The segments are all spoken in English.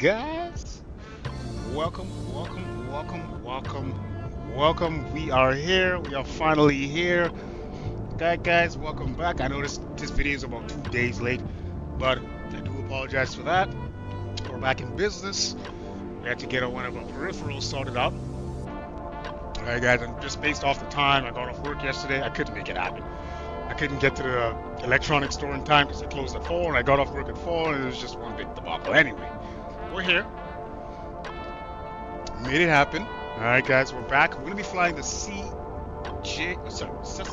guys, welcome. We are here. We are finally here. Okay, guys, welcome back. I know this video is about 2 days late, but I do apologize for that. We're back in business. We had to get one of our peripherals sorted out. Alright, guys, and just based off the time, I got off work yesterday. I couldn't make it happen. I couldn't get to the electronics store in time because it closed at 4, and I got off work at 4, and it was just one big debacle. Anyway, we're here. Made it happen. All right, guys, we're back. We're gonna be flying the Cessna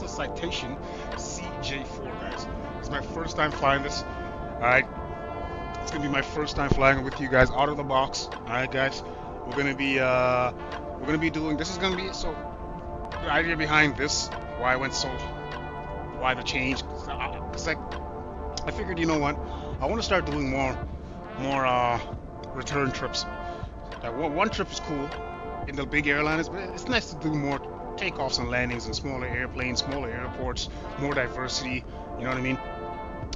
Citation CJ4, guys. It's my first time flying this. All right, it's gonna be my first time flying with you guys out of the box. All right, guys, we're gonna be doing. This is gonna be so. The idea behind this, why the change? Cause I figured, you know what, I want to start doing more return trips. One trip is cool in the big airliners, but it's nice to do more takeoffs and landings in smaller airplanes, smaller airports, more diversity. You know what I mean?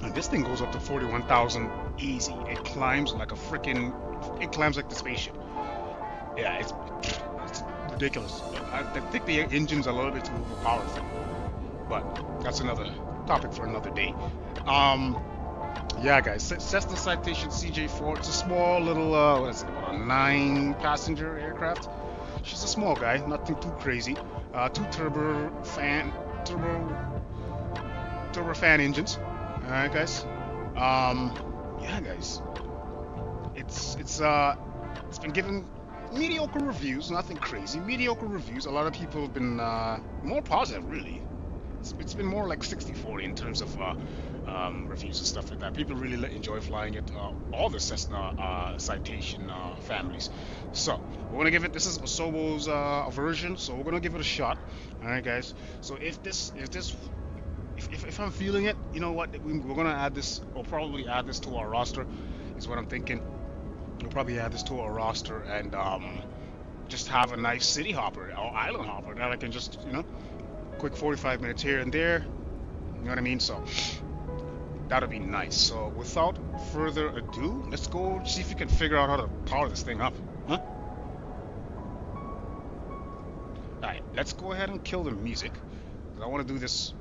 And this thing goes up to 41,000 easy. It climbs like it climbs like the spaceship. Yeah, it's ridiculous. I think the engine's a little bit too powerful, but that's another topic for another day. Yeah, guys, Cessna Citation CJ4. It's a small little, what is it, about a 9-passenger aircraft. She's a small guy, nothing too crazy. Two turbo fan engines. All right, guys. Yeah, guys. It's been given mediocre reviews, nothing crazy. Mediocre reviews. A lot of people have been more positive, really. It's been more like 60-40 in terms of reviews and stuff like that. People really enjoy flying it. All the Cessna Citation families. So we're gonna give it. This is Osobo's version, so we're gonna give it a shot. All right, guys. So if I'm feeling it, you know what? We're gonna add this. We'll probably add this to our roster. Is what I'm thinking. We'll probably add this to our roster and just have a nice city hopper or island hopper that I can just, quick 45 minutes here and there. You know what I mean? So that'll be nice. So without further ado, let's go see if we can figure out how to power this thing up. Huh? Alright, let's go ahead and kill the music. I want to do this.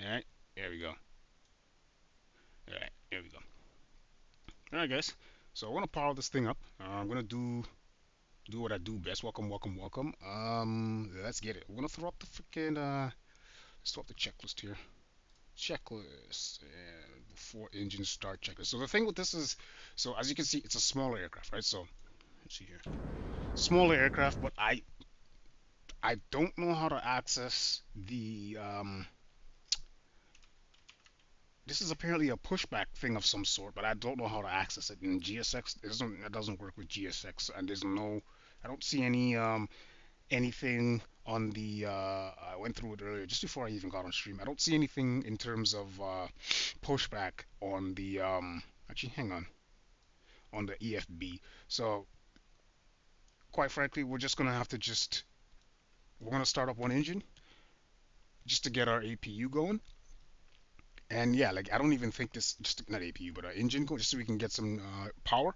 Alright, there we go. Alright, there we go. Alright, guys. So I want to power this thing up. I'm going to do what I do best. Welcome. Let's get it. We're gonna throw up the freaking let's throw up the checklist here. Checklist and before engine start checklist. So the thing with this is, so as you can see, it's a smaller aircraft, right? So let's see here, smaller aircraft, but I don't know how to access the this is apparently a pushback thing of some sort, but I don't know how to access it in GSX. It doesn't work with GSX, and I don't see anything on the. I went through it earlier, just before I even got on stream. I don't see anything in terms of pushback on the. Actually, hang on the EFB. So, quite frankly, we're just gonna have to we're gonna start up one engine just to get our APU going. And yeah, like I don't even think this, just not APU, but engine go, just so we can get some power.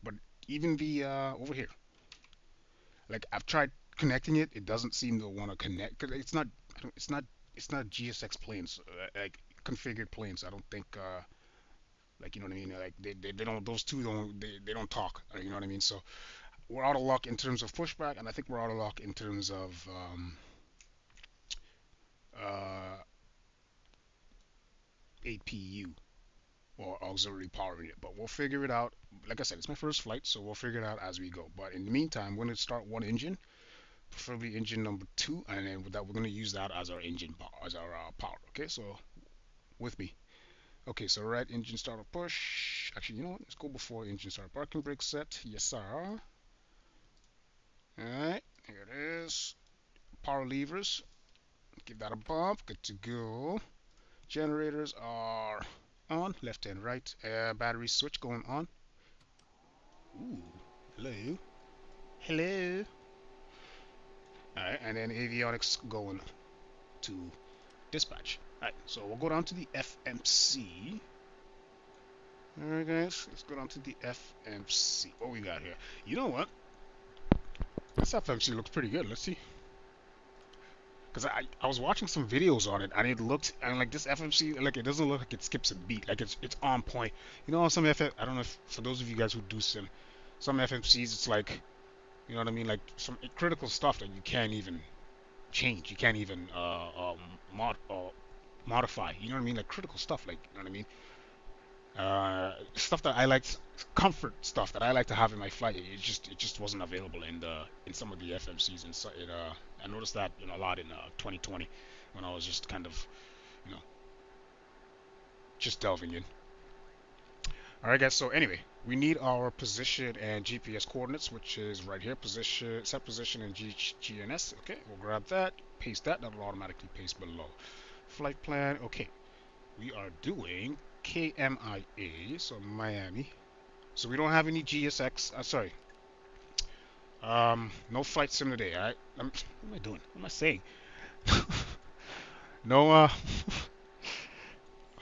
But even the over here, like I've tried connecting it, it doesn't seem to want to connect because it's not GSX planes, like configured planes. I don't think like, you know what I mean. Like they don't, those two don't, they don't talk. You know what I mean. So we're out of luck in terms of pushback, and I think we're out of luck in terms of uh, APU or auxiliary power unit, but we'll figure it out. Like I said, it's my first flight, so we'll figure it out as we go. But in the meantime, we're going to start one engine, preferably engine number 2, and then with that, we're going to use that as our engine power, power. Okay, so with me. Okay, so right, engine starter push. Actually, you know what? Let's go before engine start. Parking brake set. Yes, sir. All right, here it is. Power levers. Give that a bump. Good to go. Generators are on, left and right. Battery switch going on. Ooh, hello. Hello. Alright, and then avionics going to dispatch. Alright, so we'll go down to the FMC. Alright, guys, let's go down to the FMC. What we got here? You know what? This FMC looks pretty good. Let's see. Because I was watching some videos on it and it looked and like this FMC like it doesn't look like it skips a beat, like it's on point. You know, some FF I don't know if for those of you guys who do some FMCs it's like, you know what I mean, like some critical stuff that you can't even change, you can't even modify. You know what I mean, like critical stuff, like you know what I mean. Stuff that I like, comfort stuff that I like to have in my flight. It just wasn't available in some of the FMCs. And so I noticed that a lot in 2020 when I was just kind of you know just delving in. All right, guys. So anyway, we need our position and GPS coordinates, which is right here. Position, set position and GNS. Okay, we'll grab that, paste that. That'll automatically paste below. Flight plan. Okay, we are doing KMIA, so Miami. So we don't have any GSX. Sorry. No flight sim today. All right. What am I doing? What am I saying? No.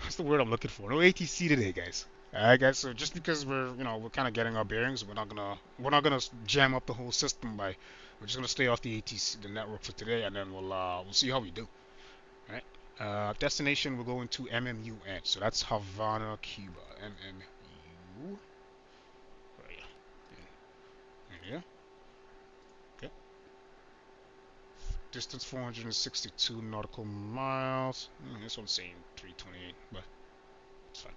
What's the word I'm looking for? No ATC today, guys. All right, guys. So just because we're kind of getting our bearings, we're not gonna jam up the whole system by. We're just gonna stay off the ATC, the network for today, and then we'll see how we do. All right. Destination we're going to MMUN. So that's Havana, Cuba. MMU. Right. Yeah. Okay. Distance 462 nautical miles. This one's saying 328, but it's fine.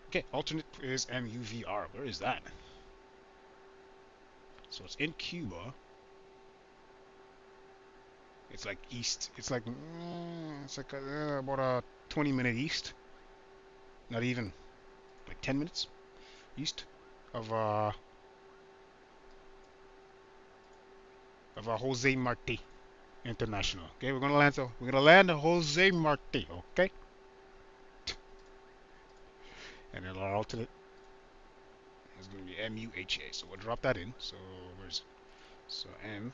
Okay, alternate is MUVR. Where is that? So it's in Cuba. It's like east. It's like about a 20-minute east. Not even like 10 minutes east of Jose Marti International. Okay, we're gonna land at Jose Marti. Okay, and then our alternate is gonna be MUHA. So we'll drop that in. So where's so M.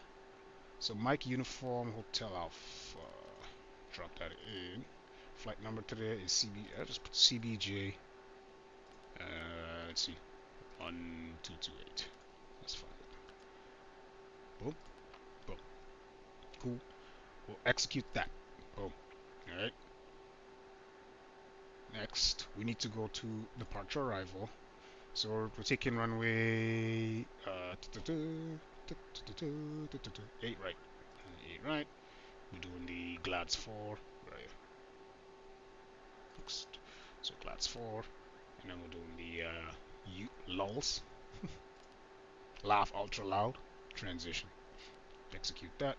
So Mike Uniform Hotel Alpha. Drop that in. Flight number today is CB. I'll just put CBJ. Let's see, 1228. That's fine. Boom, boom. Cool. We'll execute that. Boom. All right. Next, we need to go to departure arrival. So we're taking runway 8 right. 8 right. We're doing the GLADS 4. Right. Next. So GLADS 4. And then we're doing the lulls. Laugh ultra loud. Transition. Execute that.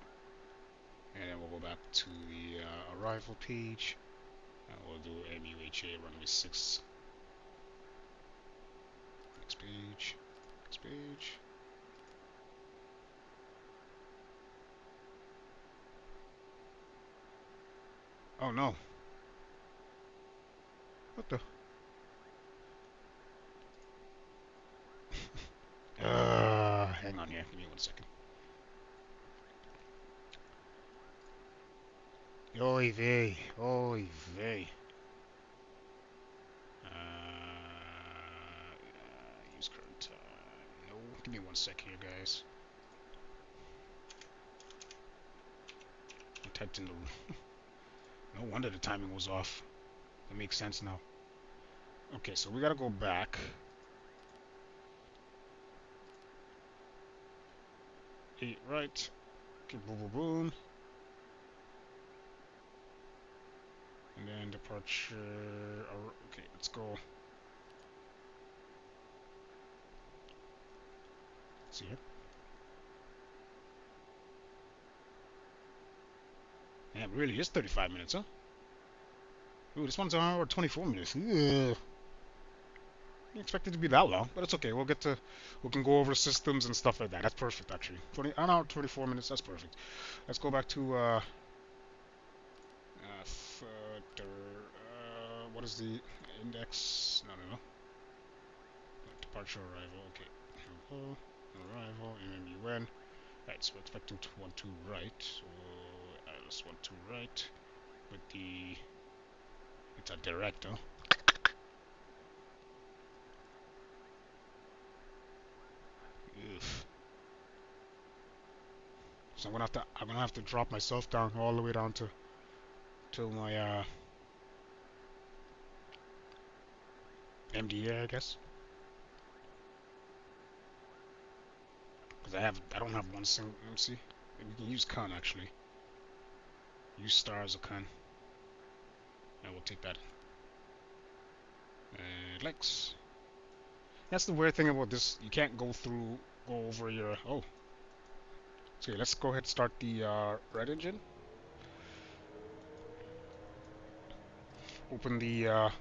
And then we'll go back to the arrival page. And we'll do MUHA runway 6. Next page. Next page. Oh no. What the? Hang on here. Give me 1 second. Oy vey. Oy vey. Use current time. No. Give me 1 sec here, guys. I typed in the. No wonder the timing was off. That makes sense now. Okay, so we gotta go back. 8 right. Okay, boom, boom, boom. And then departure. Okay, let's go. See here. Man, it really is 35 minutes, huh? Ooh, this one's an hour 24 minutes. Ugh. I expect it to be that long, but it's okay. We can go over systems and stuff like that. That's perfect, actually. An hour 24 minutes. That's perfect. Let's go back to what is the index? No. Departure arrival. Okay. Arrival. MMUN. Right. So we're expecting to 12 right. So let's 12 right. With the it's a direct, huh? Oof. So I'm gonna have to drop myself down all the way down to my MDA, I guess, because I don't have one single. Let me see. We can use con actually. Use star as a con. And we'll take that. And Lex. That's the weird thing about this. You can't go over your. Oh. Okay, let's go ahead and start the red engine. Open the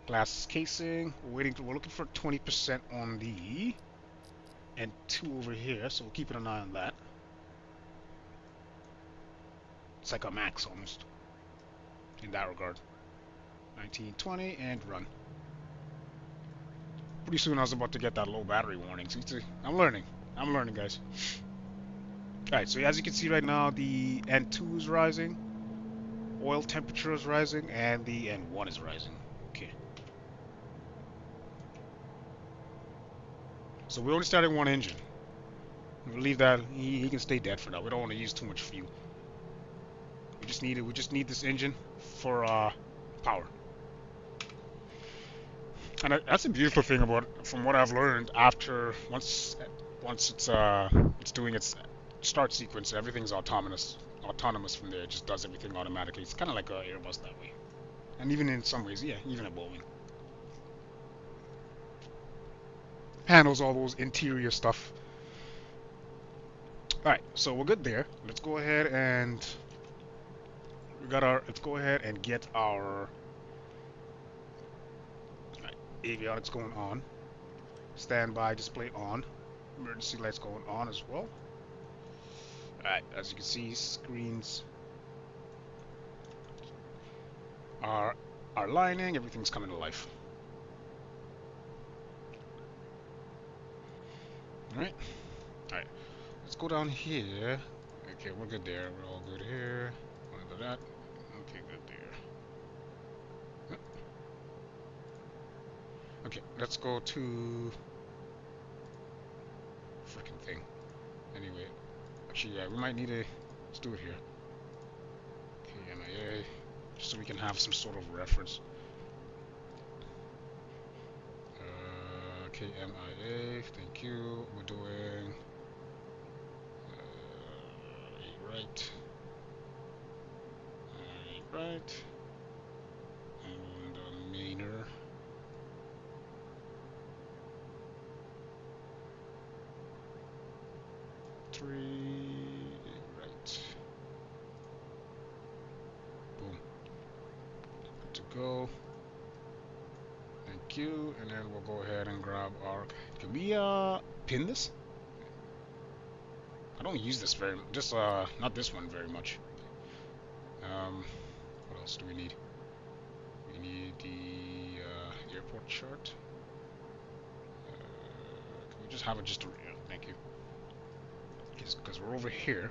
glass casing. We're looking for 20% on the and 2 over here, so we'll keep an eye on that. It's like a max almost in that regard. 1920 and run. Pretty soon I was about to get that low battery warning. See, I'm learning. I'm learning, guys. Alright, so as you can see right now, the N2 is rising, oil temperature is rising, and the N1 is rising. Okay. So we're only starting one engine. We'll leave that. He can stay dead for now. We don't want to use too much fuel. We just need this engine for power. And that's a beautiful thing about, from what I've learned, after once it's doing its start sequence, everything's autonomous from there. It just does everything automatically. It's kind of like a Airbus that way, and even in some ways, yeah, even a Boeing handles all those interior stuff. All right, so we're good there. Let's go ahead and let's go ahead and get our avionics going on. Standby display on. Emergency lights going on as well. Alright, as you can see, screens are lining, everything's coming to life. Alright. Alright. Let's go down here. Okay, we're good there. We're all good here. Under that. Okay, good there. Okay, let's go to freaking thing. Anyway, actually, yeah, we might need a. Let's do it here. Okay, MIA, just so we can have some sort of reference. Okay, MIA, thank you. We're doing 8 right, 8 right, and mainer. Right. Boom. Good to go. Thank you. And then we'll go ahead and grab our. Can we pin this? I don't use this very much. Just not this one very much. What else do we need? We need the airport chart. Can we just have it just? Thank you. Because we're over here.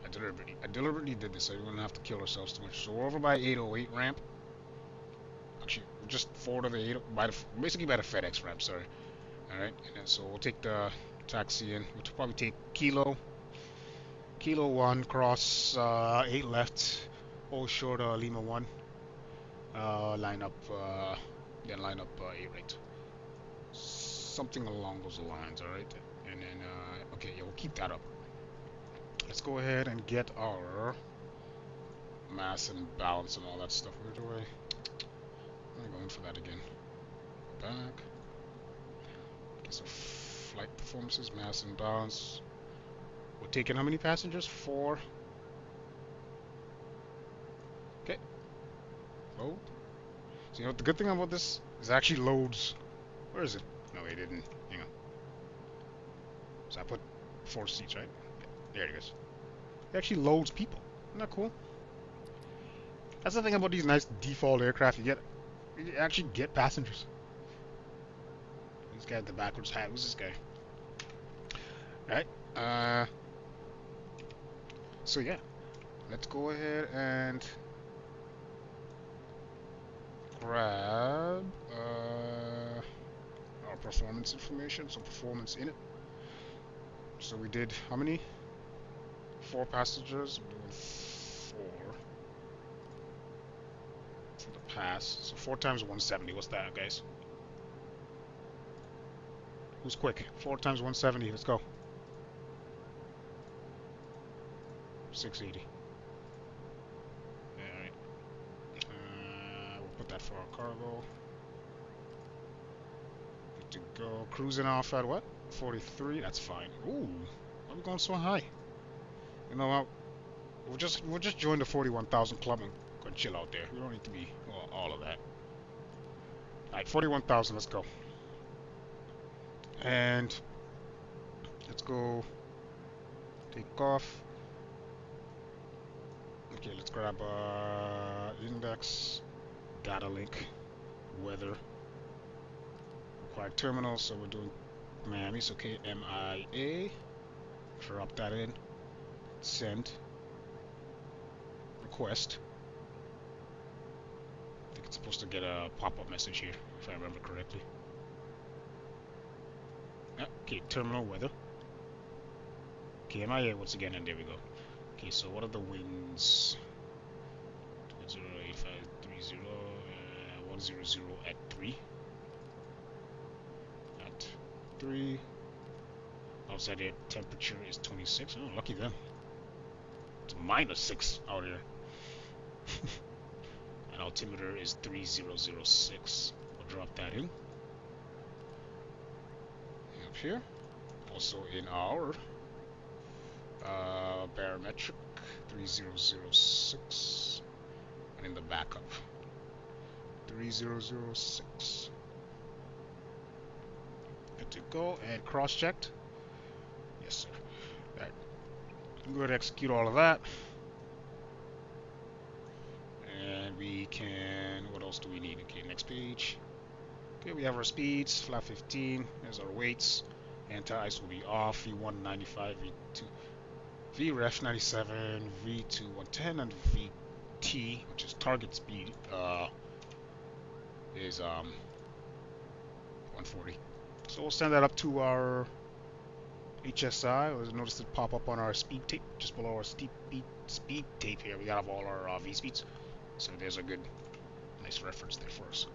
I deliberately did this so we wouldn't have to kill ourselves too much. So we're over by 808 ramp. Actually, we're just forward of the basically by the FedEx ramp. Sorry. All right, and then so we'll take the taxi in. We'll probably take Kilo 1 cross 8 left, all short Lima 1. Line up, then line up 8 right. Something along those lines. All right, and then okay, yeah, we'll keep that up. Let's go ahead and get our mass and balance and all that stuff. Where do I'm going for that again. Back. Okay, so flight performances, mass and balance. We're taking how many passengers? 4. Okay. Load. So you know what the good thing about this is it actually loads. Where is it? No, it didn't. Hang on. So I put 4 seats, right? There it is. It actually loads people. Isn't that cool? That's the thing about these nice default aircraft. You actually get passengers. This guy with the backwards hat. Who's this guy? Alright. So yeah. Let's go ahead and grab our performance information, so performance in it. So we did how many? 4 passengers. We're doing 4 for the pass. So 4 times 170. What's that, guys? Who's quick? 4 times 170. Let's go. 680. Alright. We'll put that for our cargo. Good to go. Cruising off at what? 43. That's fine. Ooh, why are we going so high? You know what? We'll just join the 41,000 club and go and chill out there. We don't need to be all of that. Alright, 41,000. Let's go. And let's go take off. Okay, let's grab index, data link, weather, required terminal. So we're doing Miami. So okay, MIA. Drop that in. Send. Request. I think it's supposed to get a pop-up message here, if I remember correctly. Okay, terminal weather. Okay, MIA once again, and there we go. Okay, so what are the winds? 08530, 100 at 3. At 3. Outside air temperature is 26. Oh, lucky them. It's -6 out here. And altimeter is 3006. We'll drop that in. Up here. Also in our barometric 3006. And in the backup 3006. Good to go. And cross-checked. Yes, sir. Alright. I'm going to execute all of that. And we can... What else do we need? Okay, next page. Okay, we have our speeds. Flat 15. There's our weights. Anti-ice will be off. V1 95, V2... VREF 97, V2 110, and VT, which is target speed, is 140. So we'll send that up to our HSI. You'll notice it pop up on our speed tape, just below our speed tape here. We got all our V speeds, so there's a good, nice reference there for us.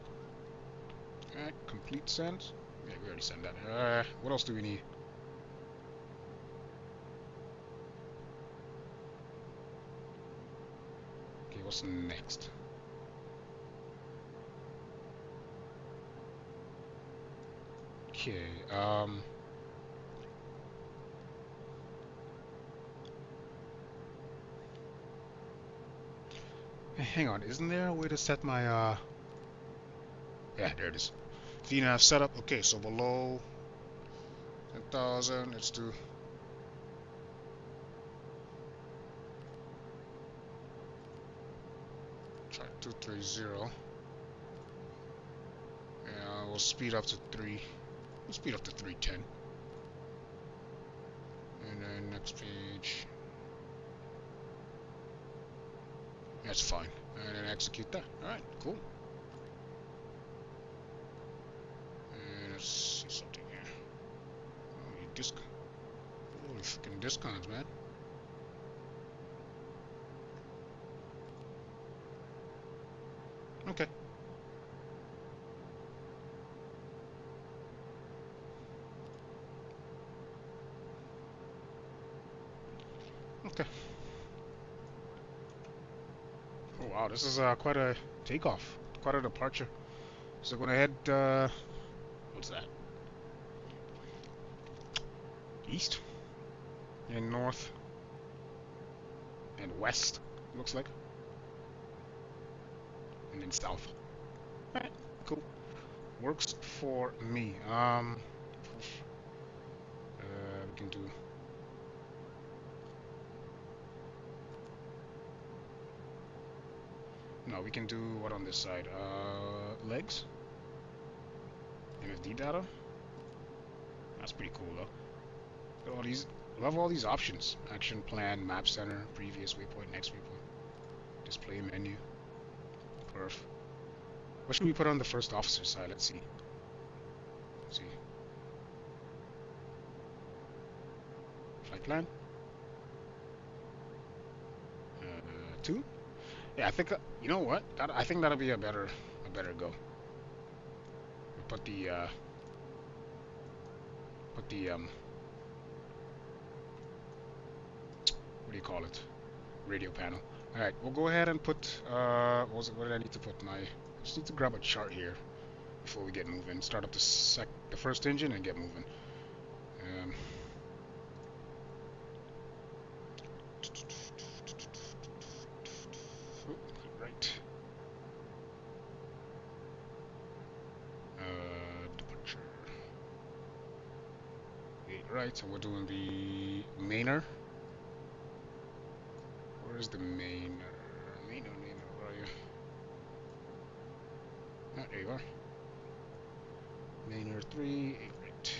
Alright, complete send. Yeah, we already sent that. What else do we need? Okay, what's next? Okay, hang on, isn't there a way to set my, yeah, there it is. VNAV setup. Okay, so below 10,000, let's do... Try 230. And we'll speed up to 3. We'll speed up to 310. And then next page. That's fine. And then execute that. Alright, cool. And let's see something here. Holy Holy freaking discounts, man. Okay. Okay. Oh wow, this is quite a takeoff, quite a departure. So going to head, what's that? East and north and west, looks like. And then south. Alright, cool. Works for me. We can do... No, we can do what on this side? Legs? MFD data? That's pretty cool though. All these, love all these options. Action plan, map center, previous waypoint, next waypoint. Display menu. Perf. What should we put on the first officer side? Let's see. Let's see. Flight plan. 2. Yeah, I think you know what? I think that'll be a better go. Put the what do you call it? Radio panel. All right, we'll go ahead and put what did I need to put? I just need to grab a chart here before we get moving. Start up the first engine and get moving. Um, right. Departure. Right, so we're doing the mainer. Where's the mainer? Mainer, where are you? Ah, there you are. Mainer 3, 8, right.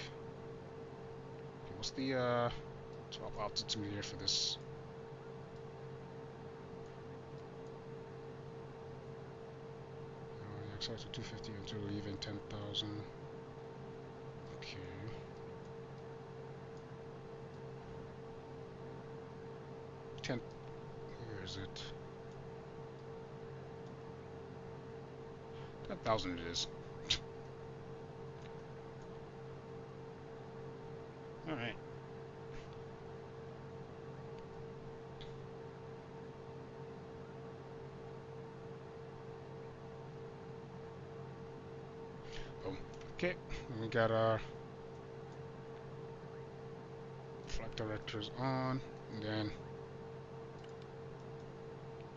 Okay, what's the top altitude here for this? X to 250 until leaving 10,000. Okay. 10. Where is it? 10,000 it is. All right. Oh, okay. We got our flight directors on, and then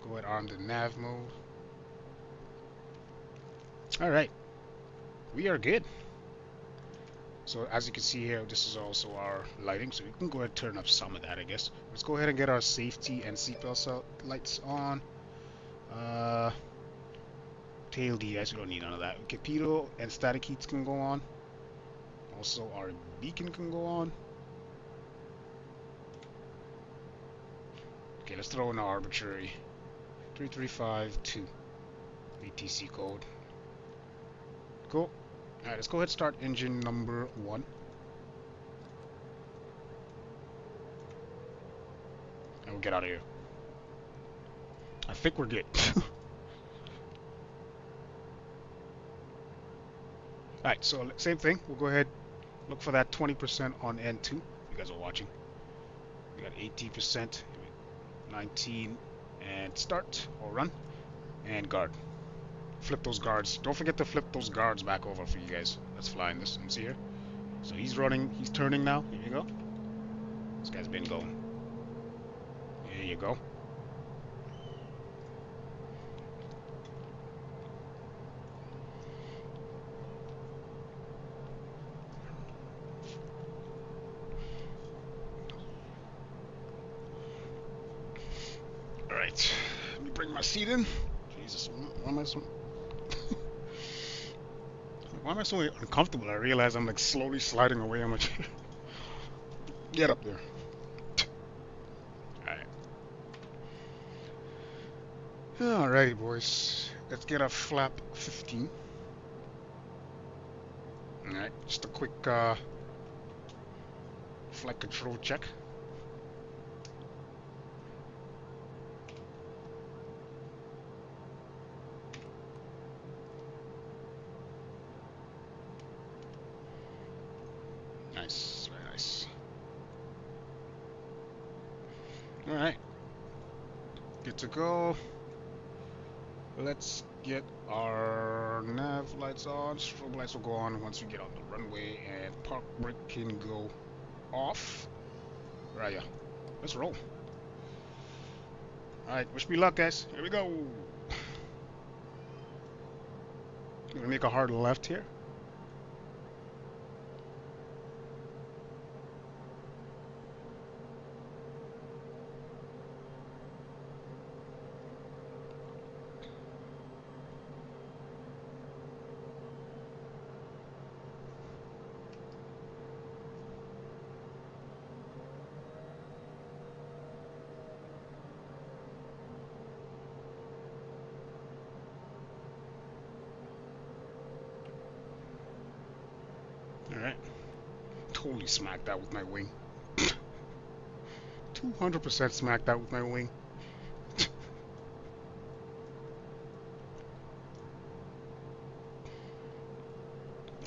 go ahead arm the nav mode. All right, we are good. So as you can see here, this is also our lighting, so we can go ahead and turn up some of that, I guess. Let's go ahead and get our safety and seatbelt lights on. Tail DIs, we don't need none of that. Okay, pitot and static heats can go on. Also, our beacon can go on. Okay, let's throw in our arbitrary 3352 ATC code. Cool. Alright, let's go ahead and start engine number 1. And we'll get out of here. I think we're good. Alright, so same thing. We'll go ahead, look for that 20% on N2. You guys are watching. We got 18%, 19, and start or run, and guard. Flip those guards. Don't forget to flip those guards back over for you guys. Let's fly in this. And see here. So he's running. He's turning now. Here you go. This guy's been going. There you go. All right. Let me bring my seat in. Jesus, why am I so? Why am I so uncomfortable? I realize I'm like slowly sliding away on my chair. Get up there. Alrighty, boys. Let's get a flap 15. Alright, just a quick flight control check. Nice, very nice. Alright, good to go. Let's get our nav lights on. Strobe lights will go on once we get on the runway, and park brake can go off. Right, yeah. Let's roll. Alright, wish me luck, guys. Here we go. Gonna make a hard left here. totally smacked that with my wing. 200% smacked that with my wing.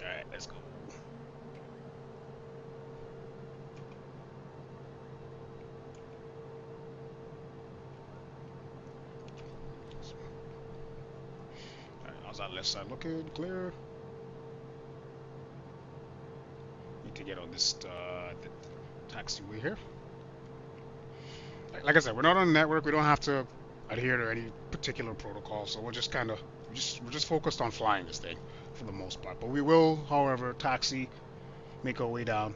Alright, let's go. Alright, how's that left side looking? Clear. Need to get on this the taxiway here. Like I said, we're not on the network. We don't have to adhere to any particular protocol, so we're just we're just focused on flying this thing for the most part. But we will, however, taxi, make our way down.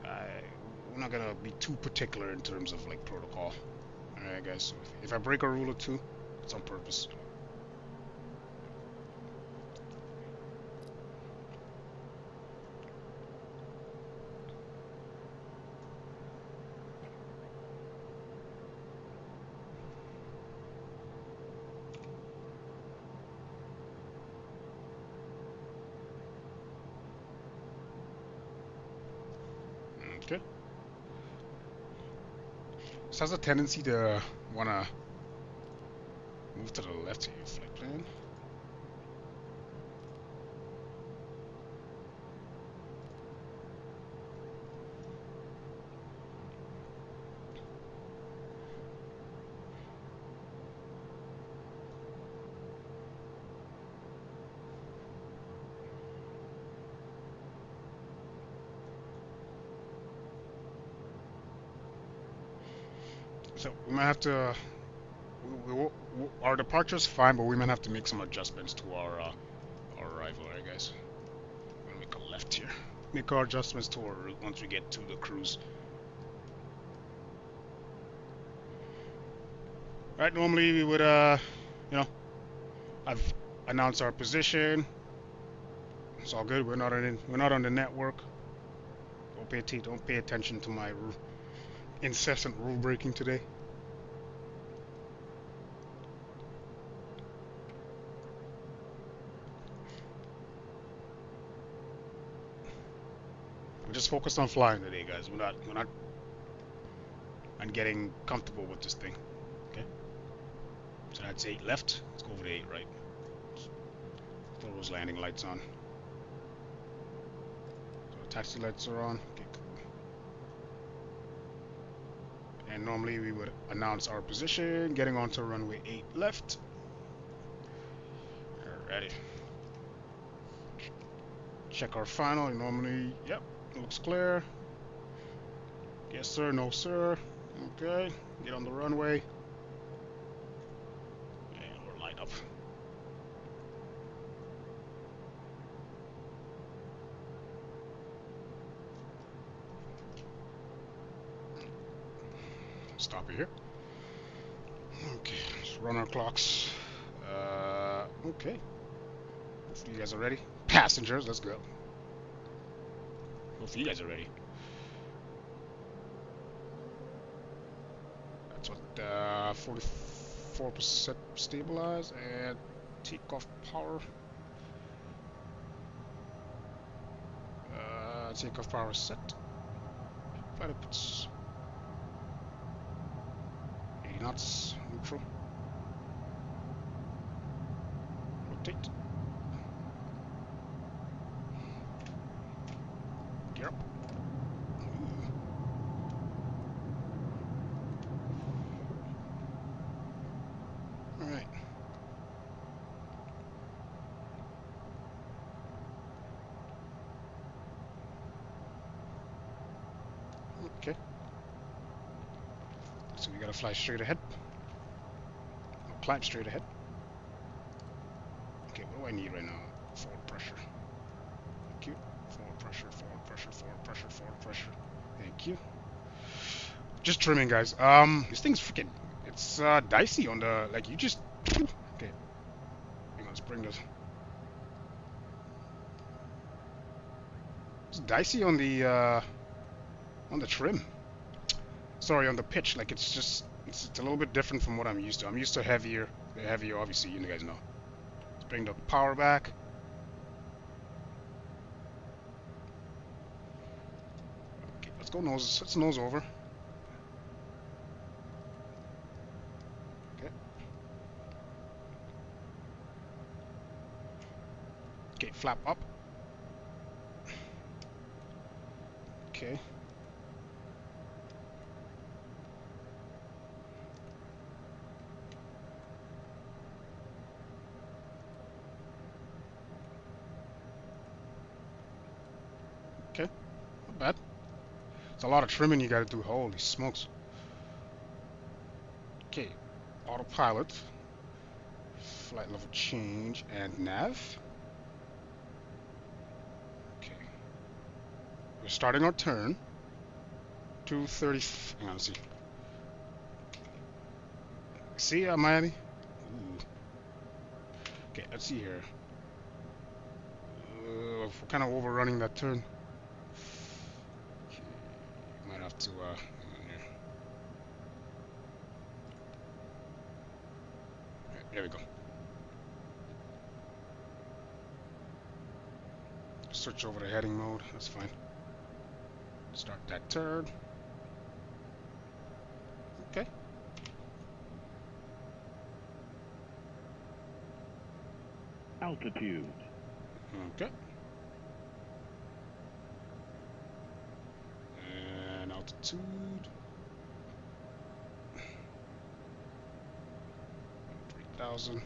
We're not gonna be too particular in terms of like protocol. Alright, guys. So if I break a rule or two, it's on purpose. Okay. This has a tendency to wanna move to the left here, flight plan. So we might have to. Our departure's fine, but we might have to make some adjustments to our arrival, alright, guys. We're gonna make a left here. Make our adjustments to our route once we get to the cruise. Alright, normally we would you know, I've announced our position. It's all good. We're not on the network. Don't pay attention to my incessant rule breaking today. We're just focused on flying today, guys. We're not on getting comfortable with this thing. Okay. So that's 8 left. Let's go over to 8 right. Throw those landing lights on. So the taxi lights are on. Okay, cool. And normally we would announce our position, getting onto runway 8 left. Alrighty. Check our final. Normally, yep, looks clear. Yes sir, no sir. Okay, get on the runway. And we're lined up. Stop it here. Okay, let's run our clocks. Okay. Hopefully you guys are ready. Passengers, let's go. Hopefully you guys are ready. That's what 44% stabilize and takeoff power. Takeoff power set. Flight inputs. 80 knots, neutral. Rotate. Gear up. Alright. Okay. So we gotta fly straight ahead. Or climb straight ahead. Okay, what do I need right now? Forward pressure. Thank you. Forward pressure, forward pressure, forward pressure, forward pressure. Thank you. Just trimming, guys. This thing's freaking. It's dicey on the like. You just. Okay. Hang on, let's bring this. It's dicey on the trim. Sorry, on the pitch. Like it's just. It's a little bit different from what I'm used to. I'm used to heavier. Heavier, obviously. You guys know. Let's bring the power back. go nose. Let's nose over. Okay. Okay, flap up. Okay. Okay, not bad. It's a lot of trimming you gotta do. Holy smokes. Okay, autopilot, flight level change, and nav. Okay, we're starting our turn. 230. Hang on, let's see. See, Miami? Ooh. Okay, let's see here. We're kind of overrunning that turn. Okay, might have to, hang on here. Right, there we go. Switch over to heading mode, that's fine. Start that turn. Okay. Altitude. Okay. And altitude. 3,000.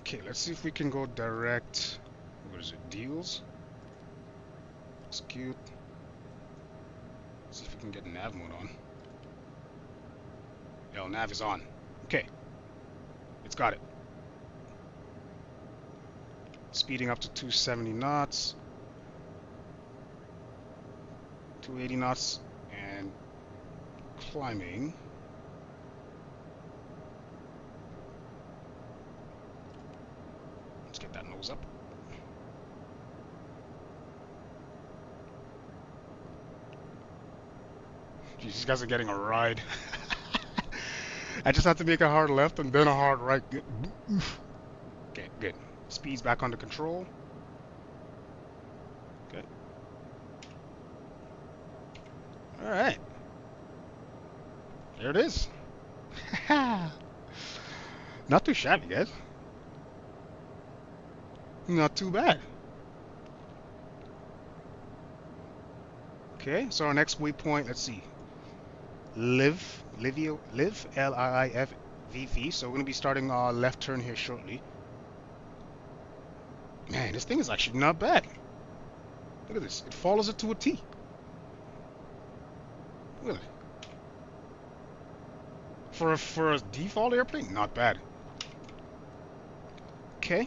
Okay, let's see if we can go direct. What is it? Deals. Execute. See if we can get nav mode on. Yo, nav is on. Okay. It's got it. Speeding up to 270 knots. 280 knots. And climbing. Let's get that nose up. Jeez, these guys are getting a ride. I just have to make a hard left and then a hard right. Good. Okay, good. Speed's back under control. Okay. Alright. There it is. Not too shabby, guys. Not too bad. Okay, so our next waypoint, let's see. Live, L-I-I-F-V-V. So we're going to be starting our left turn here shortly. Man, this thing is actually not bad. Look at this. It follows it to a T. Look at it. For a default airplane, not bad. Okay.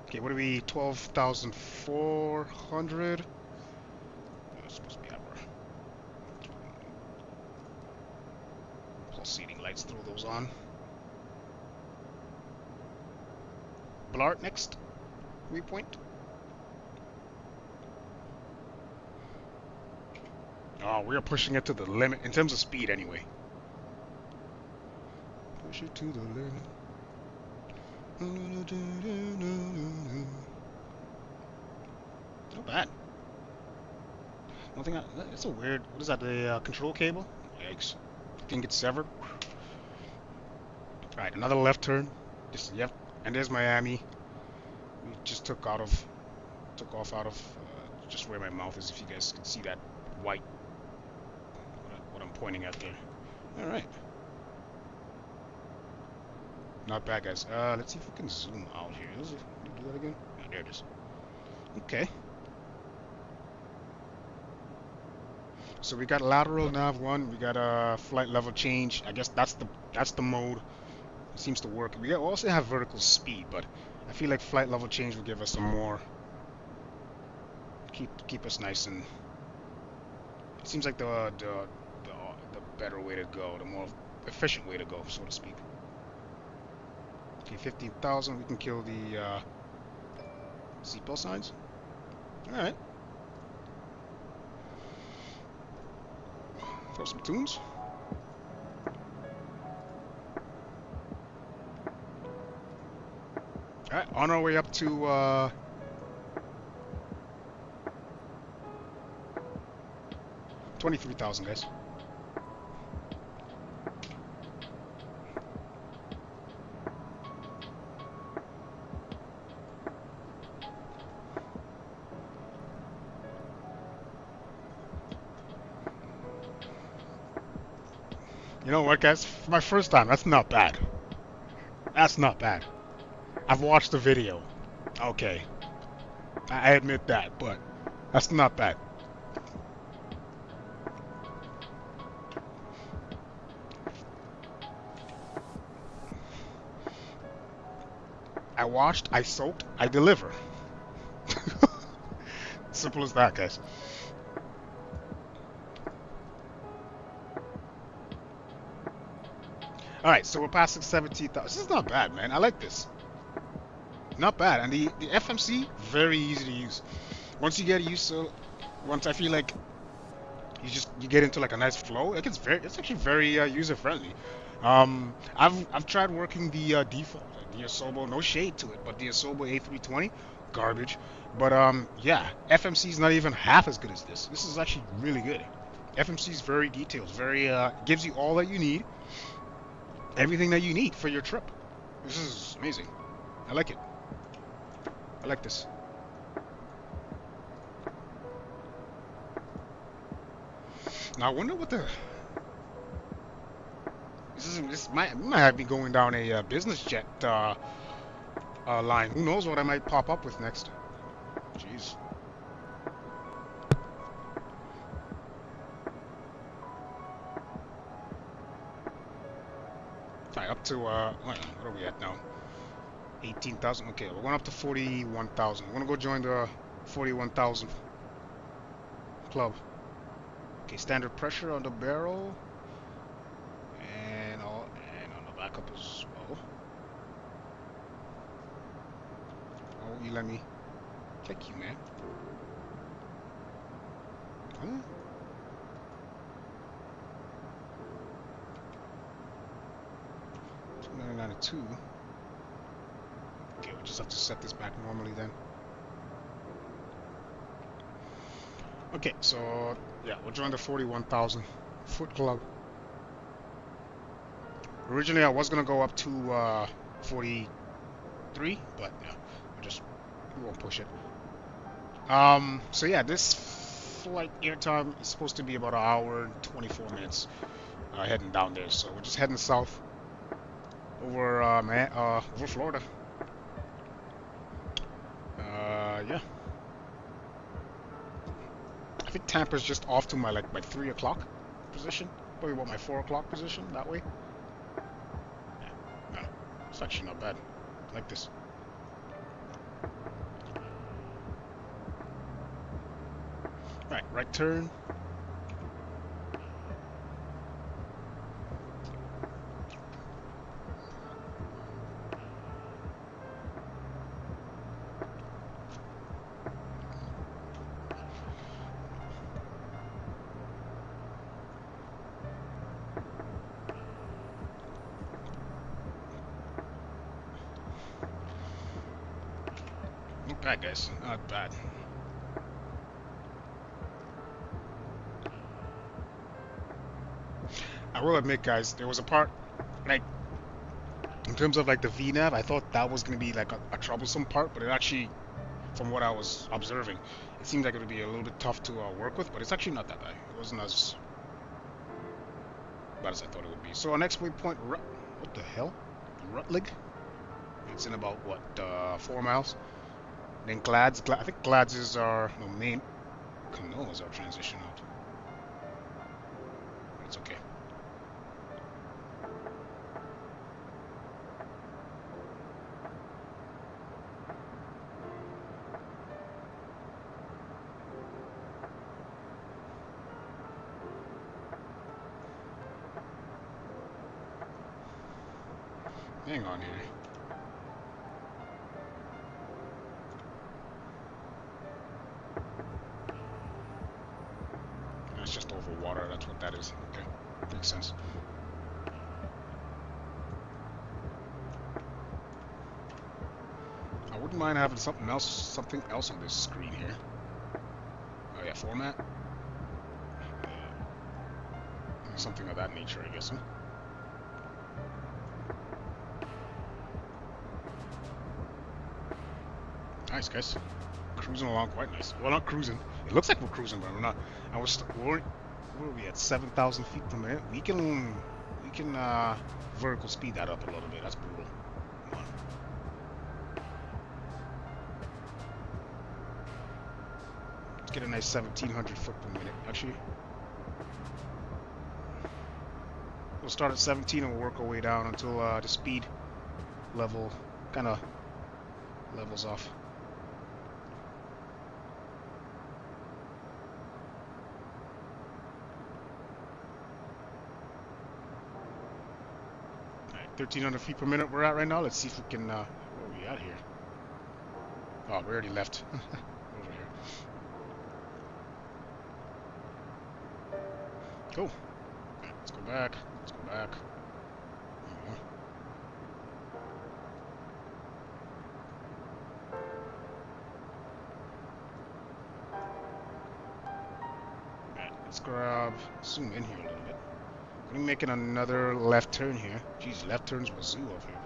Okay, what are we? 12,400. That's supposed to be our pulsating lights. Throw those on. Blart next. Waypoint. Oh, we are pushing it to the limit in terms of speed, anyway. Push it to the limit. Not bad. One thing, it's a weird. What is that? The control cable? Yikes! I think it's severed. All right, another left turn. Just yep. And there's Miami. We just took off out of just where my mouth is. If you guys can see that white, what I'm pointing at there. All right. Not bad, guys. Let's see if we can zoom out here. Can you do that again? Oh, there it is. Okay. So we got lateral nav 1. We got a flight level change. I guess that's the mode. It seems to work. We also have vertical speed, but I feel like flight level change will give us some more. Keep us nice and. It seems like the better way to go, the more efficient way to go, so to speak. Okay, 15,000. We can kill the seatbelt signs. All right. Throw some tunes. Alright, on our way up to 23,000, guys. You know what, guys? For my first time, that's not bad. That's not bad. I've watched the video. Okay, I admit that, but that's not bad. I watched, I soaked, I deliver. Simple as that, guys. Alright, so we're passing 17,000. This is not bad, man. I like this. Not bad. And the FMC, very easy to use. Once you get used to, once I feel like you get into like a nice flow, like it's actually very user friendly. I've tried working the default, like the Asobo, no shade to it, but the Asobo A320, garbage. But yeah, FMC is not even half as good as this. This is actually really good. FMC is very detailed, very gives you all that you need, everything that you need for your trip. This is amazing. I like it. I like this. Now I wonder what the this might have me going down a business jet line. Who knows what I might pop up with next? Jeez. Alright, up to what are we at now? 18,000. Okay, we're going up to 41,000. We're gonna go join the 41,000 club. Okay, standard pressure on the barrel. And on the backup as well. Oh, you let me check you, man. Huh? 292. Okay, we'll just have to set this back normally then. Okay, so yeah, we'll join the 41,000 foot club. Originally, I was gonna go up to 43, but yeah, we won't push it. So yeah, this flight airtime is supposed to be about an hour and 24 minutes heading down there. So we're just heading south over over Florida. Yeah. I think Tampa's just off to my 3 o'clock position. Probably about my 4 o'clock position that way. Yeah, no, it's actually not bad. I like this. Right turn. Not bad, guys. Not bad. I will admit, guys, there was a part, like, in terms of like the VNAV, I thought that was going to be like a troublesome part, but it actually, from what I was observing, it seemed like it would be a little bit tough to work with, but it's actually not that bad. It wasn't as bad as I thought it would be. So our next waypoint, what the hell? Rutlig? It's in about, what, 4 miles? Then Glads, I think Glads is our, no, main, Canoa is our transition out. It's okay. Hang on here. That's just over water, that's what that is. Okay, makes sense. I wouldn't mind having something else on this screen here. Oh yeah, format. Something of that nature, I guess. Huh? Nice, guys. Cruising along quite nice. Well, not cruising. It looks like we're cruising, but we're not. Where are we at? 7,000 feet per minute. We can vertical speed that up a little bit. That's brutal. Come on. Let's get a nice 1,700 foot per minute. Actually, we'll start at 17 and we'll work our way down until the speed level kind of levels off. Alright, 1,300 feet per minute we're at right now. Let's see if we can, where are we at here? Oh, we already left. Over here. Cool. Right, let's go back. Let's go back. Let's grab, zoom in here a little bit. We're making another left turn here. Jeez, left turns will zoo over here.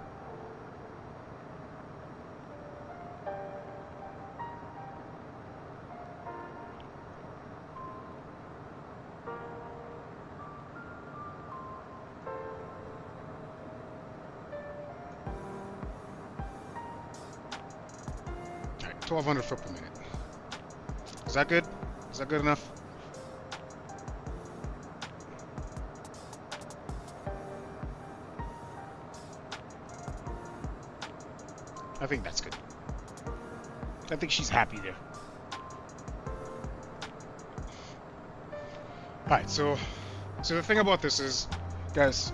Alright, 1,200 foot per minute. Is that good? Is that good enough? I think that's good. I think she's happy there. Alright, so the thing about this is, guys,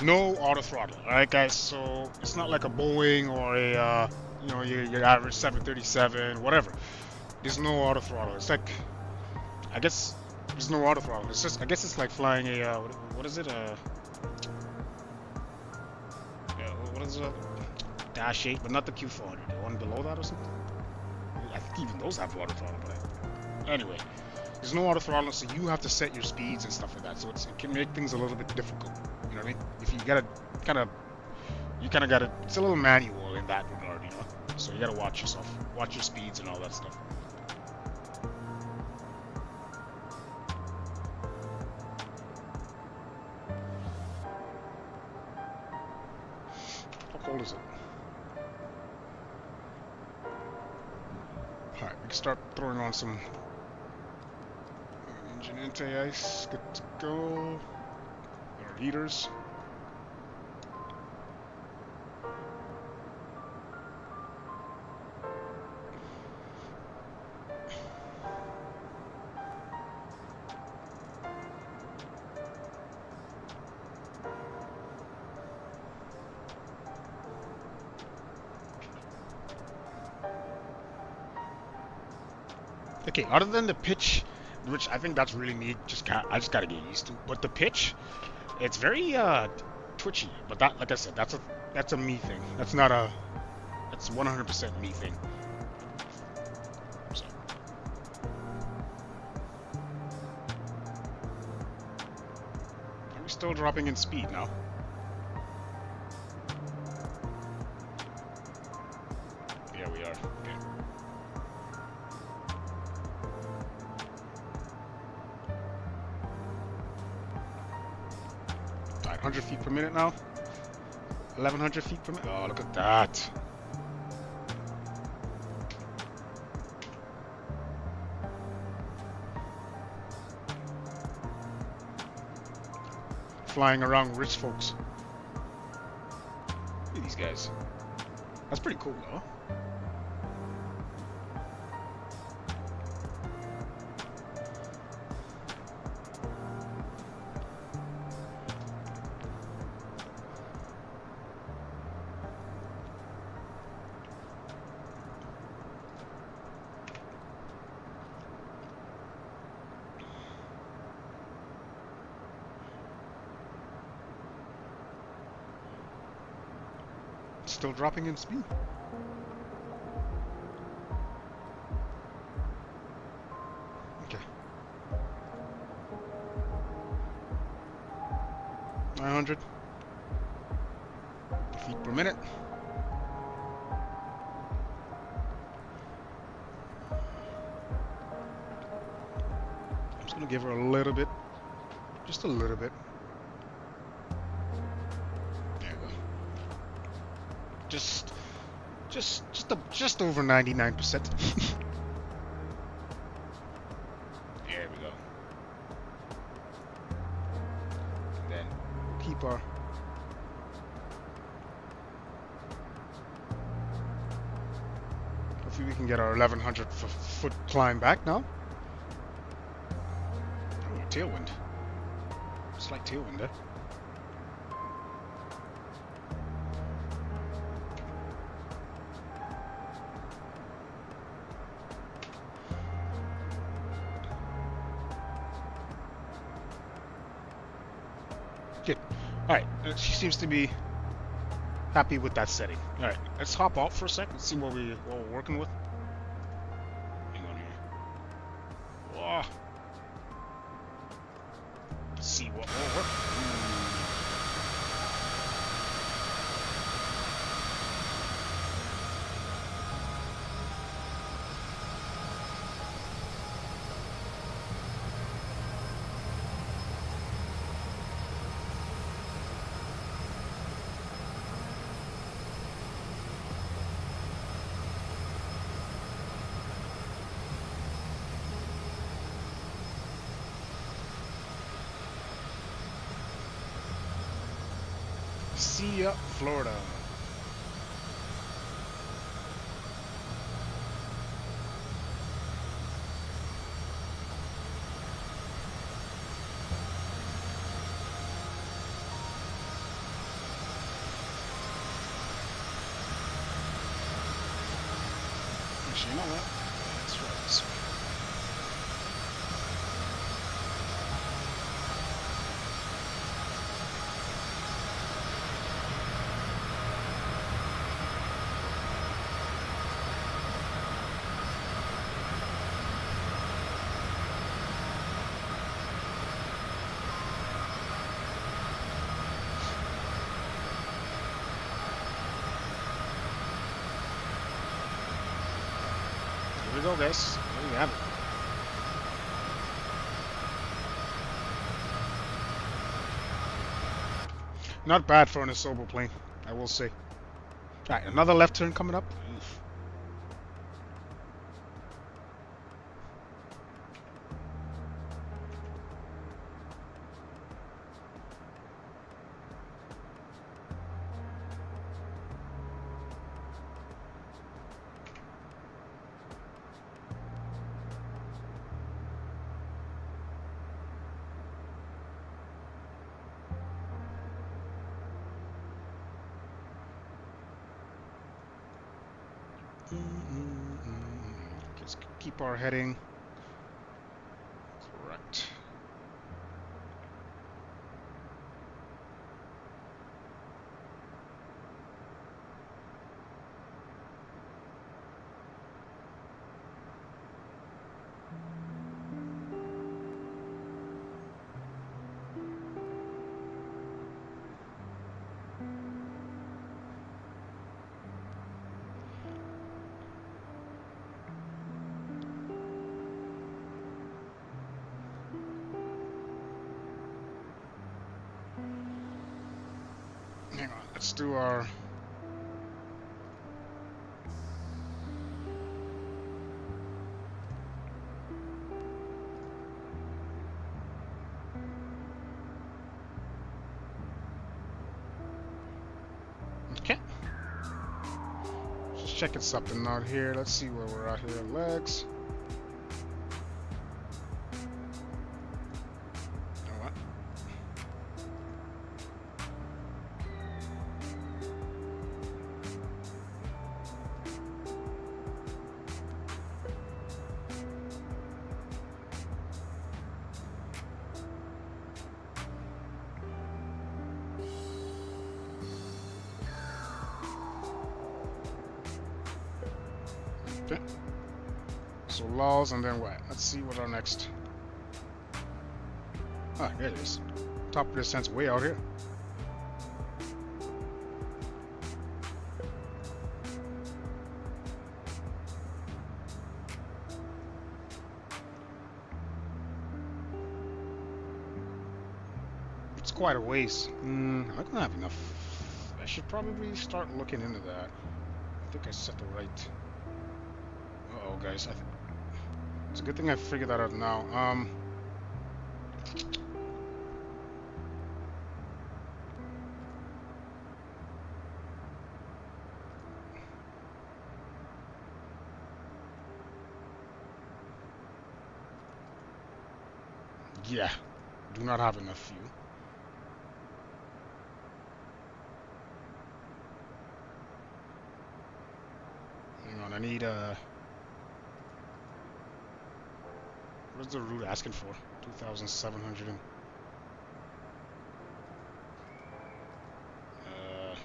no auto throttle. Alright, guys, so it's not like a Boeing or a, you know, your average 737, whatever. There's no auto throttle. It's like, I guess, there's no auto throttle. It's just, I guess it's like flying a, what is it? What is it? Dash 8, but not the Q400, the one below that or something. I think even those have auto throttle, but anyway, there's no auto throttle, so you have to set your speeds and stuff like that. So it can make things a little bit difficult. You know what I mean? If you gotta you kind of gotta. It's a little manual in that regard, you know. So you gotta watch yourself, watch your speeds and all that stuff. How cold is it? Alright, we can start throwing on some engine anti-ice. Good to go. Our heaters. Okay, other than the pitch, which I think that's really neat, I just gotta get used to. But the pitch, it's very twitchy. But that, like I said, that's a me thing. That's 100% me thing. So. Are we still dropping in speed now? Yeah, we are. Okay. 100 feet per minute now. 1,100 feet per minute. Oh, look at that. Flying around rich folks. Look at these guys. That's pretty cool, though. Still dropping in speed. 500 feet per minute. I'm just gonna give her a little bit, just a little bit. There we go. Just over 99%. There we go. And then we'll keep our hopefully we can get our 1100 foot climb back now. Oh, tailwind. Slight tailwind there. Good. Alright, she seems to be happy with that setting. Alright, let's hop out for a sec and see what we're working with. Hang on here. Whoa. Let's see what will work. See ya, Florida. Actually, you know what? Let's try this way. Here we go, guys. There we have it. Not bad for an Asobo plane, I will say. Alright, another left turn coming up. Oof. Just keep our heading correct. Hang on, let's do our okay. Just checking something out here. Let's see where we're at here. Legs. Okay. So lulls and then what? Let's see what our next. Ah, there it is. Top of the descent's way out here. quite a ways. I'm not gonna have enough. I should probably start looking into that. I think I set the right. Uh-oh, guys. It's a good thing I figured that out now. Yeah, do not have enough fuel. Hang on, I need what's the route asking for? 2,700 and I'm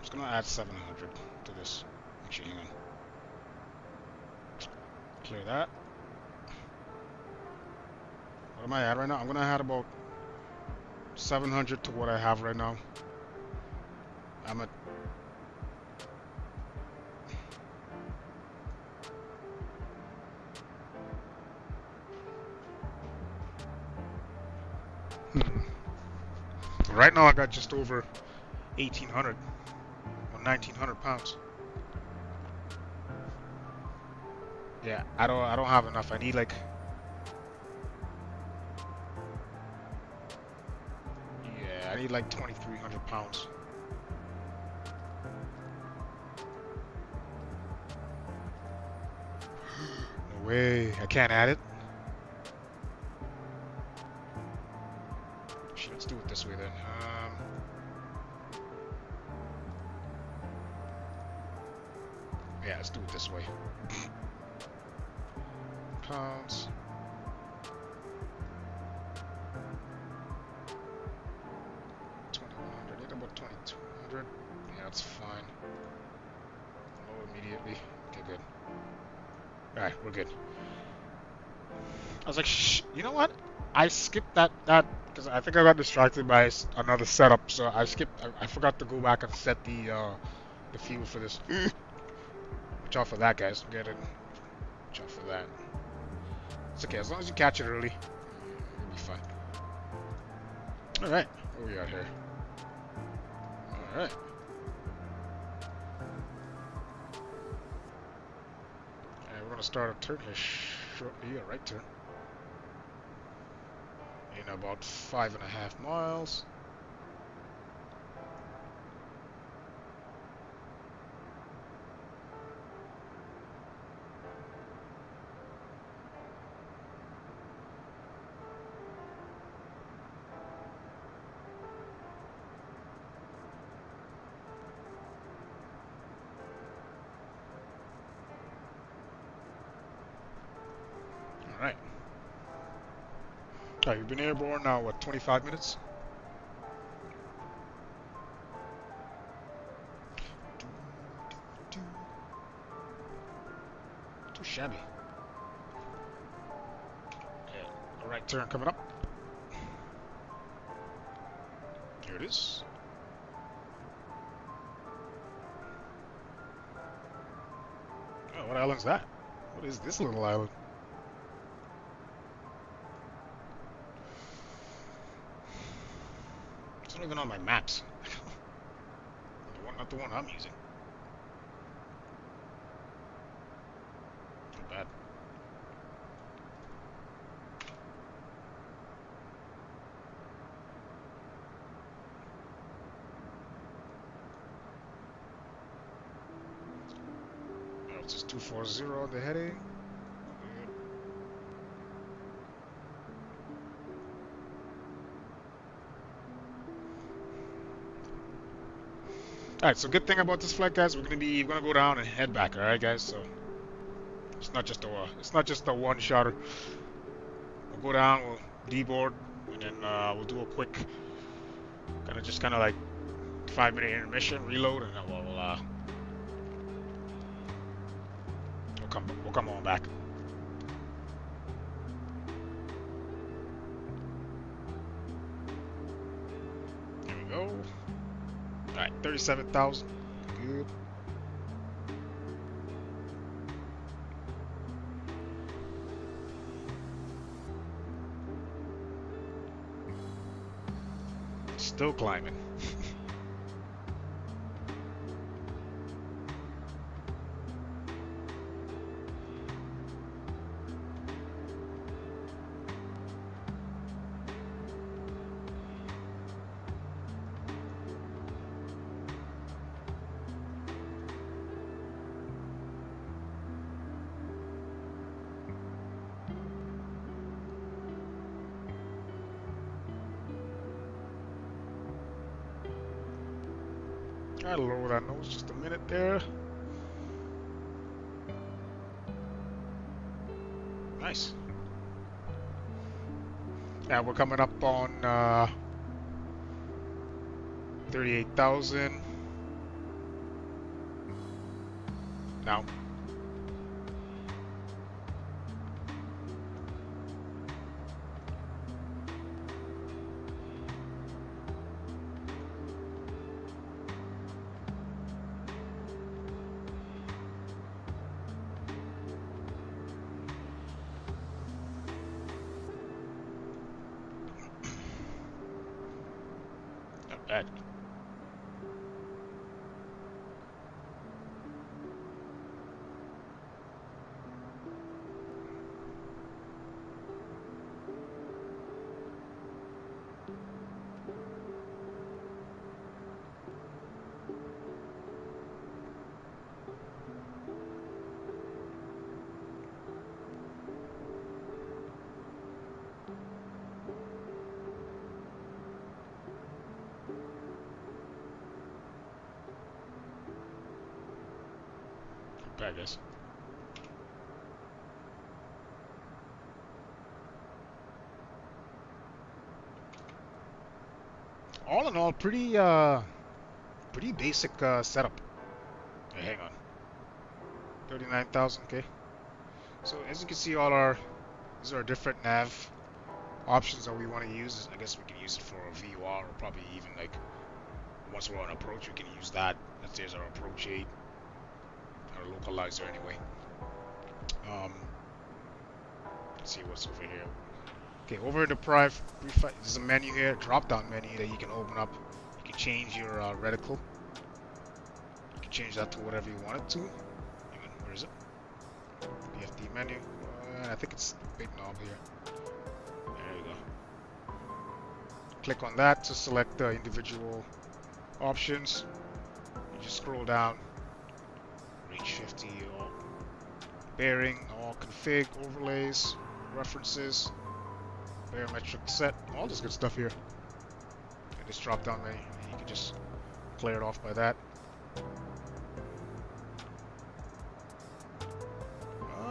just gonna add 700 to this. Actually, hang on. Clear that. What am I at right now? I'm gonna add about 700 to what I have right now. I'm at. Right now I got just over 1,800 or 1,900 pounds. Yeah, I don't have enough. I need like. Yeah, I need like 2,300 pounds. No way, I can't add it. Shit, let's do it this way then. Yeah, let's do it this way. Pounds. About 2,200. Yeah, that's fine. Low immediately. Okay, good. Alright, we're good. I was like, shh, you know what? I skipped that because I think I got distracted by another setup, so I skipped. I forgot to go back and set the fuel for this. Watch out for that, guys. Get it. Watch out for that. It's okay as long as you catch it early. You'll be fine. All right, what we got here? All right. And we're gonna start a turn here shortly. Yeah, right turn. In about 5.5 miles. Alright. Alright, you've been airborne now, what, 25 minutes? Too shabby. Yeah, a right turn coming up. Here it is. Oh, what island's that? What is this little island? It's not even on my maps. Not the one I'm using. Not bad. Oh, it's just 240 on the heading. Alright, so good thing about this flight, guys, we're gonna go down and head back, alright guys, so it's not just a one shotter. We'll go down, we'll deboard, and then we'll do a quick kinda like 5-minute intermission, reload, and then we'll come on back. There we go. Alright, 37,000. Good. Still climbing. Gotta lower that nose just a minute there. Nice. Yeah, we're coming up on 38,000 now. Not bad. Not bad, guys. All in all, pretty basic setup. Hey, hang on. 39,000, okay. So as you can see, these are different nav options that we want to use. I guess we can use it for a VUR, or probably even like once we're on approach, we can use that. There's our approach 8, our localizer anyway. Let's see what's over here. Okay, over in the there's a menu here, drop-down menu that you can open up. You can change your reticle. You can change that to whatever you want it to. Where is it? BFD menu. I think it's the big knob here. There you go. Click on that to select the individual options. You just scroll down. Range 50, all bearing, all config, overlays, references, barometric set, all this good stuff here. And this drop down menu, you can just clear it off by that.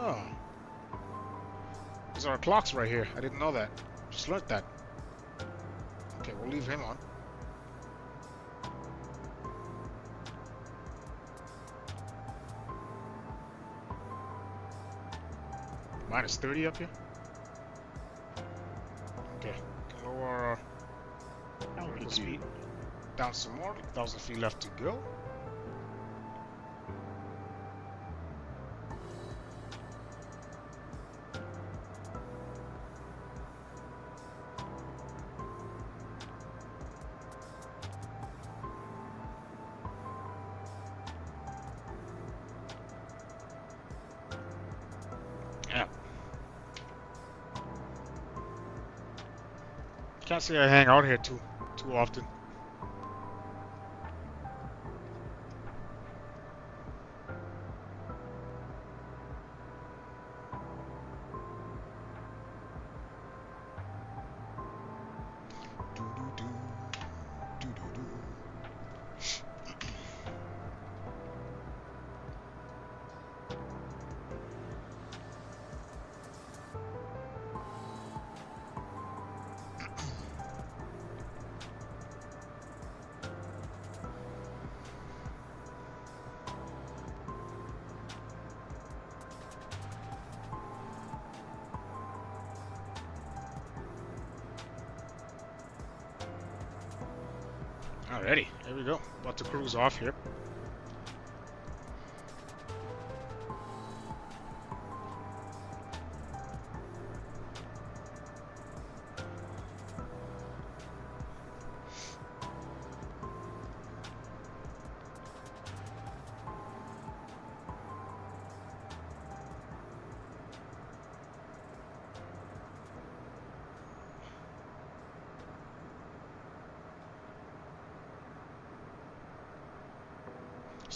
Oh, these are our clocks right here. I didn't know that. Just learned that. Okay, we'll leave him on. Minus 30 up here. Okay, can lower our vertical speed down some more. 1,000 feet left to go. Yeah. Can't say I hang out here too often. Alrighty, here we go. About to cruise off here.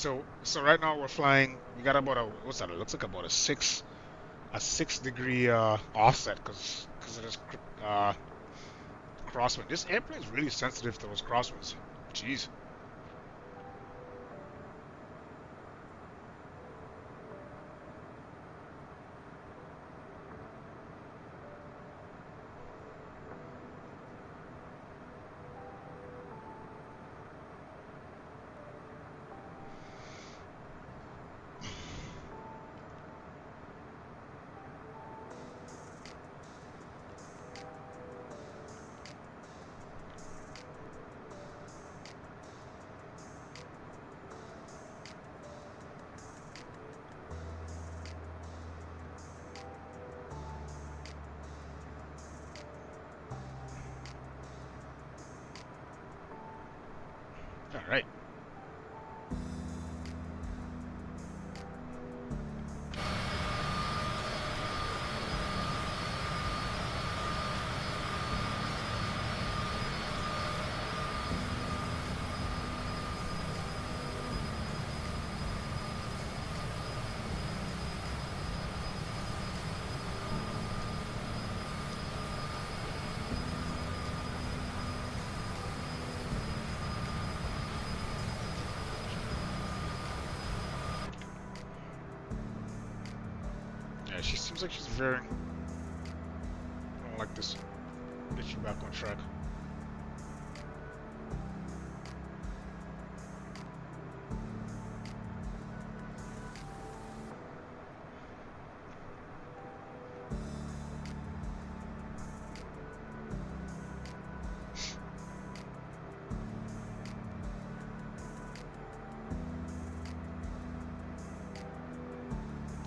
So right now we're flying. We got about a what's that? It looks like about a 6 degree offset because of this uh, crosswind. This airplane is really sensitive to those crosswinds. Jeez. All right. Yeah, she seems like she's very. I don't like this. Get you back on track.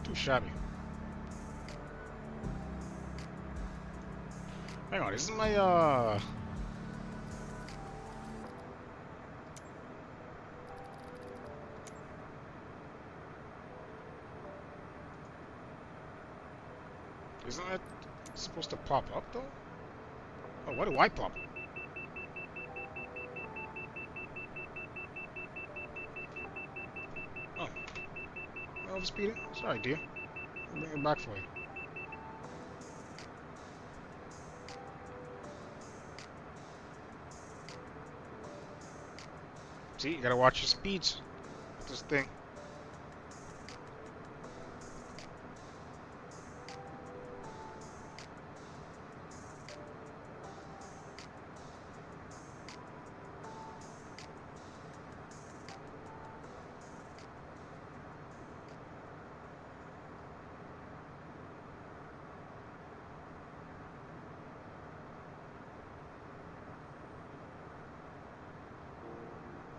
Too shabby. Hang on, isn't my isn't that supposed to pop up though? Oh, why do I pop? Oh, I overspeed it. Sorry, dear. I'll bring it back for you. See, you gotta watch your speeds with this thing.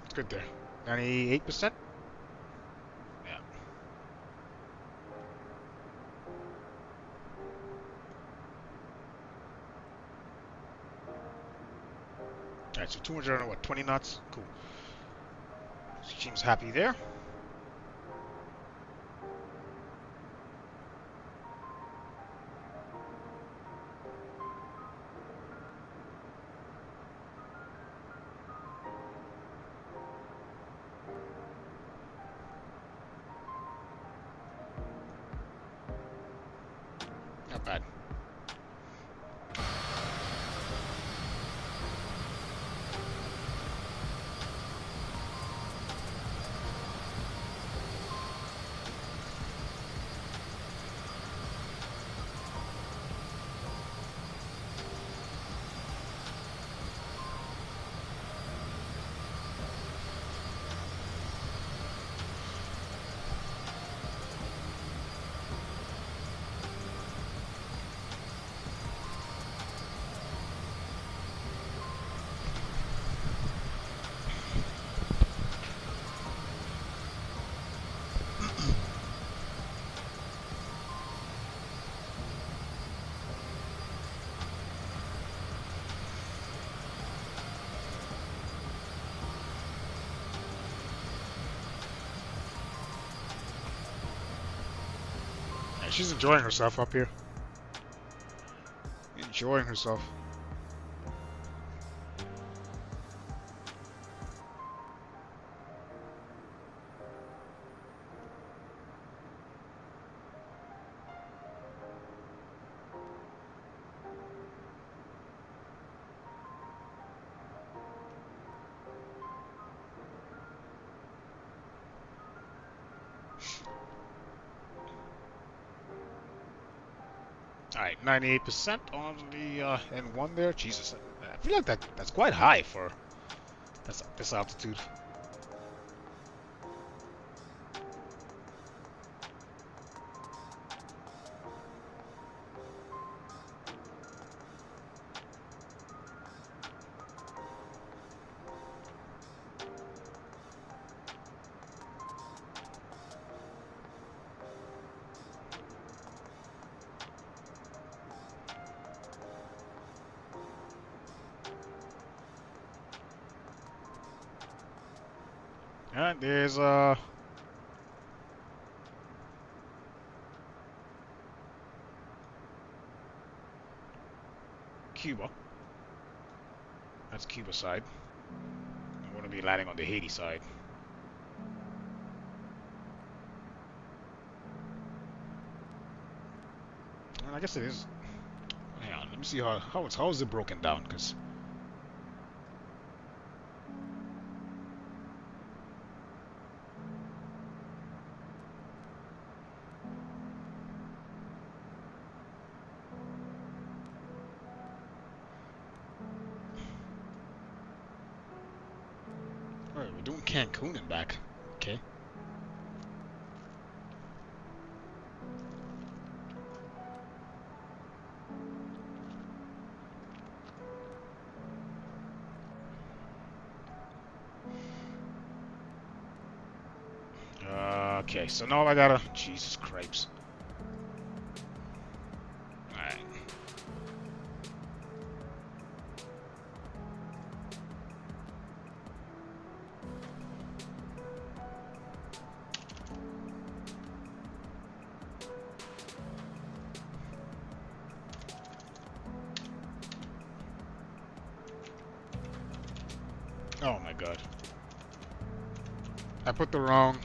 It's good there. 98%? Yeah. Alright, so 200 what, 20 knots? Cool. She seems happy there. Not bad. Yeah, she's enjoying herself up here. Enjoying herself. Alright, 98% on the N1 there. Jesus, I feel like that's quite high for this altitude. And there's Cuba. That's Cuba side. We're gonna be landing on the Haiti side. And I guess it is. Hang on, let me see how is it broken down, because alright, we're doing Cancun and back. Okay. Okay, so now I gotta. Jesus Christ. Alright. Oh my god. I put the wrong.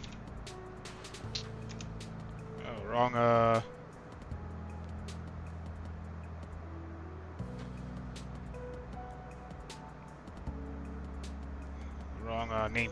Wrong, name.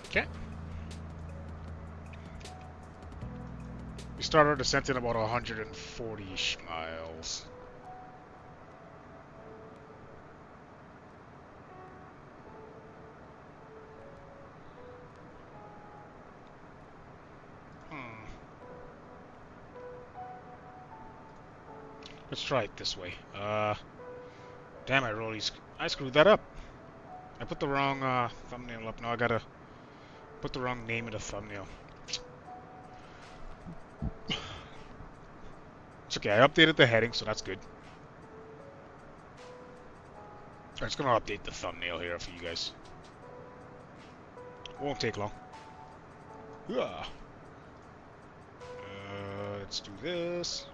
Okay. We started our descent in about 140-ish miles. Let's try it this way. Damn, I screwed that up. I put the wrong thumbnail up. Now I gotta put the wrong name in the thumbnail. It's okay, I updated the heading, so that's good. I'm just gonna update the thumbnail here for you guys. Won't take long. Yeah. Let's do this.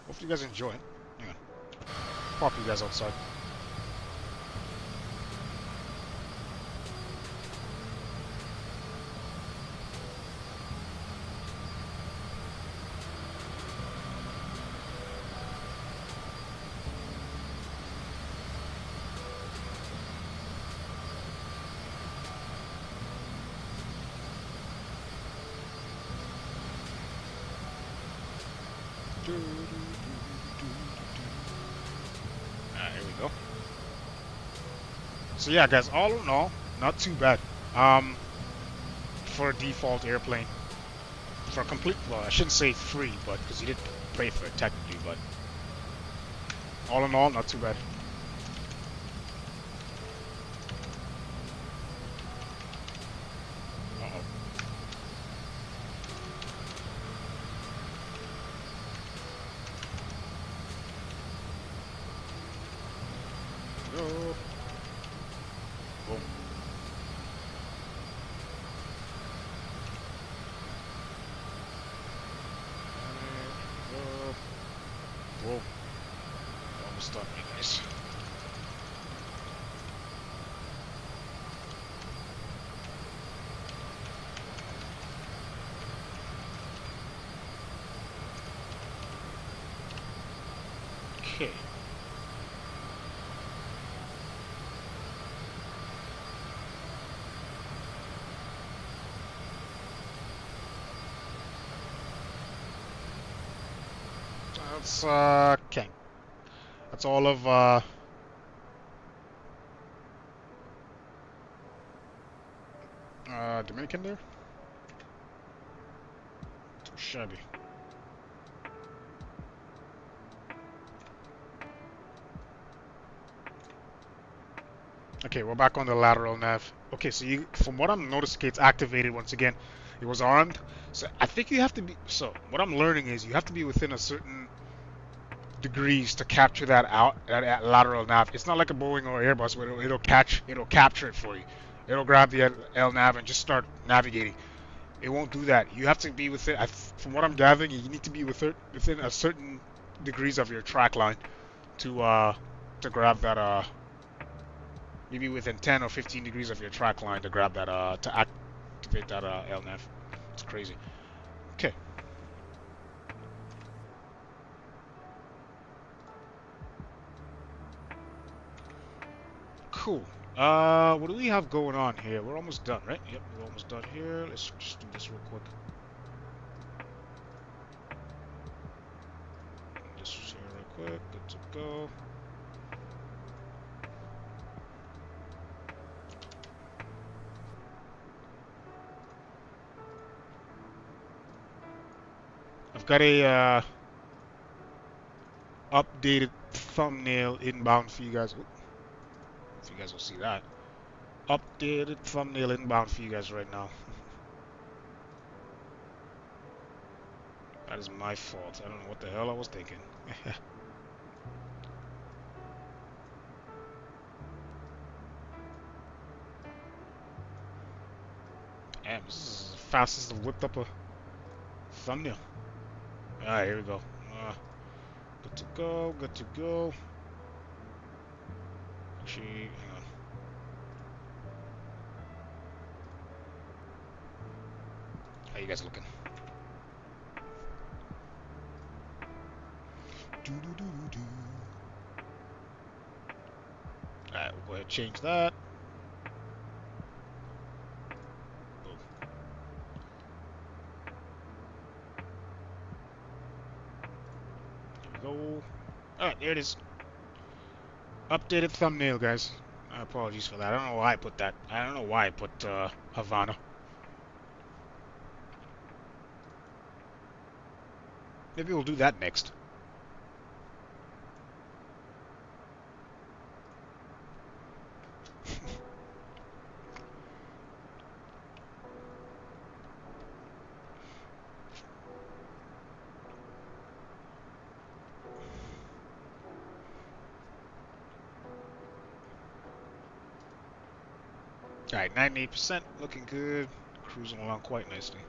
Hopefully you guys enjoy it. Hang on. Pop you guys outside. Alright, here we go. So yeah, guys, all in all, not too bad. For a default airplane. For a complete, well, I shouldn't say free, but because you did pay for it technically, but all in all, not too bad. Whoa. Almost done, you guys. Okay. That's okay. That's all of Dominican there. Too shabby. Okay, we're back on the lateral nav. Okay, so you, from what I'm noticing, it's activated once again. It was armed, so I think you have to be. So what I'm learning is you have to be within a certain degrees to capture that that lateral nav. It's not like a Boeing or Airbus where it'll capture it for you. It'll grab the L nav and just start navigating. It won't do that. You have to be within. From what I'm gathering, you need to be within a certain degrees of your track line to grab that maybe within 10 or 15 degrees of your track line to grab that to activate that LNAV. It's crazy. Okay. Cool. What do we have going on here? We're almost done, right? Yep, we're almost done here. Let's just do this real quick. This here real quick. Good to go. I've got a updated thumbnail inbound for you guys. Oop, if you guys will see that. Updated thumbnail inbound for you guys right now. That is my fault. I don't know what the hell I was thinking. Damn, this is as fast as I whipped up a thumbnail. Alright, here we go. Good to go, good to go. Actually, hang on. How you guys looking? Alright, we'll go ahead and change that. Boom. There we go. Alright, there it is. Updated thumbnail, guys. Apologies for that. I don't know why I put that. I don't know why I put Havana. Maybe we'll do that next. Alright, 98%, looking good. Cruising along quite nicely.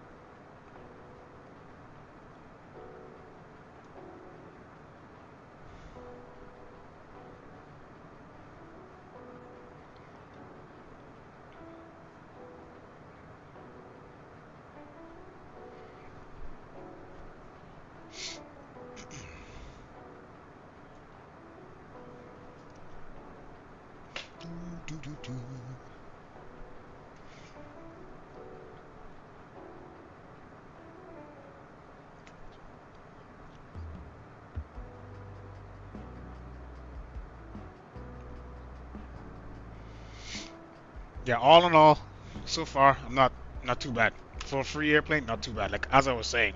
Yeah, all in all, so far I'm not too bad. For a free airplane, not too bad. Like as I was saying,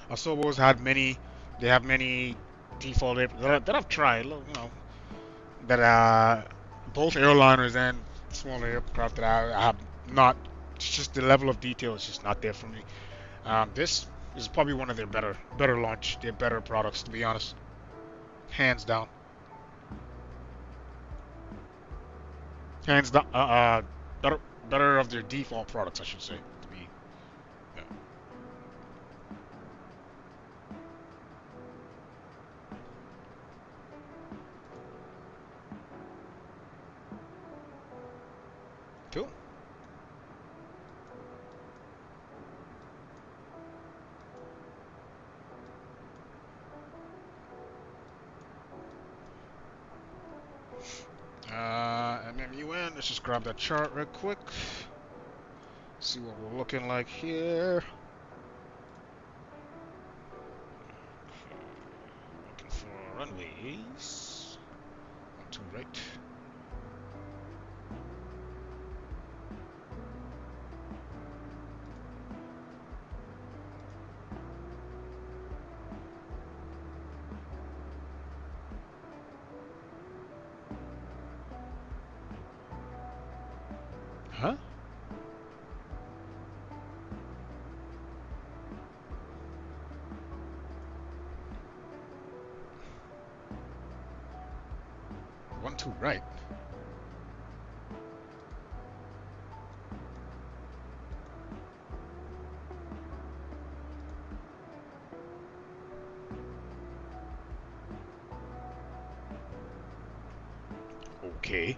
Asobos had many. They have many default airplanes that I've tried. You know, that both airliners and smaller aircraft that I have not. It's just the level of detail is just not there for me. This is probably one of their their better products, to be honest, hands down. Hands down, better of their default products, I should say. To be, yeah. Cool. MMUN, let's just grab that chart real quick. See what we're looking like here. Looking for runways. 1, 2 right. Huh? One, two, right. Okay.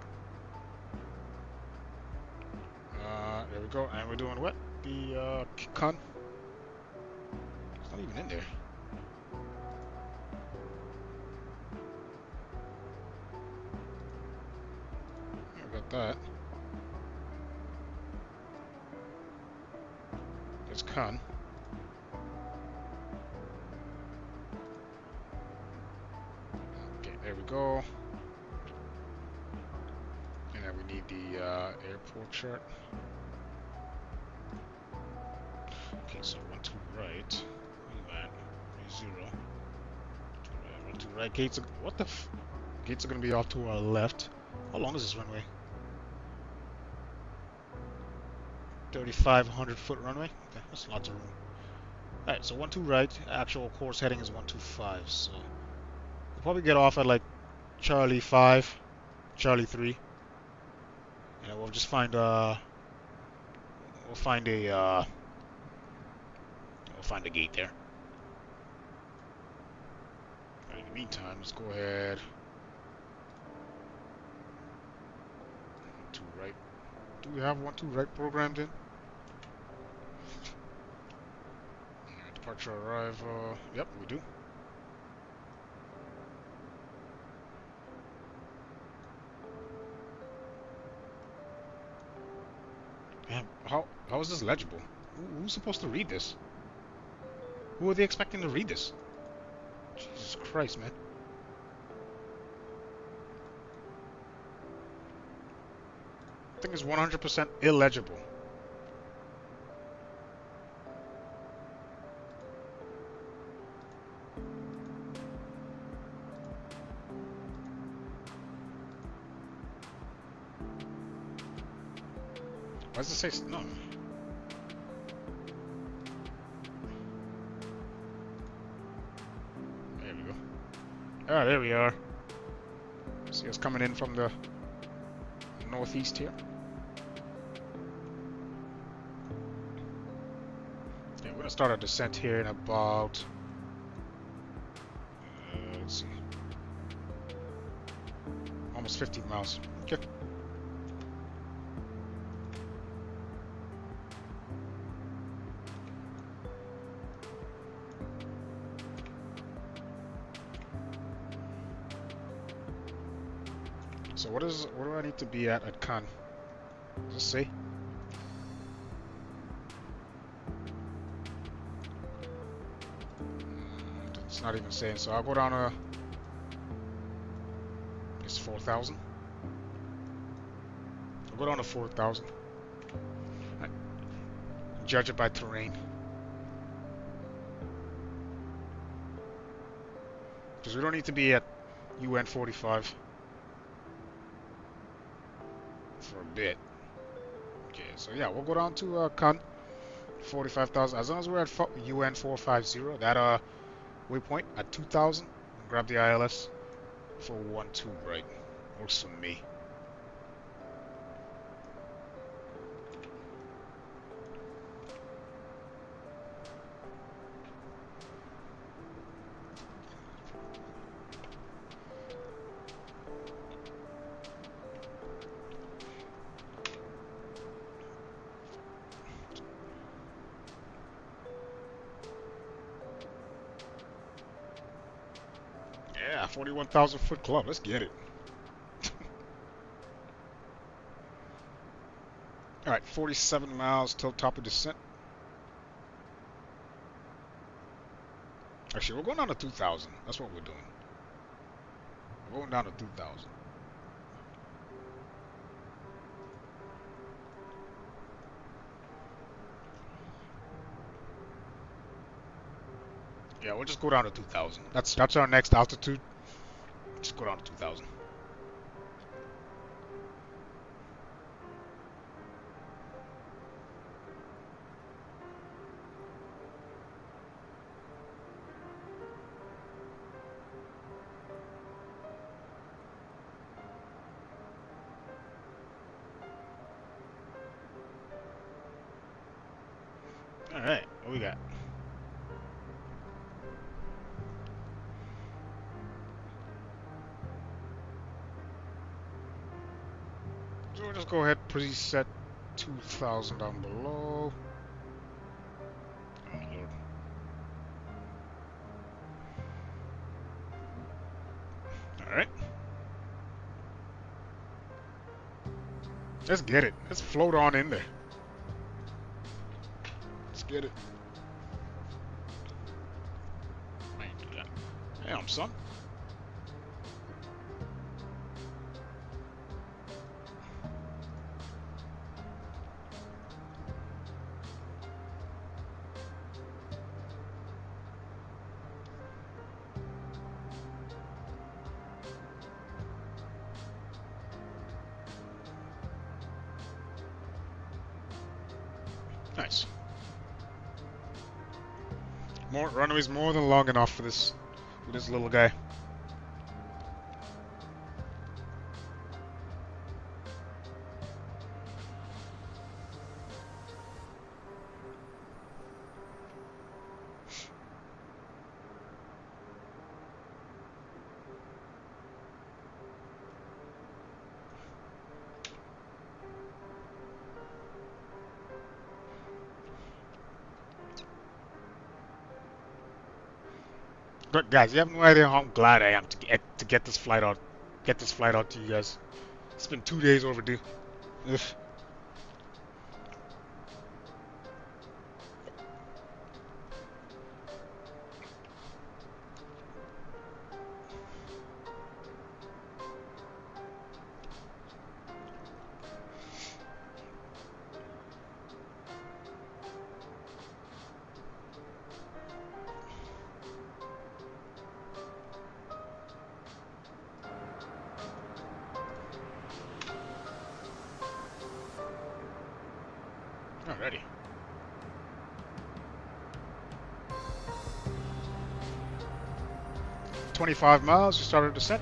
There we go. And we're doing what? The con. It's not even in there. I got that. It's con. Okay, there we go. And then we need the airport chart. Okay, so 1, 2 right. Where you at? 0. 2 right, 1, 2 right. Gates are, what the f? Gates are gonna be off to our left. How long is this runway? 3,500 foot runway? Okay, that's lots of room. Alright, so 1, 2 right. Actual course heading is 1, 2, 5. So we'll probably get off at like Charlie 5, Charlie 3. And we'll just find we'll find a gate there. Right, in the meantime, let's go ahead. 1, 2 right. Do we have 1, 2 right programmed in? Departure arrival. Yep, we do. Man, how is this legible? Who's supposed to read this? Who are they expecting to read this? Jesus Christ, man. I think it's 100% illegible. Why does it say no? There we go. Ah, there we are. See us coming in from the northeast here. Yeah, we're gonna start our descent here in about. Let's see. Almost 15 miles. Okay. So what do I need to be at Cancun? Does it say? It's not even saying. So I'll go down to. It's 4,000. I'll go down to 4,000. Judge it by terrain. Because we don't need to be at UN 45 for a bit. Okay, so yeah, we'll go down to Cancun, 45,000. As long as we're at UN 450, that waypoint at 2,000, grab the ILS for 1, 2 right. Works for me. Yeah, 41,000 foot club. Let's get it. All right, 47 miles till top of descent. Actually, we're going down to 2,000. That's what we're doing. We're going down to 2,000. Yeah, we'll just go down to 2,000. That's our next altitude. Just go down to 2,000. All right, what we got? So we'll just go ahead, preset 2,000 down below. Oh, Lord. All right. Let's get it. Let's float on in there. Let's get it. Damn, son. Nice. Runway's more than long enough for this little guy. But guys, you have no idea how glad I am to get this flight out, to you guys. It's been 2 days overdue. Ugh. Alrighty. "25 miles, you started descent."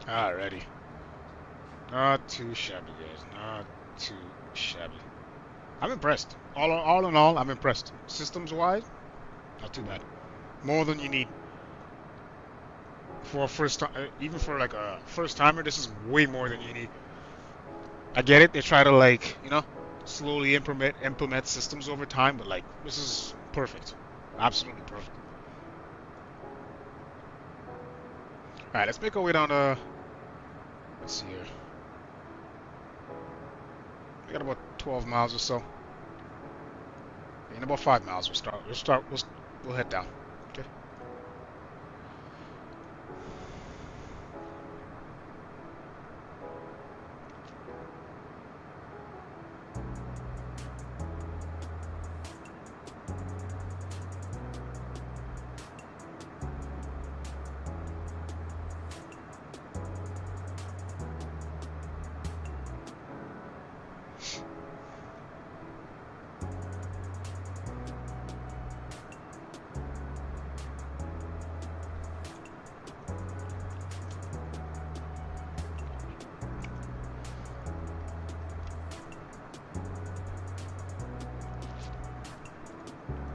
Alrighty. Not too shabby, guys. Not too shabby. I'm impressed. All in all, I'm impressed. Systems-wise, not too bad. More than you need. For a first time, even for like a first-timer, this is way more than you need. I get it. They try to, like, slowly implement systems over time, but like, this is perfect. Absolutely perfect. Alright, let's make our way down to... Let's see here. We got about 12 miles or so. In about 5 miles, we'll head down. Okay.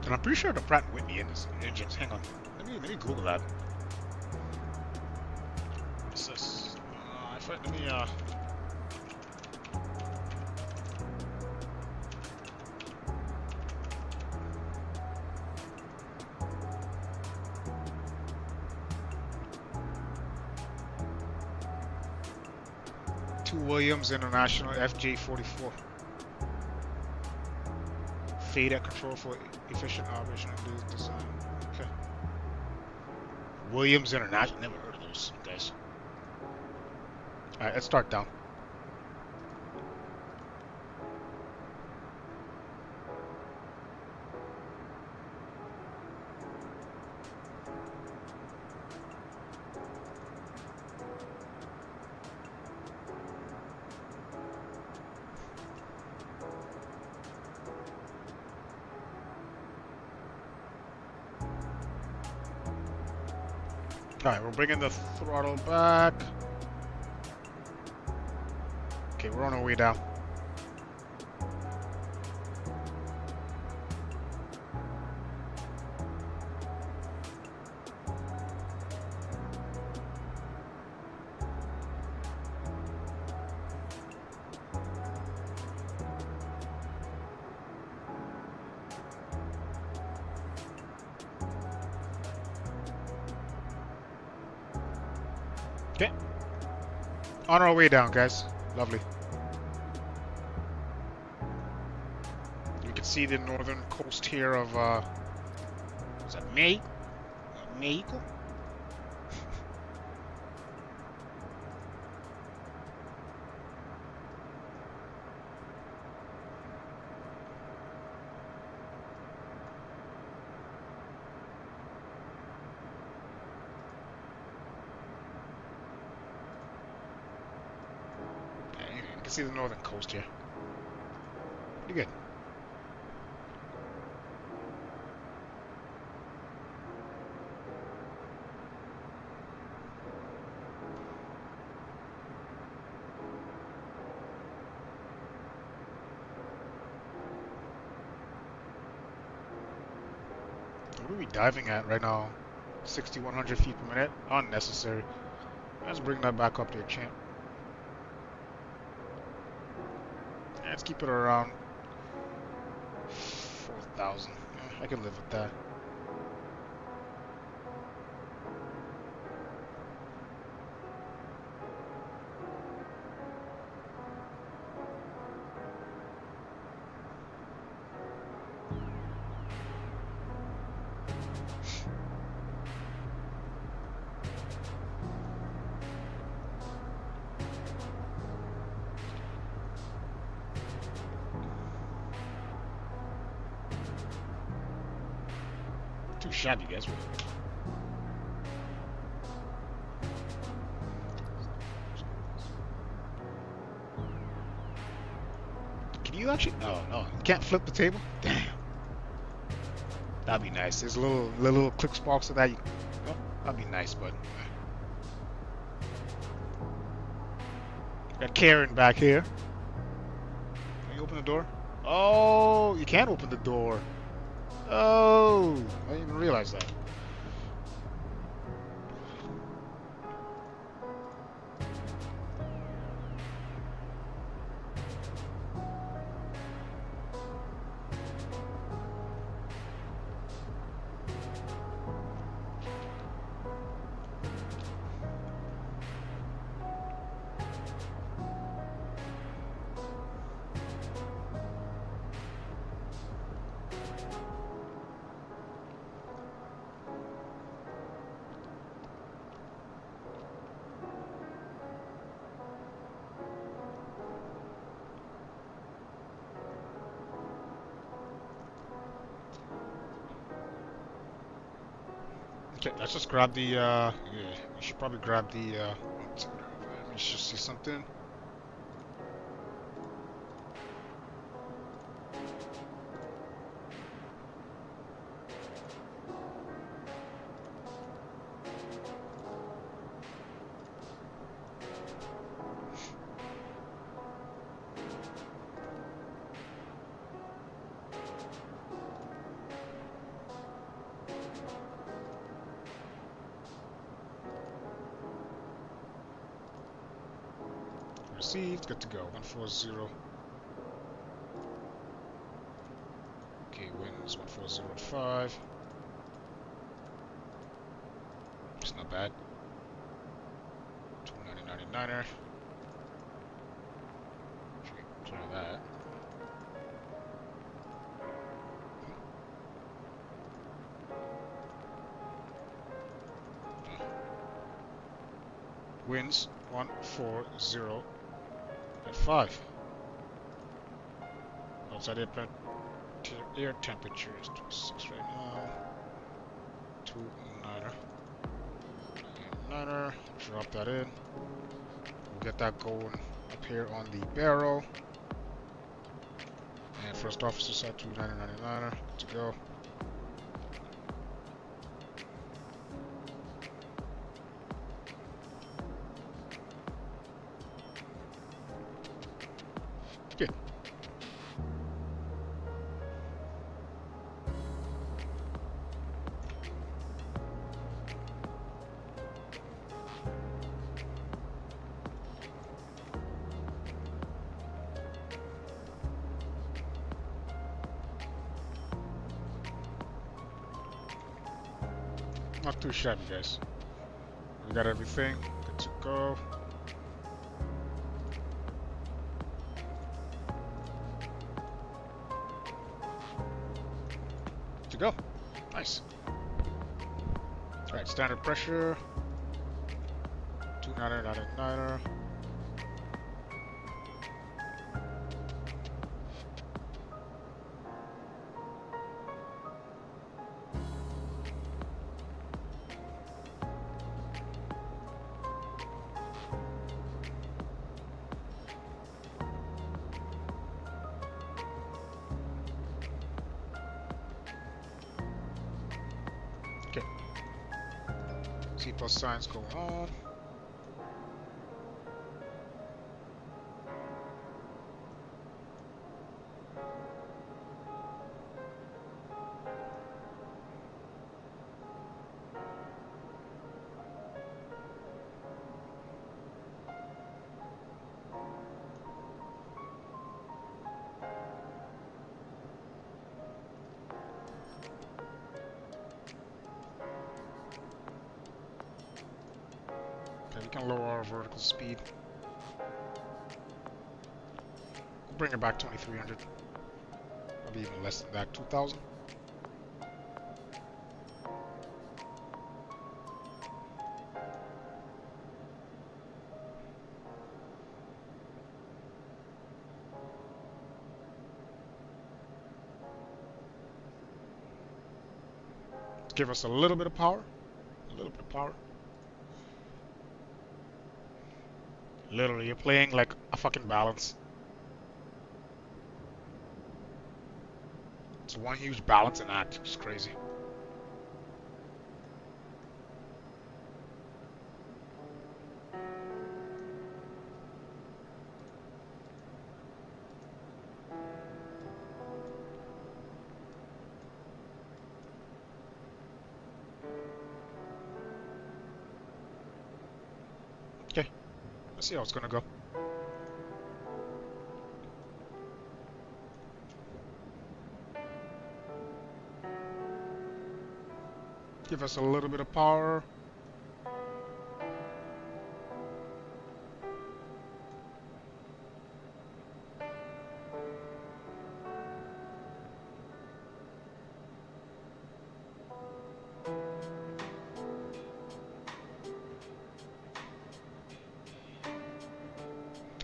And I'm pretty sure the Pratt & Whitney engines. Hang on. Let me Google that. What's this? Let me 2 Williams International FJ44. Fade control for efficient operation of design. Okay. Williams International. Never heard of those guys. Alright, let's start down. Alright, we're bringing the throttle back. Okay, we're on our way down. Okay. On our way down, guys. Lovely. You can see the northern coast here of, is that Mexico? You can see the northern coast here. Pretty good. What are we diving at right now? 6,100 feet per minute? Unnecessary. Let's bring that back up there, champ. Let's keep it around 4,000. I can live with that. Too shabby, guys. Can you actually? No, you can't flip the table. Damn. That'd be nice. There's little click sparks of that. Oh, that'd be nice, but got Karen back here. Can you open the door? Oh, you can't open the door. Oh, I didn't even realize that. Okay, let's just grab the, yeah, we should probably grab the, let me just see something. received. Good to go. 140. Okay, winds 1405. It's not bad. 290.99er. Clear that. Winds 140 at 5. Outside air temperature is 26 right now. 29er. Drop that in. We'll get that going up here on the barrel. And first officer side 299er. Good to go. Good. Not too shabby, guys. We got everything. Good to go. Good to go. Nice. Alright, standard pressure. 299er. Okay. C plus signs going on. Okay, we can lower our vertical speed. We'll bring it back 2300. Maybe even less than that, 2000. Give us a little bit of power. A little bit of power. Literally, you're playing like a fucking balance. It's one huge balancing act. It's crazy. Okay, let's see how it's gonna go. Give us a little bit of power.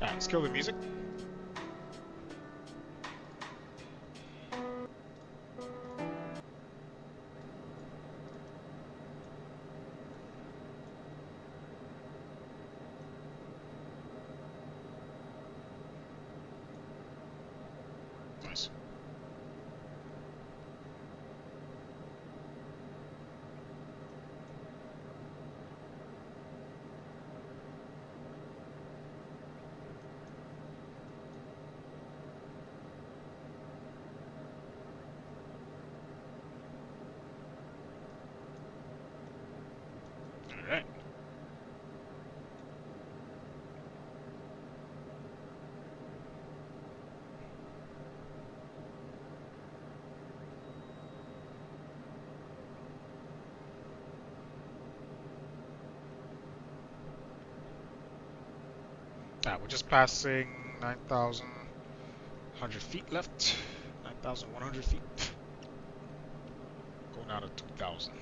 Alright, let's kill the music. Nice. Alright. time? We're just passing 9,100 feet left. 9,100 feet. Going down to 2,000.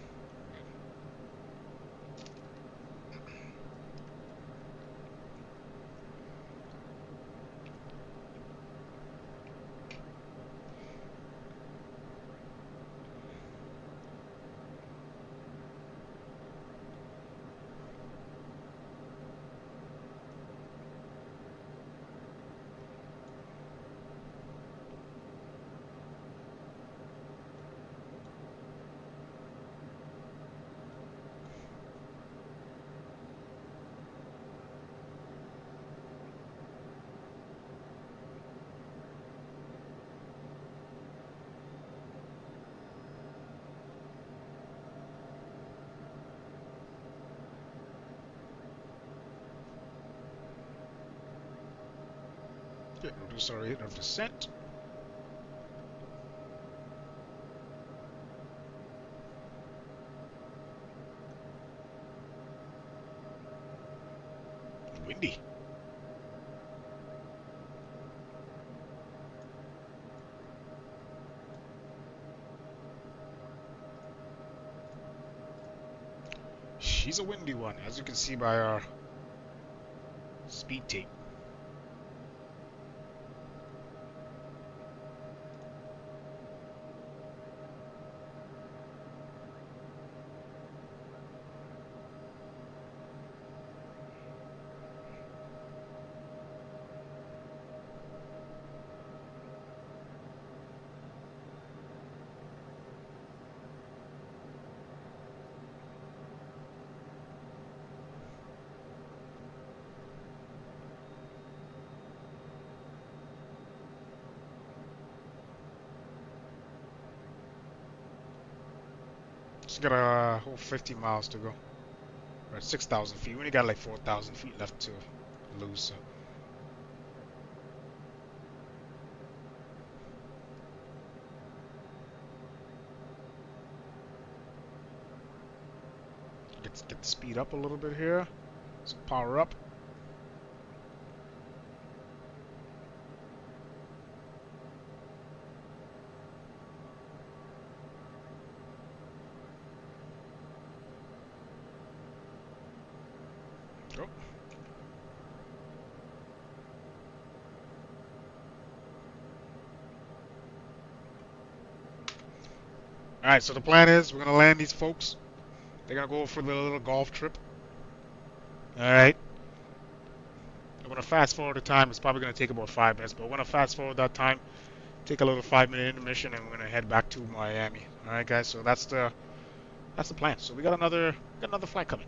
Okay, reduce our rate of descent. Windy. She's a windy one, as you can see by our speed tape. Just got a whole 50 miles to go. We're at 6,000 feet. We only got like 4,000 feet left to lose. So. Get the speed up a little bit here. So power up. Go. Alright, so the plan is we're going to land these folks. They're going to go for the little golf trip. Alright. I'm going to fast forward the time. It's probably going to take about 5 minutes, but we're going to fast forward that time. Take a little 5-minute intermission, and we're going to head back to Miami. Alright, guys, so that's the plan. So we got another flight coming.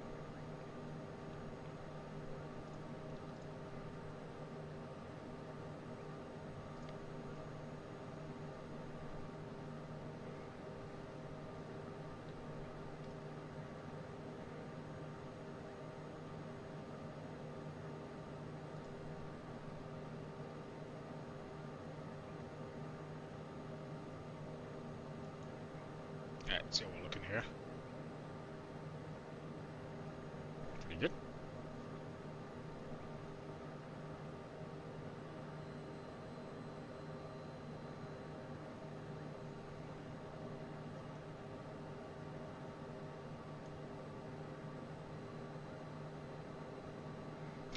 Alright, let's see how we're looking here. Pretty good.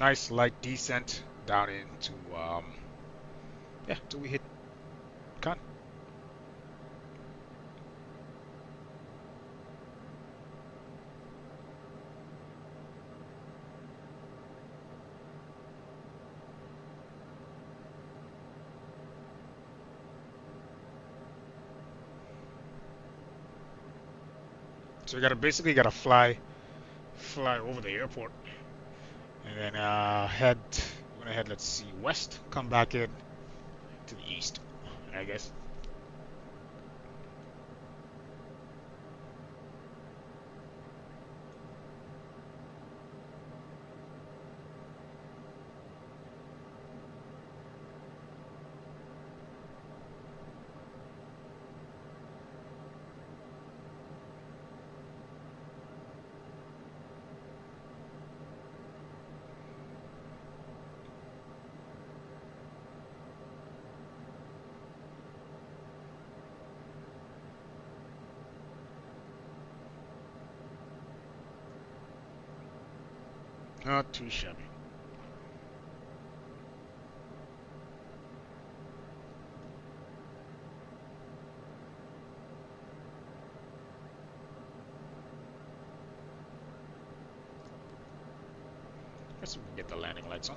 Nice light descent down into yeah, till we hit Cancun. So we basically gotta fly over the airport, and then we're gonna head, let's see, west, come back in to the east, I guess. Not too shabby. Guess we can get the landing lights on.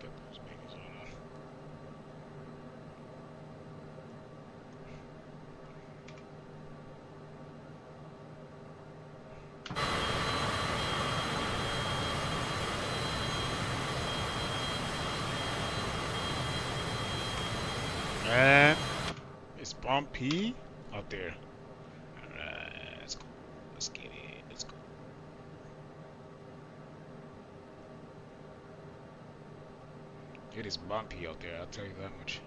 Get those babies on. And it's bumpy out there. Alright, let's go. Let's get it. Let's go. It is bumpy out there, I'll tell you that much.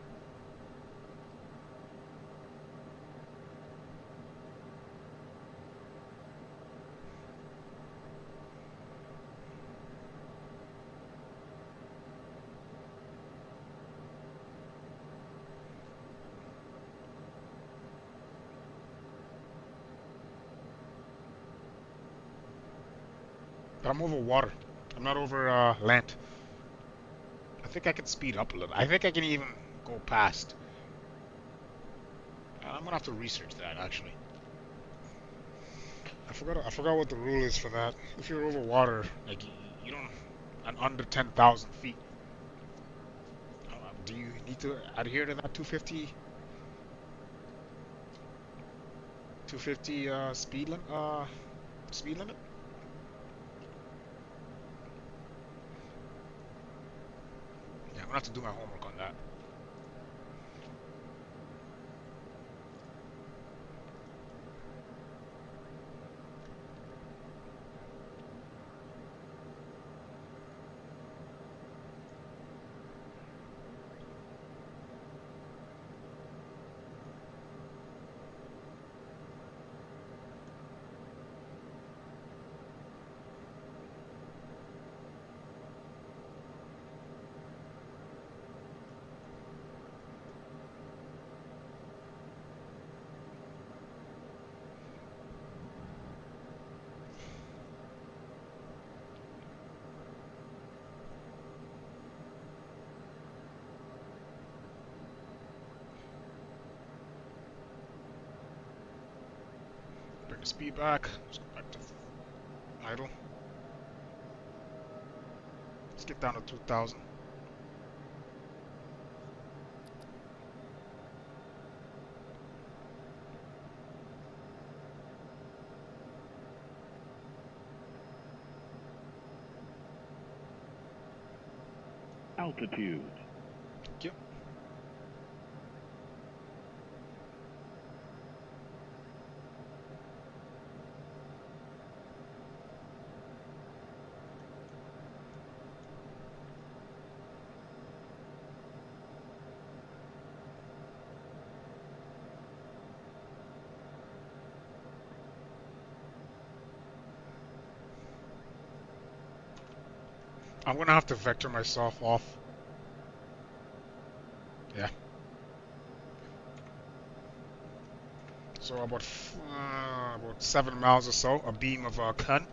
But I'm over water. I'm not over land. I think I can speed up a little. I think I can even go past. I'm gonna have to research that actually. I forgot what the rule is for that. If you're over water, like you don't, and under 10,000 feet, do you need to adhere to that 250 speed limit? Speed limit? Yeah, I'm gonna have to do my homework on that. Bring the speed back. Let's go back to idle. Let's get down to 2,000. Altitude. Yep. I'm gonna have to vector myself off. Yeah. So about 7 miles or so, a beam of Cancun.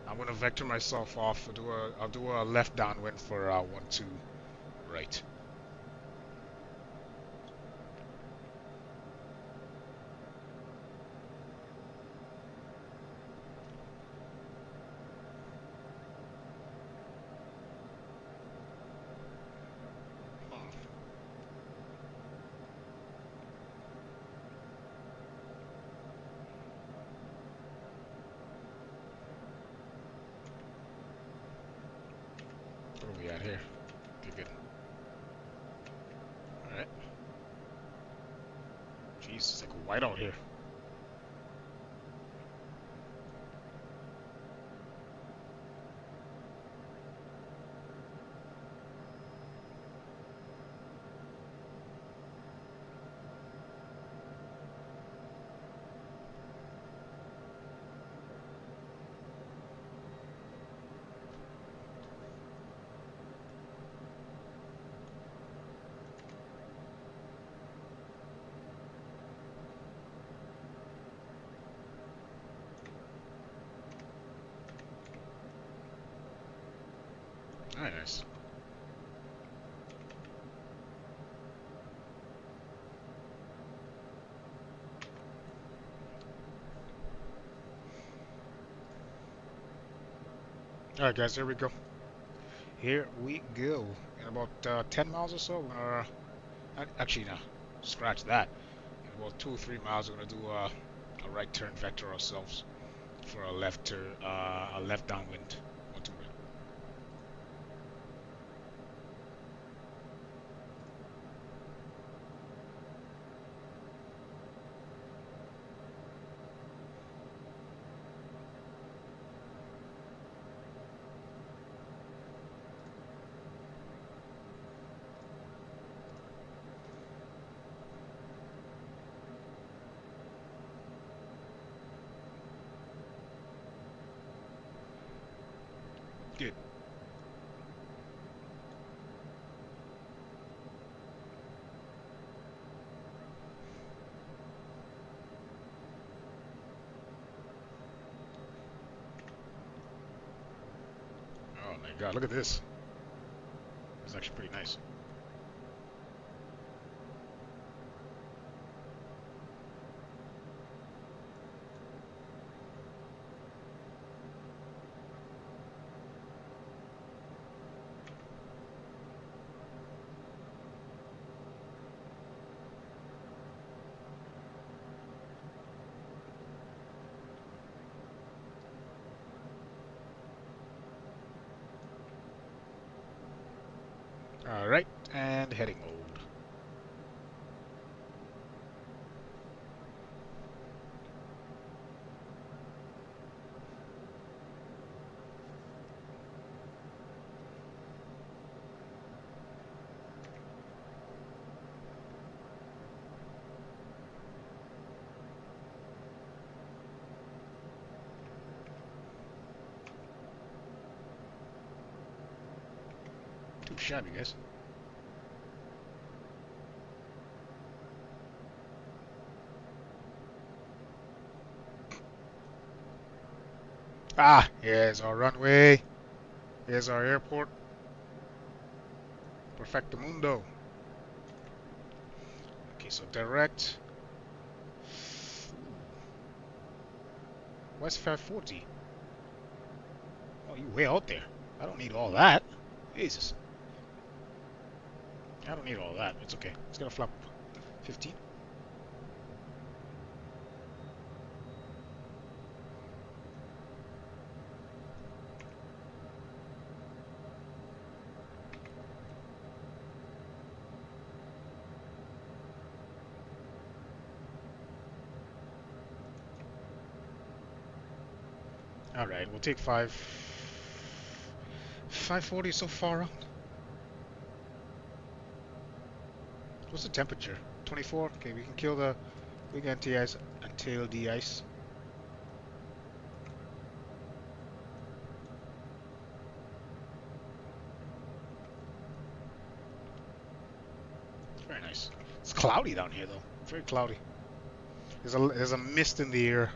I'm gonna vector myself off. I'll do a left downwind for 1-2 right. What are we at here? Okay, good. Alright. Jeez, it's like white out here. nice. Alright guys, here we go. Here we go. In about 10 miles or so, we're gonna... Actually, no. Scratch that. In about 2 or 3 miles, we're gonna do a right turn vector ourselves for a left turn, a left downwind. One, two, right. Good. Oh my god, look at this. It's actually pretty nice. Alright, and heading mode. Too shabby, guys. Ah, here's our runway. Here's our airport. Perfecto mundo. Okay, so direct. West 540. Oh, you way out there. I don't need all that. Jesus. I don't need all that. It's okay. It's gonna flap 15. Alright, we'll take 540 so far out. What's the temperature? 24? Okay, we can kill the... We can anti-ice until the ice. Very nice. It's cloudy down here though. Very cloudy. There's a mist in the air.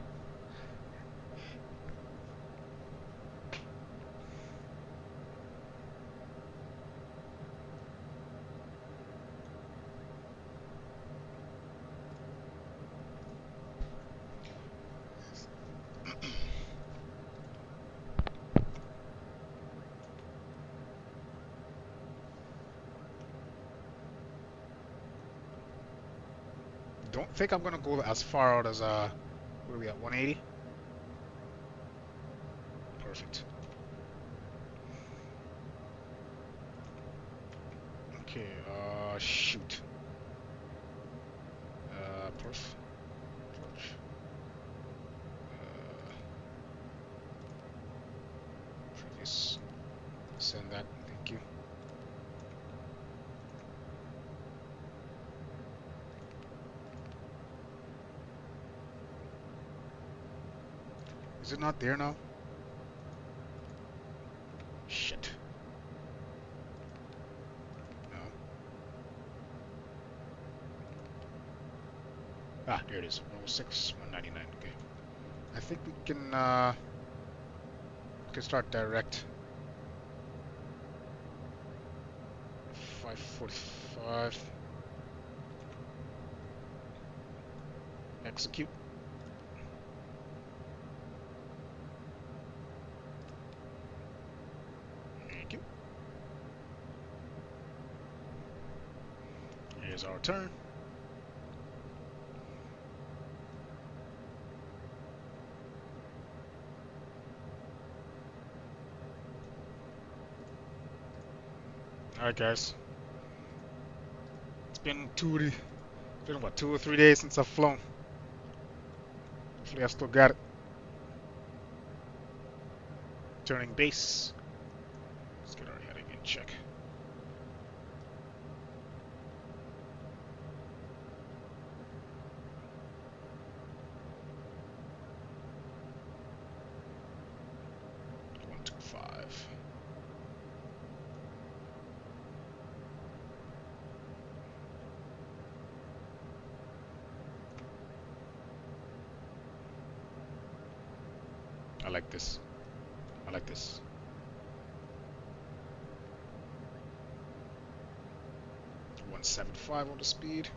Don't think I'm gonna go as far out as what are we at, 180? Perfect. Okay, shoot. Perf. Approach. Previous. Send that, thank you. Is it not there now? Shit. No. Ah, there it is. 106, 199. Okay. I think we can start direct. 545. Execute. Thank you. Here's our turn. Alright guys. It's been what, 2 or 3 days since I've flown. Hopefully I still got it. Turning base. Let's get our heading in check. I like this. I like this. .175 on the speed.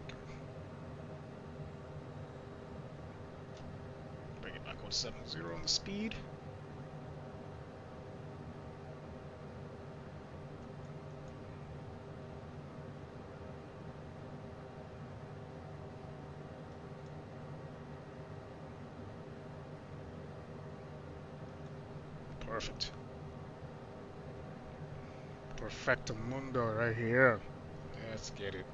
Bring it back 170 on the speed. Perfect. Perfecto mundo right here. Let's get it.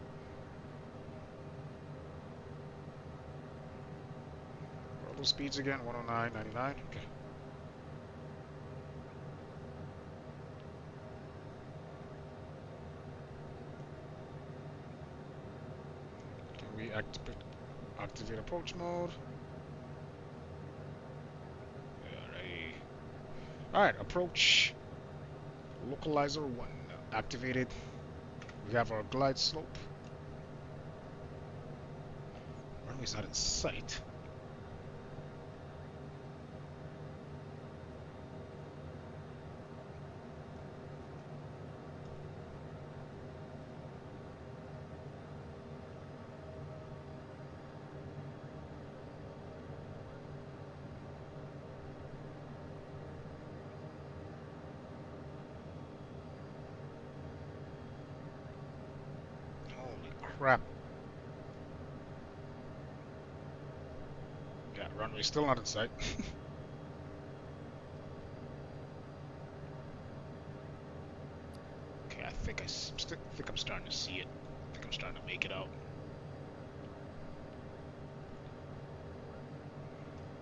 What are those speeds again? 109.99. Okay. Can we activate approach mode? Alright, approach. Localizer 1 activated. We have our glide slope. Runway's not in sight. Crap. Yeah, runway's still not in sight. Okay, I think I'm starting to see it. I think I'm starting to make it out.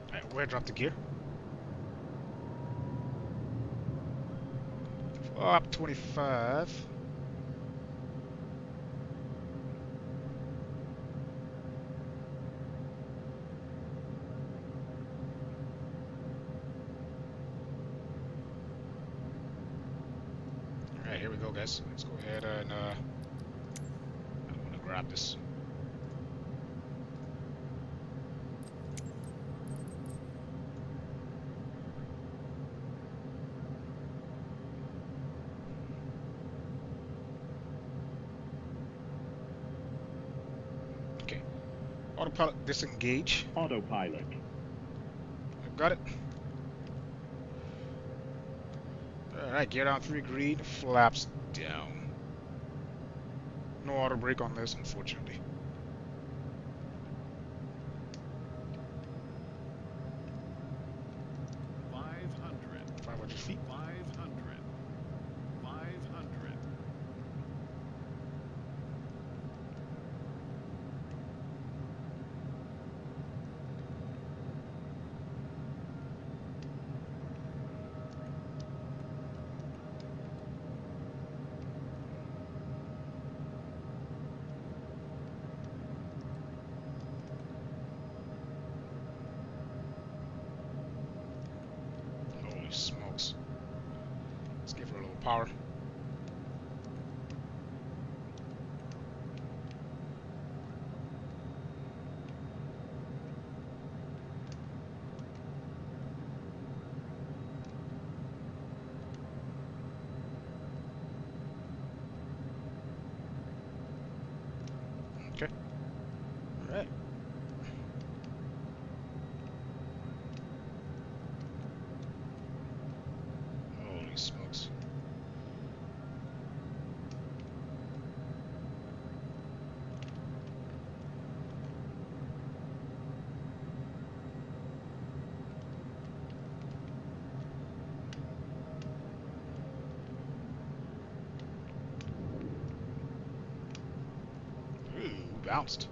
Alright, where drop the gear? Up 25. Here we go, guys. Let's go ahead and I'm gonna grab this. Okay. Autopilot disengage. Autopilot. I've got it. Alright, gear down 3 green, flaps down. No auto brake on this, unfortunately. 500 feet. 500. Holy smokes. Let's give her a little power. bounced.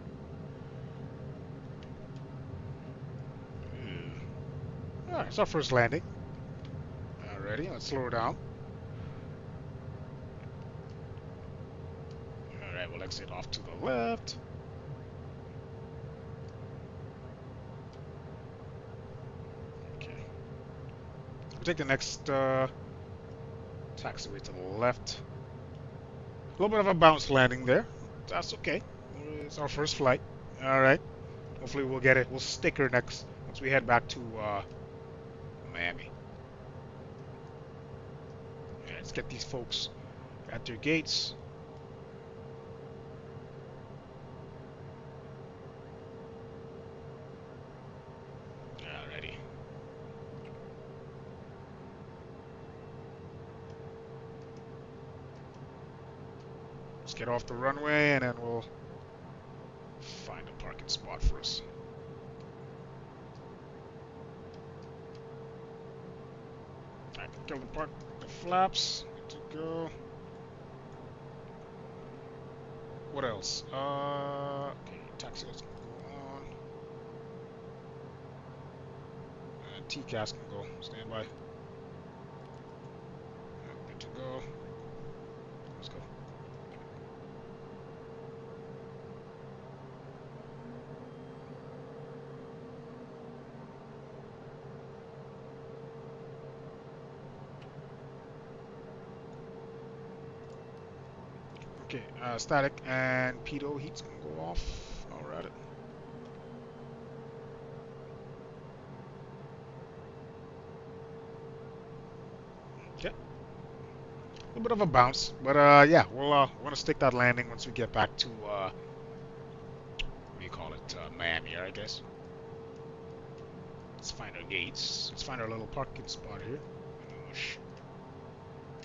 Alright, it's our first landing. Alrighty, let's slow down. Alright, we'll exit off to the left. Okay. We'll take the next taxiway to the left. A little bit of a bounce landing there. That's okay. It's our first flight. Alright. Hopefully we'll get it. We'll stick her next once we head back to Miami. Yeah, let's get these folks at their gates. Alrighty. Let's get off the runway and then we'll find a parking spot for us. Alright, kill the flaps. Good to go. What else? Okay, taxi can go on. And TCAS can go. Stand by. Good to go. Let's go. Okay, static and pitot heats can go off. Alright. Okay. A little bit of a bounce, but yeah, we'll want to stick that landing once we get back to what do you call it, Miami, I guess. Let's find our gates. Let's find our little parking spot here.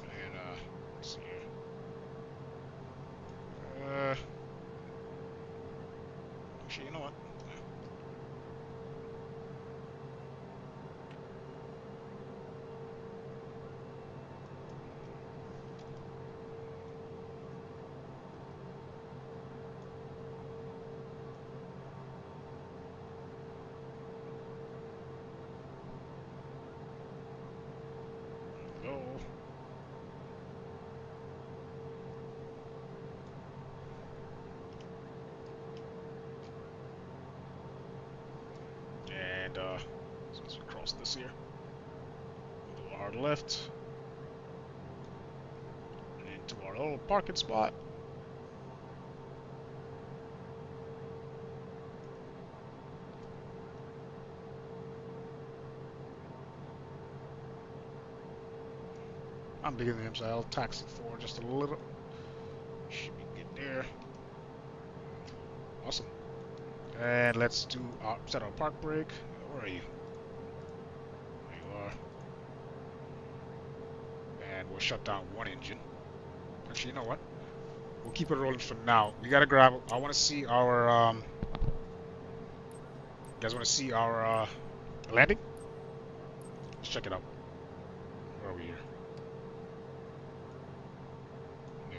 And let's see here. Actually, you know what? Go. And since we cross this here, we'll do a hard left into our little parking spot. I'm bigger than him, so I'll taxi forward just a little. Should be good there. Awesome. And let's do set our park brake. Where are you? There you are. And we'll shut down one engine. Actually, you know what? We'll keep it rolling for now. We gotta grab. I want to see our. You guys want to see our landing? Let's check it out. Where are we here? No.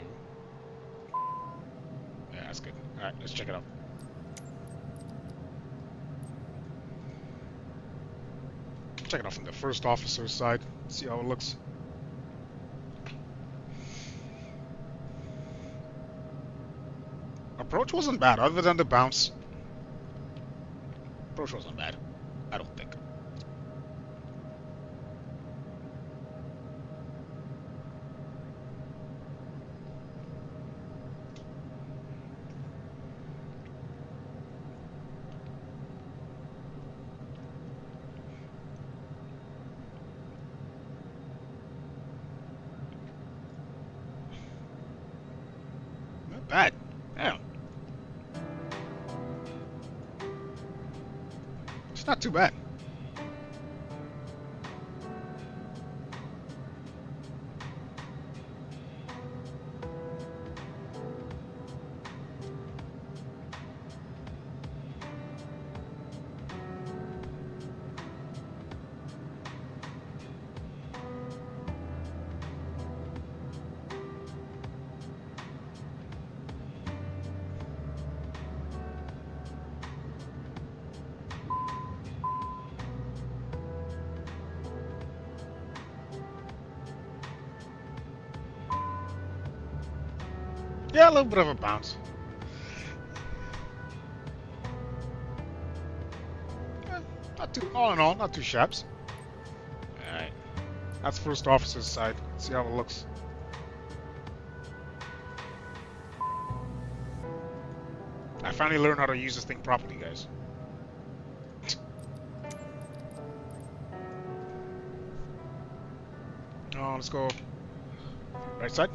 Yeah, that's good. All right, let's check it out. Check it out from the first officer's side. See how it looks. Approach wasn't bad, other than the bounce. Approach wasn't bad, I don't think. Not bad. Damn. It's not too bad. Yeah, a little bit of a bounce. Eh, not too, all in all, not too shabs. Alright, that's first officer's side. Let's see how it looks. I finally learned how to use this thing properly, guys. Oh, let's go right side.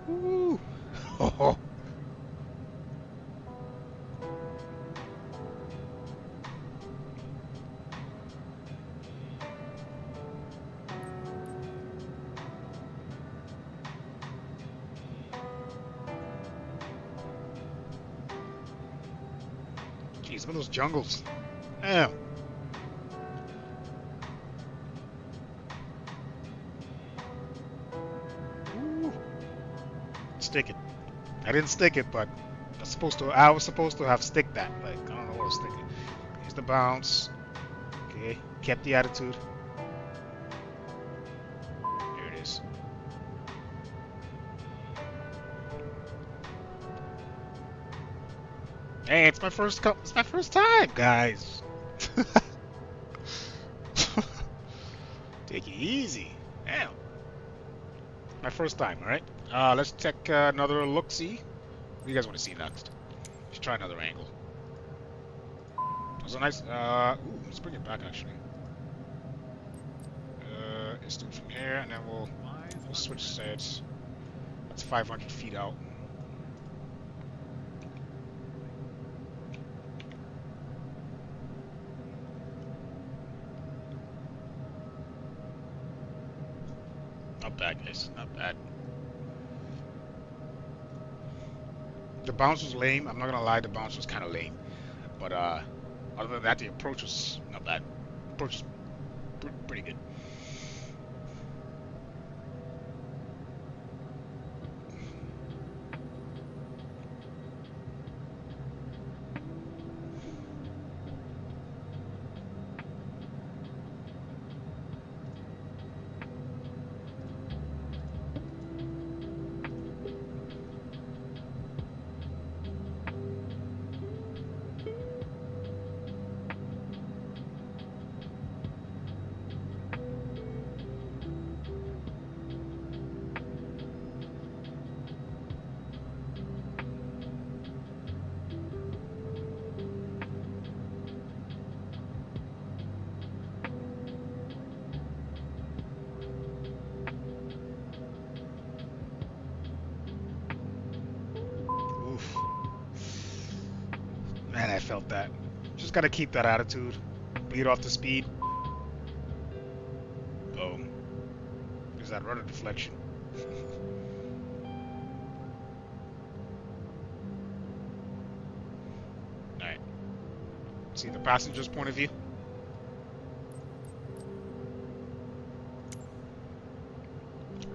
Woo! Oh, jeez, look at those jungles. Damn. Woo. Stick it. I didn't stick it, but I was supposed to have stick that. Like, I don't know what I was thinking. Here's the bounce. Okay, kept the attitude. There it is. Hey, it's my first time, guys. Take it easy. Damn. My first time, alright? Let's take another look-see. What do you guys want to see next? Let's try another angle. That was a nice, ooh, let's bring it back, actually. Let's do it from here, and then we'll switch sides. That's 500 feet out. Not bad, guys. Not bad. The bounce was lame. I'm not gonna lie, the bounce was kind of lame. But other than that, the approach was not bad. Approach was pretty good. Man, I felt that. Just gotta keep that attitude. Bleed off the speed. Boom. There's that rudder deflection. Alright. See the passenger's point of view.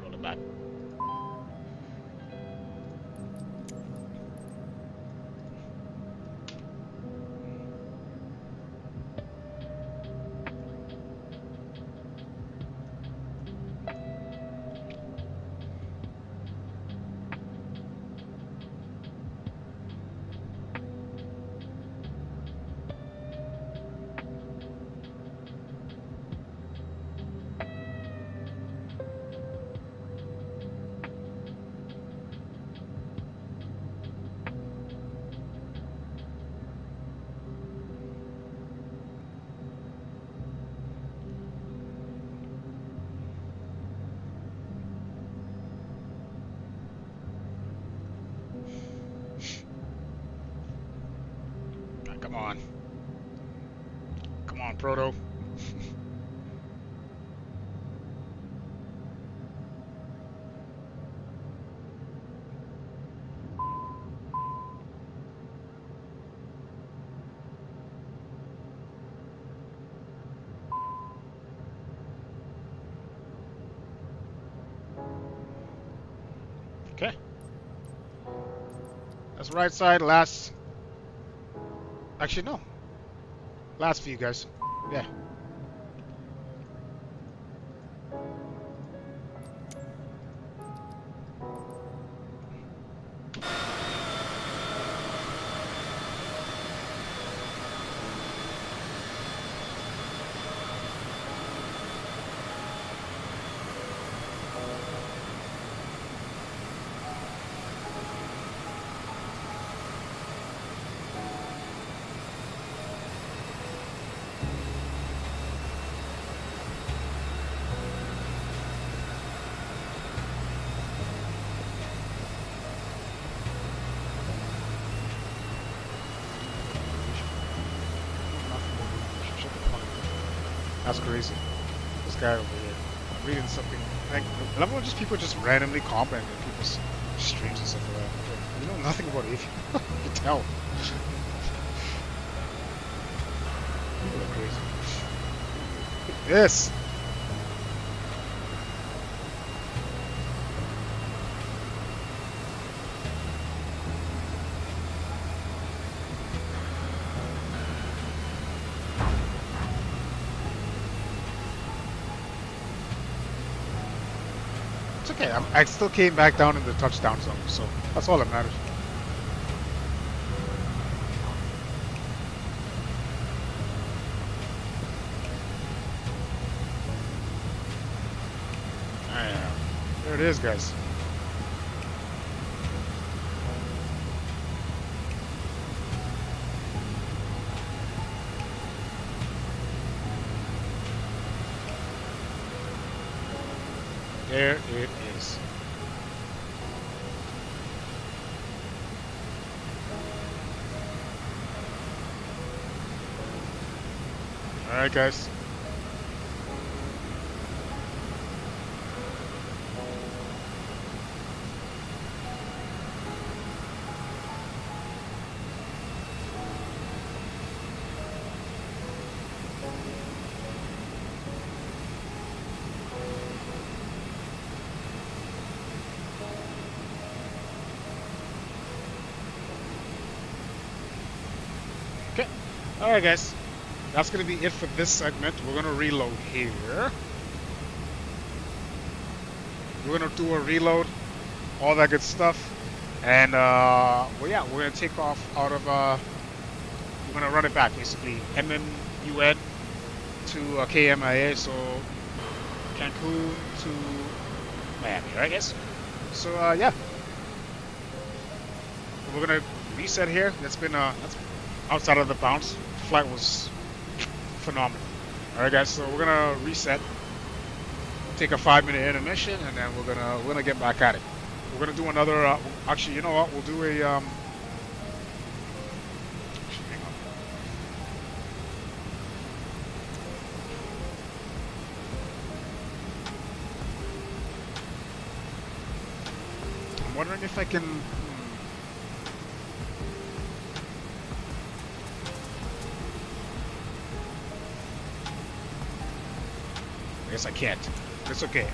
Roll it back. Come on. Come on, Proto. Okay. That's the right side, last. Actually, no. Last for you guys. Yeah. That's crazy. This guy over here. I'm reading something. Like, I love when just people just randomly comment on people's streams and stuff like that. Like, you know nothing about it. You can tell. People are crazy. Look at this. It's okay. I still came back down in the touchdown zone, so that's all that matters. There it is, guys. There it is. All right, guys. Okay. All right, guys. That's going to be it for this segment. We're going to reload here. We're going to do a reload, all that good stuff. And, well, yeah, we're going to take off out of, we're going to run it back, basically. MMUN to KMIA, so Cancun to Miami, right, guys? So, yeah. We're going to reset here. That's outside of the bounce. The flight was phenomenal. All right, guys. So we're gonna reset, take a 5-minute intermission, and then we're gonna get back at it. We're gonna do another. Actually, you know what? We'll do a. Hang on. I'm wondering if I can. I guess I can't. It's okay.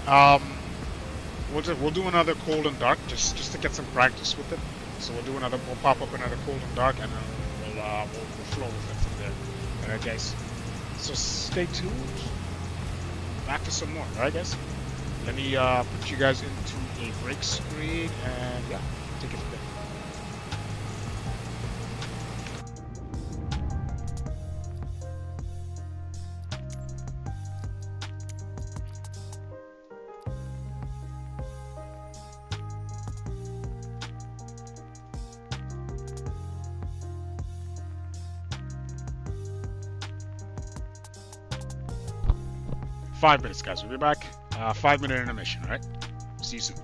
We'll do another cold and dark just to get some practice with it. So we'll pop up another cold and dark, and then we'll flow with it from there. All right, guys. So stay tuned. Back to some more. All right, guys. Let me put you guys into a break screen, and yeah, take it from there. 5 minutes, guys. We'll be back. 5-minute intermission, all right? See you soon.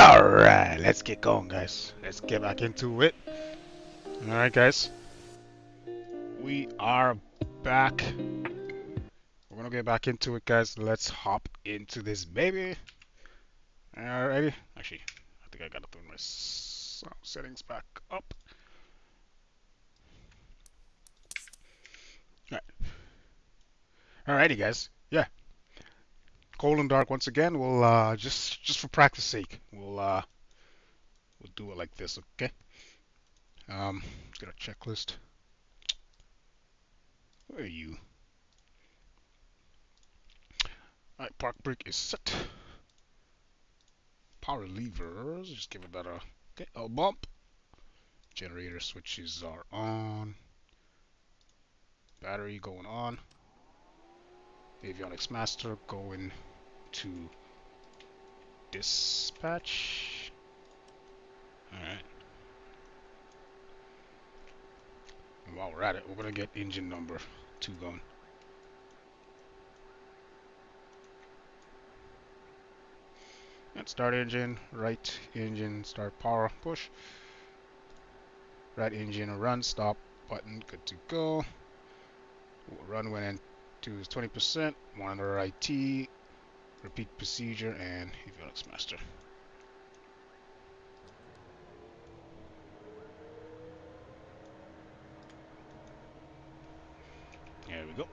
Alright, let's get going, guys. Let's get back into it. Alright, guys. We are back. We're gonna get back into it, guys. Let's hop into this baby. Alrighty. Actually, I think I gotta throw my sound settings back up. Alright. Alrighty, guys. Yeah. Cold and dark once again. We'll just for practice sake, we'll do it like this, okay? Let's get a checklist. Where are you? Alright, park brake is set. Power levers, just give it that a okay, a bump. Generator switches are on. Battery going on. Avionics master going to dispatch. Alright. And while we're at it, we're gonna get engine number 2 going. And start engine, right engine, start power, push. Right engine, run, stop, button, good to go. Run when into is 20%, monitor IT, repeat procedure, and avionics master. There we go.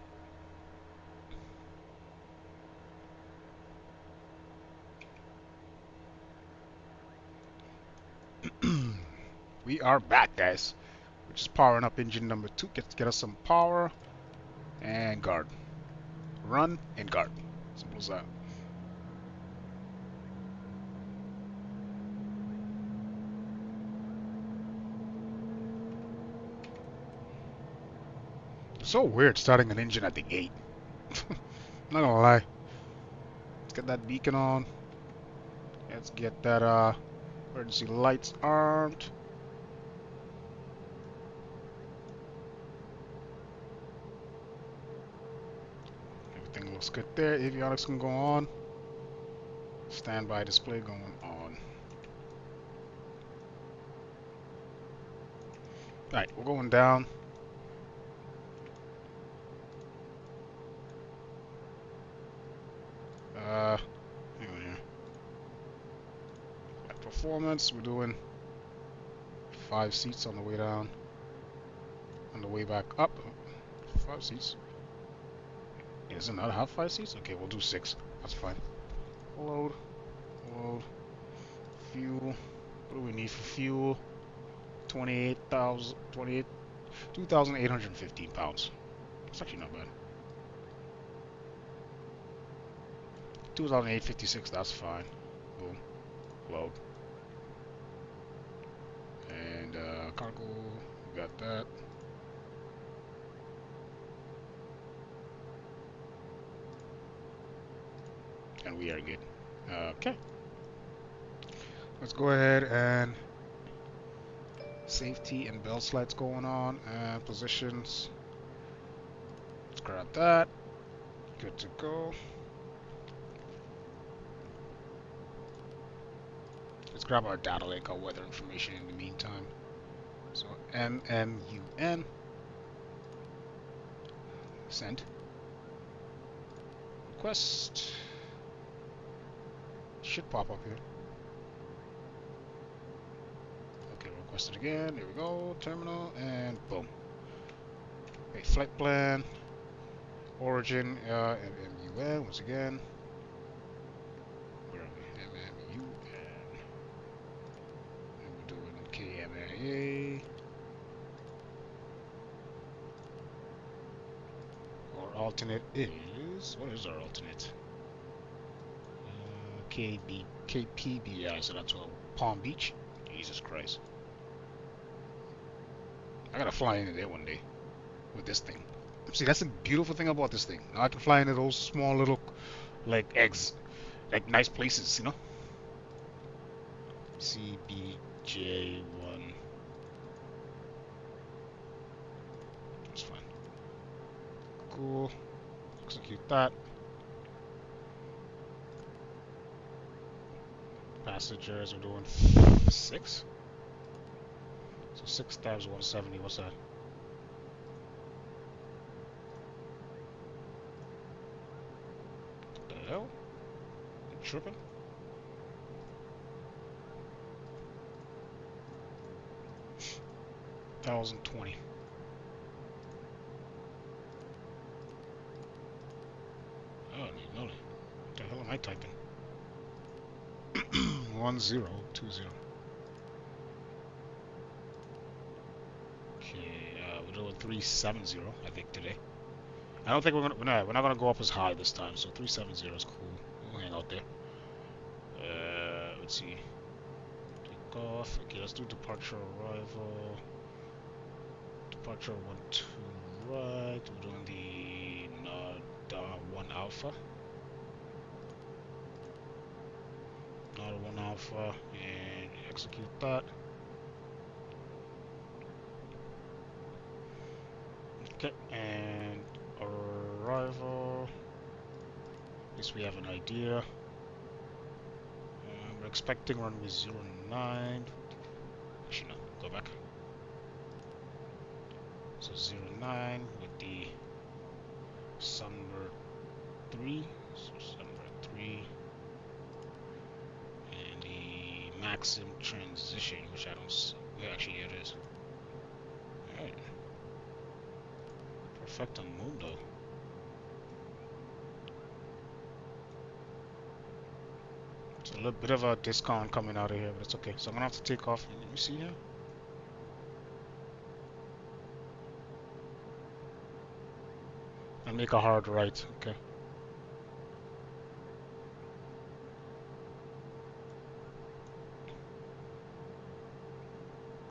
We are back, guys. We're just powering up engine number 2. Get us some power and guard. Run and guard. Simple as that. So weird starting an engine at the gate. Not gonna lie. Let's get that beacon on. Let's get that emergency lights armed. Everything looks good there. Avionics can go on. Standby display going on. Alright, we're going down. Hang on here. At performance, we're doing 5 seats on the way down. On the way back up, 5 seats. Isn't that how 5 seats? Okay, we'll do 6. That's fine. Load. Fuel. What do we need for fuel? 2,815 pounds. It's actually not bad. 2,856, that's fine. Boom. Load. And cargo, we got that. And we are good. Okay. Let's go ahead and safety and belt slides going on and positions. Let's grab that. Good to go. Let's grab our data link, our weather information in the meantime. So MMUN. Send. Request. Should pop up here. Okay, request it again. There we go. Terminal and boom. Okay, flight plan. Origin MMUN once again. Where are we? MMUN. And we're doing KMAA. Our alternate is, what is our alternate? KPBI, so that's Palm Beach. Jesus Christ. I gotta fly into there one day with this thing. See, that's the beautiful thing about this thing. Now I can fly into those small little, like, eggs, like nice places, you know? CBJ1. That's fine. Cool. Execute that. Passengers are doing 6. So 6 times 170, what's that? What the hell? I'm tripping? $1,020. Oh, no. What the hell am I typing? 1020. Okay, we're doing 370, I think, today. I don't think we're not gonna go up as high this time, so 370 is cool. We'll hang out there. Let's see. Take off. Okay, let's do departure arrival. Departure 1-2 right. We're doing the 1 alpha. Not 1 alpha, and execute that. Okay, and arrival. At least we have an idea. We're expecting runway 09. Actually, no, go back. So 09 with the Sunbird 3. So Sunbird 3. And the Maxim transition, which I don't see. Yeah, actually, here it is. Alright. Perfecto mundo. It's a little bit of a discount coming out of here, but it's okay. So I'm gonna have to take off. Let me see here. And make a hard right. Okay.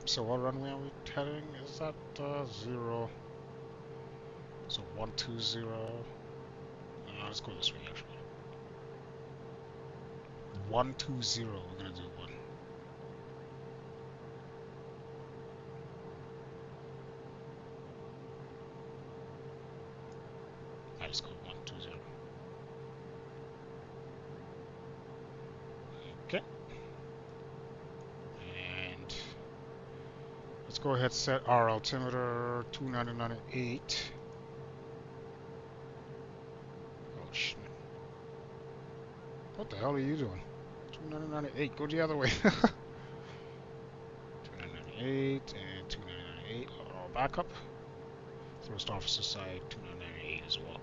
So what runway are we heading? Is that 0? So 120. Let's go this way actually. 120. We're gonna do 1. Alright, let's go 120. Okay. And let's go ahead set our altimeter 2998. Oh shit. What the hell are you doing? 2998. Go the other way. 2998 and 2998. Back up. First officer side 2998 as well.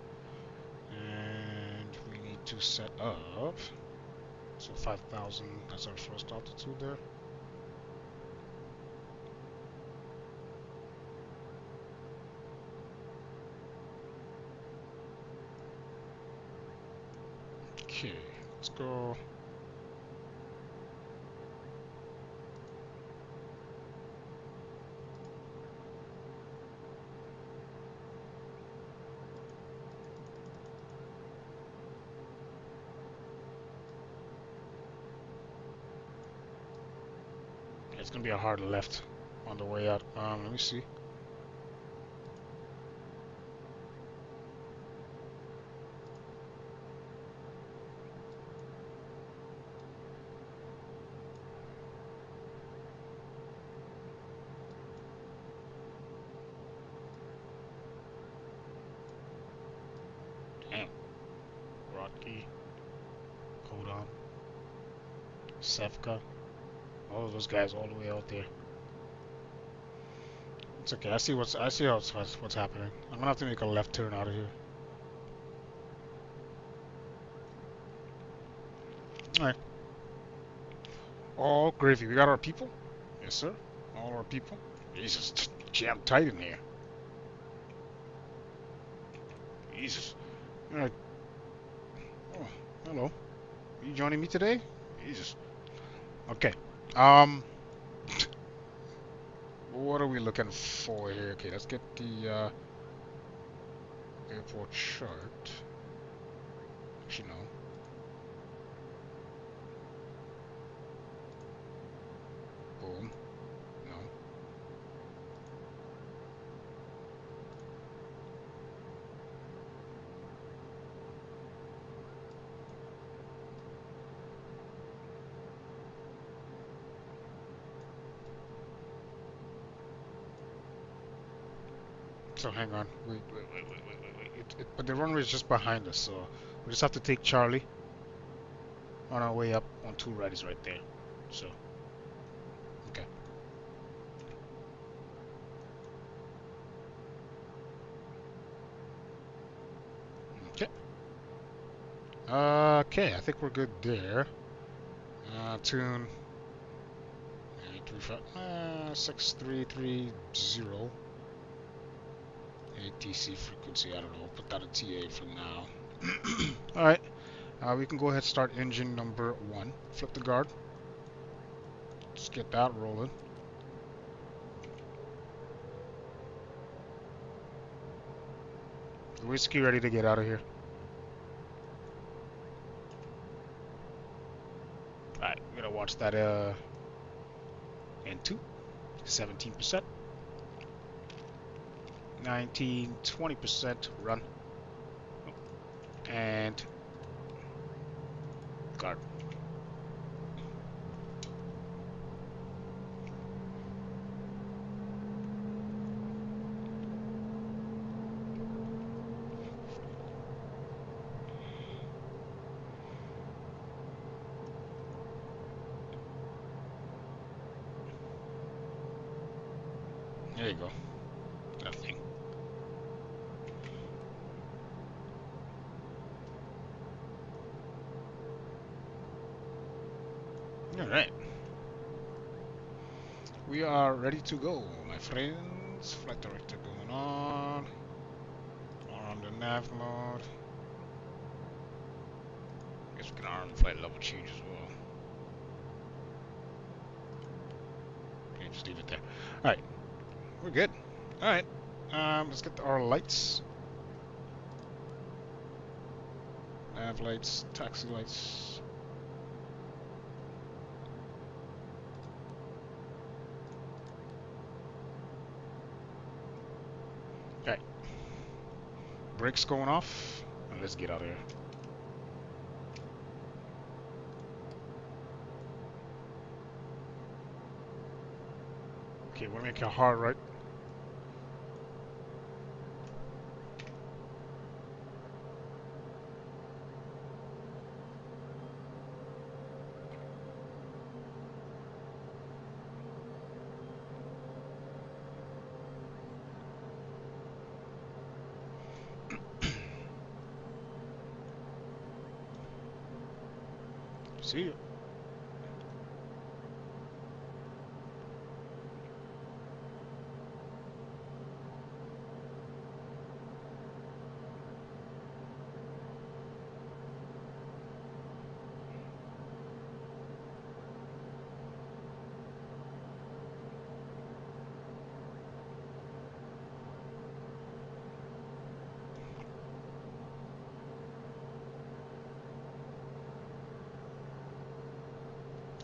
And we need to set up. So 5,000. That's our first altitude there. Okay, let's go. It's gonna be a hard left on the way out. Let me see. Damn. Rocky, Kodan, Sevka, all of those guys all the way out there. It's okay. I see what's happening. I'm gonna have to make a left turn out of here. All right. All gravy. We got our people. Yes, sir. All our people. Jesus, jam tight in here. Jesus. All right. Oh, hello. Are you joining me today? Jesus. Okay. What are we looking for here? Okay, let's get the airport chart. Actually, no. Boom. No. So hang on. Wait. But the runway is just behind us, so we just have to take Charlie on our way up on two right is right there. So, okay. Okay. Okay, I think we're good there. Tune 6330 ATC frequency. I don't know. Put that in TA for now. All right. We can go ahead and start engine number 1. Flip the guard. Let's get that rolling. Whiskey ready to get out of here. Alright, we're gonna watch that N2. 17%. 20% run. And guard. There you go. Nothing. Alright. We are ready to go, my friends. Flight director going on. On the nav mode. Guess we can arm flight level change as well. Okay, just leave it there. Alright. We're good. Alright. Let's get our lights. Nav lights, taxi lights. Okay. Brakes going off. And let's get out of here. Okay, we're making a hard right. See you.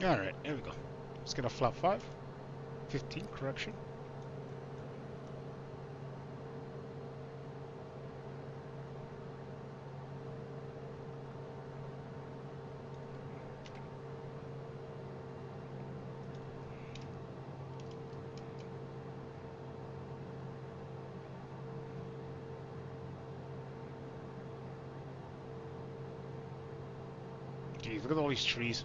Alright, here we go. Let's get a flap 5. 15, correction. Jeez, look at all these trees.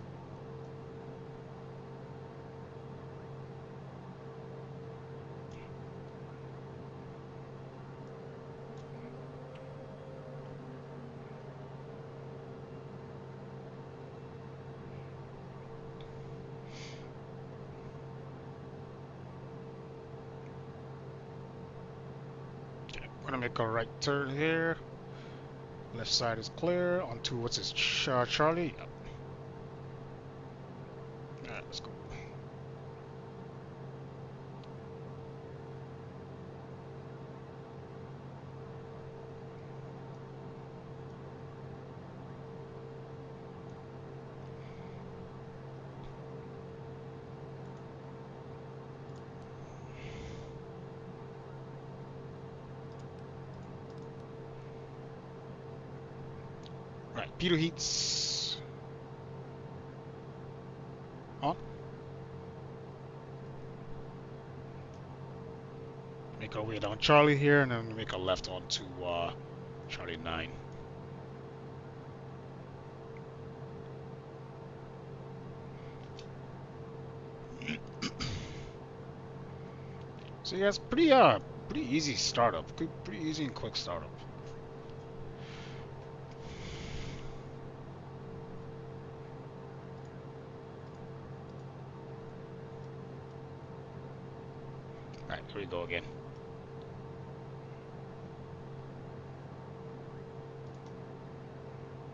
We're gonna make a right turn here. Left side is clear. Onto what's this? Charlie. Yep. Alright, let's go. Right, Peter heats on. Make our way way down Charlie here, and then make a left onto Charlie 9. So yeah, it's pretty easy startup. Pretty easy and quick startup. Alright, here we go again.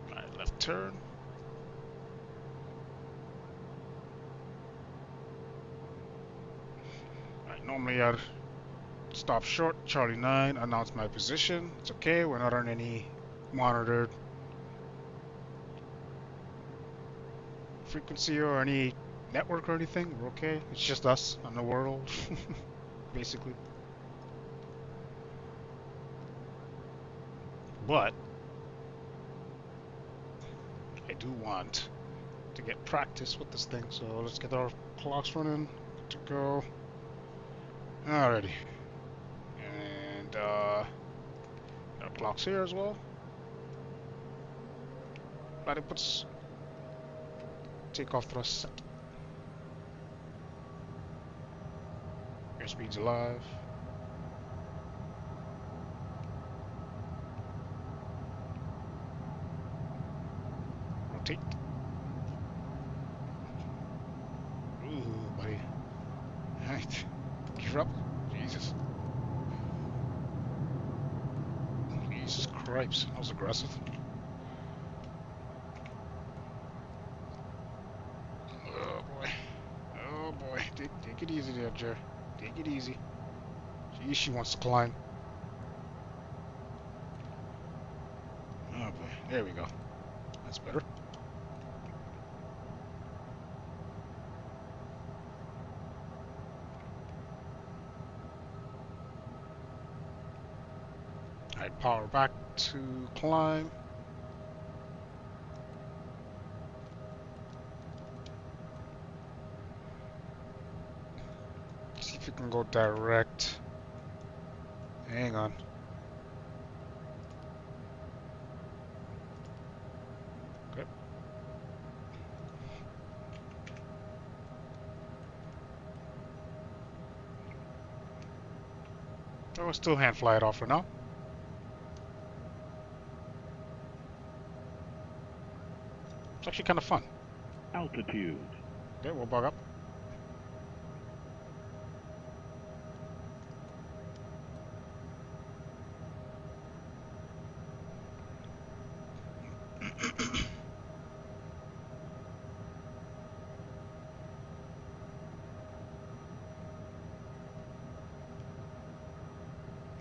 Alright, left turn. Alright, normally I'd stop short, Charlie 9, announce my position. It's okay, we're not on any monitored frequency or any network or anything. We're okay. It's just us and the world, basically. But I do want to get practice with this thing, so let's get our clocks running. Good to go. Alrighty. And our clocks here as well. But it puts takeoff thrust set. Airspeed's alive. Rotate. Ooh, buddy. Alright. Gear up. Jesus. Jesus Christ. That was aggressive. Oh boy. Oh boy. Take it easy there, Jer. Take it easy. She wants to climb. Oh boy. There we go. That's better. Alright, power back to climb. See if you can go direct. Hang on. Okay. Oh, we'll still hand fly it off for now. It's actually kind of fun. Altitude. Okay, we'll bug up.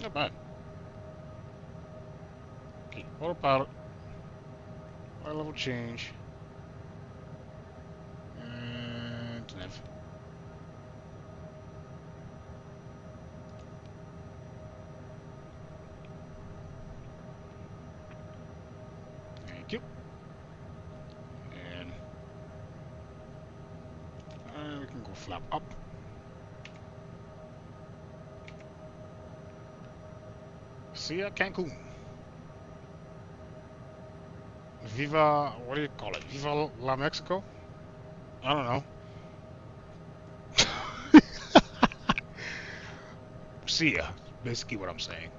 Not bad. Okay, autopilot. High level change. And nav. Thank you. And we can go flap up. See ya, Cancun. Viva, what do you call it? Viva la Mexico? I don't know. See ya, basically what I'm saying.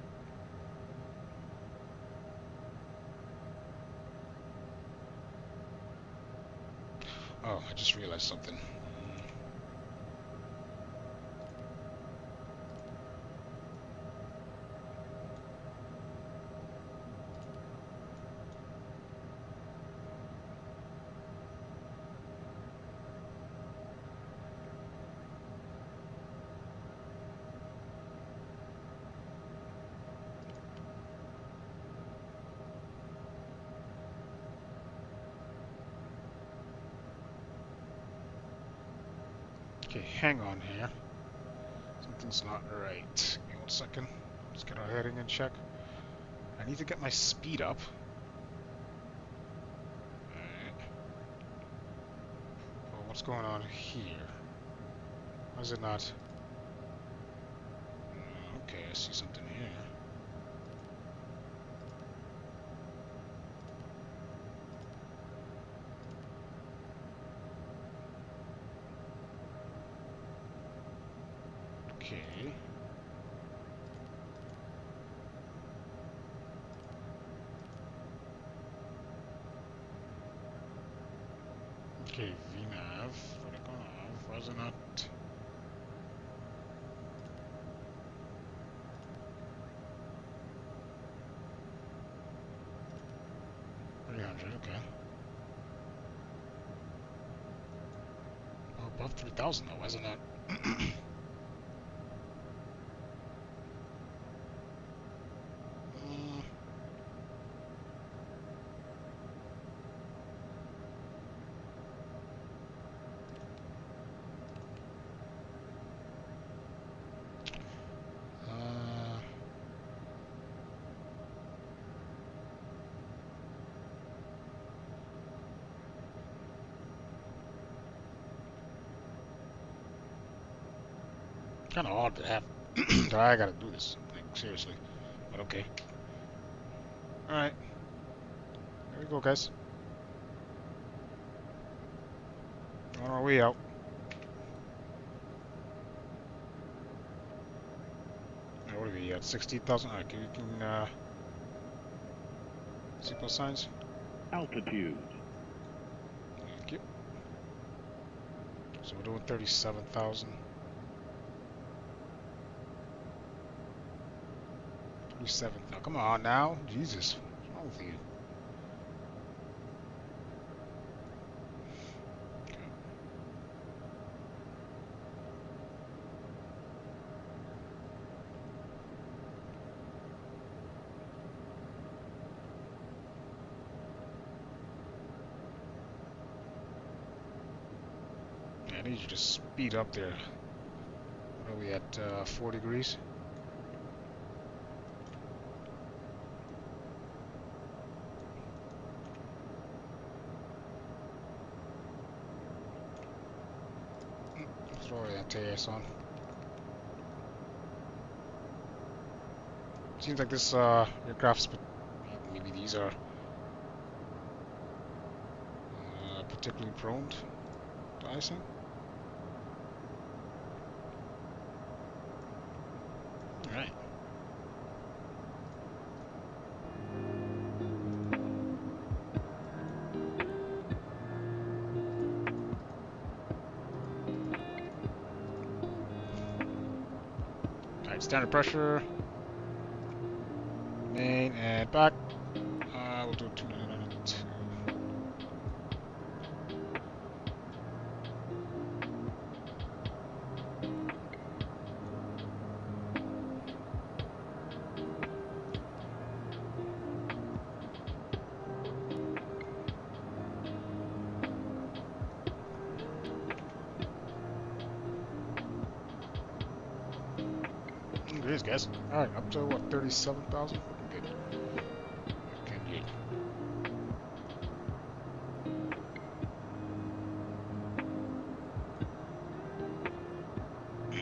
Oh, I just realized something. Okay, hang on here. Something's not right. Give me 1 second. Let's get our heading in check. I need to get my speed up. Alright. Well, what's going on here? Why is it not? Okay. I see something here. Okay. Okay, VNav, vertical nav, why is it not? Okay. Oh, above 3,000 though, why is it not? Mm, uh, kind of odd to have that I gotta do this. Like, seriously. But okay. Alright. There we go, guys. On our way out. Now, what are we at? 16,000? Alright, can seatbelt signs? Altitude. Thank you. So we're doing 37,000. 37,000. Come on now. Jesus. What's wrong with you? I need you to speed up there. What are we at? 4 degrees? Throw that TS on. Seems like this aircraft's, maybe these are particularly prone to icing. Alright. Alright, standard pressure. Main and back. We'll do 292. It is, guys. Alright, up to what, 37,000? Good. Okay, good.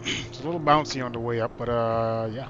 It's a little bouncy on the way up, but yeah.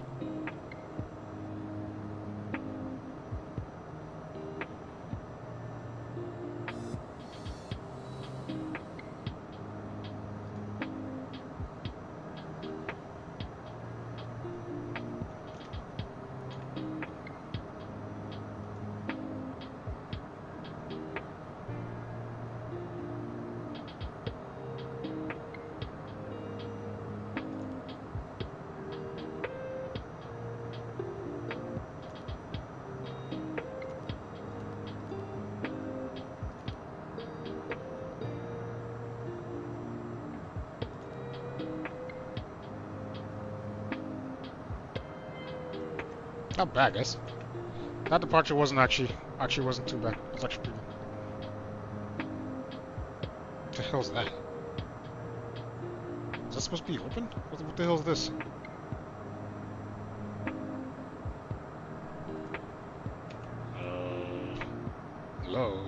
Not bad, guys. That departure wasn't actually wasn't too bad. It was actually pretty good. What the hell's that? Is that supposed to be open? What the hell is this? Hello?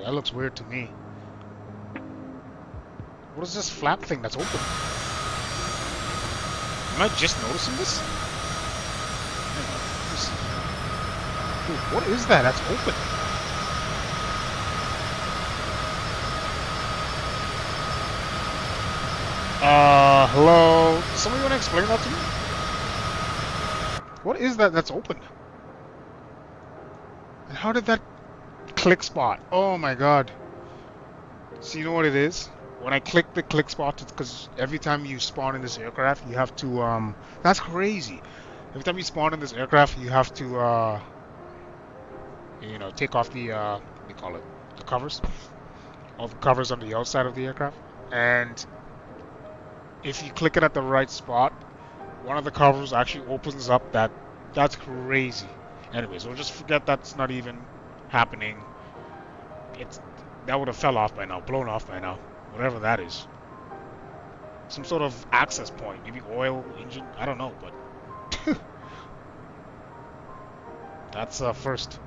That looks weird to me. What is this flap thing that's open? Am I just noticing this? me see. Dude, what is that? That's open. Hello? Somebody want to explain that to me? What is that that's open? And how did that click spot? Oh my god. So you know what it is? When I click the click spot, it's because every time you spawn in this aircraft, you have to, that's crazy. Every time you spawn in this aircraft, you have to, you know, take off the, what do you call it? The covers. All the covers on the outside of the aircraft. And if you click it at the right spot, one of the covers actually opens up. That's crazy. Anyways, we'll just forget that's not even happening. That would have fell off by now, blown off by now, whatever that is. Some sort of access point, maybe oil engine. I don't know, but that's first.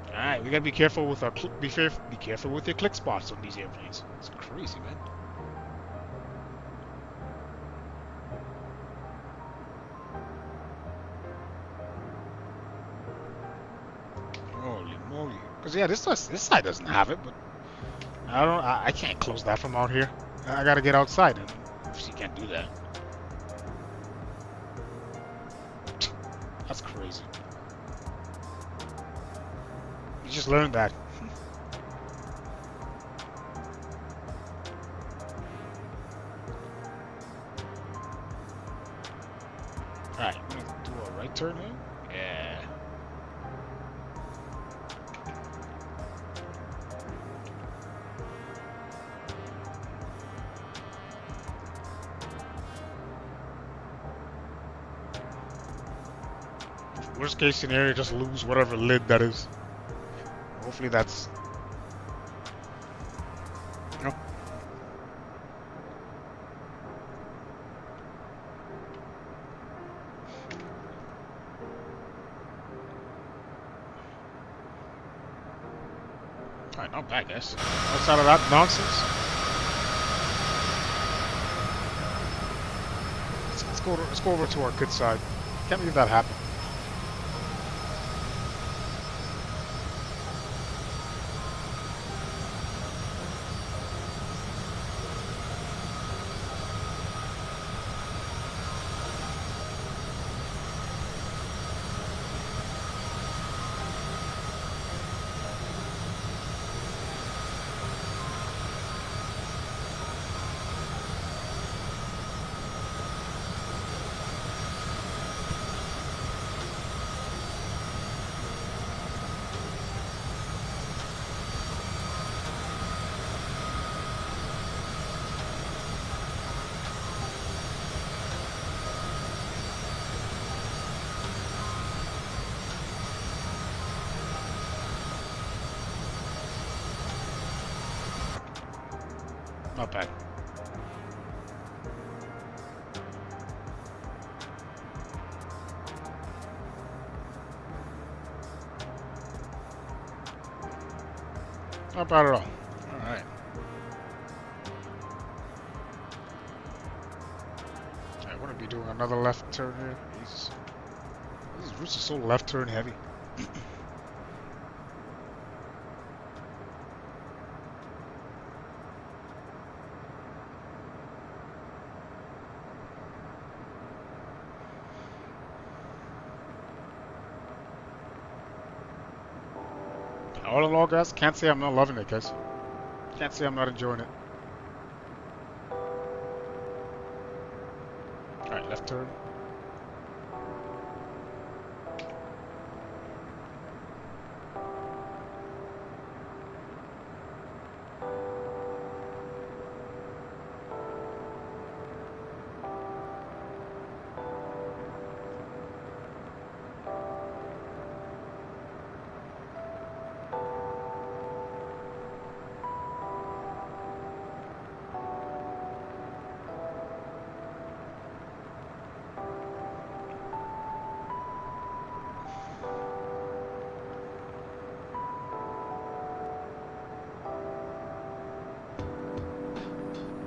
All right, we gotta be careful with our be careful with your click spots on these airplanes. It's crazy, man. Holy moly! Because yeah, this side doesn't have it, but I can't close that from out here. I gotta get outside, and obviously you can't do that. That's crazy. You just learned that. Alright, I'm gonna do a right turn here. Yeah. Worst case scenario, just lose whatever lid that is. Hopefully that's... No. Alright, not bad, guys. Outside of that nonsense. Let's go over to our good side. Can't believe that happened. Not bad. Not bad at all. Alright. I want to be doing another left turn here. Jesus. These routes are so left turn heavy. All in all, guys, can't say I'm not loving it, guys. Can't say I'm not enjoying it. Alright, left turn.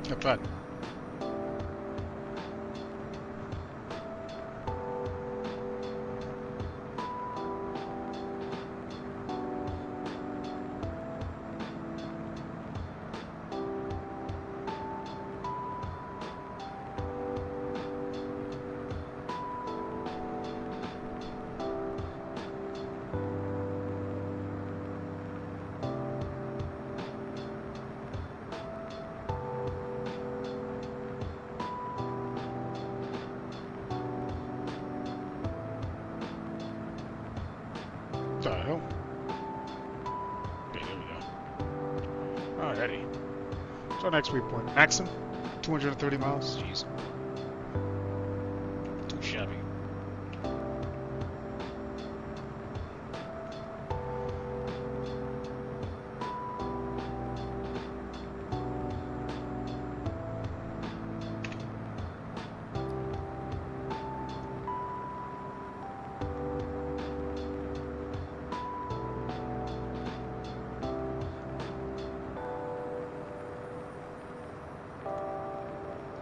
Not bad. Alrighty. So next waypoint, Maxim, 230 miles. Jeez. Too shabby.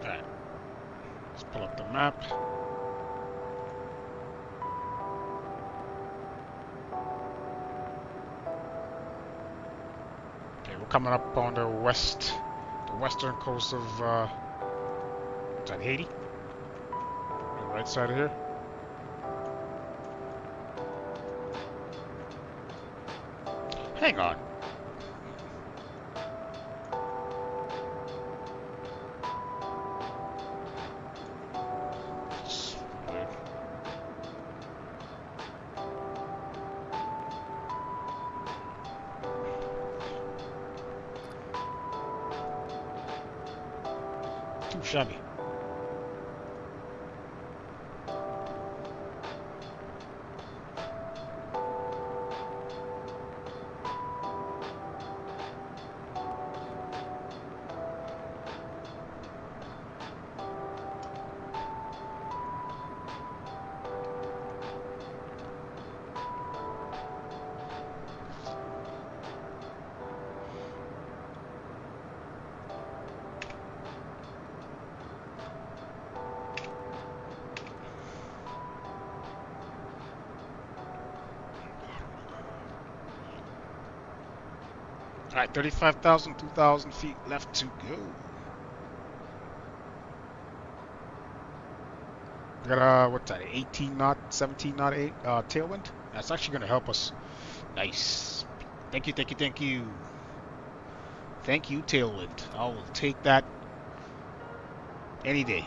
Alright. Let's pull up the map. Okay, we're coming up on the western coast of, is that Haiti? On the right side of here. Hang on. It's weird. Too shabby. Alright, 35,000, 2,000 feet left to go. We got what's that, 18 knot, 17 knot, 8 tailwind? That's actually going to help us. Nice. Thank you, thank you, thank you. Thank you, tailwind. I will take that any day.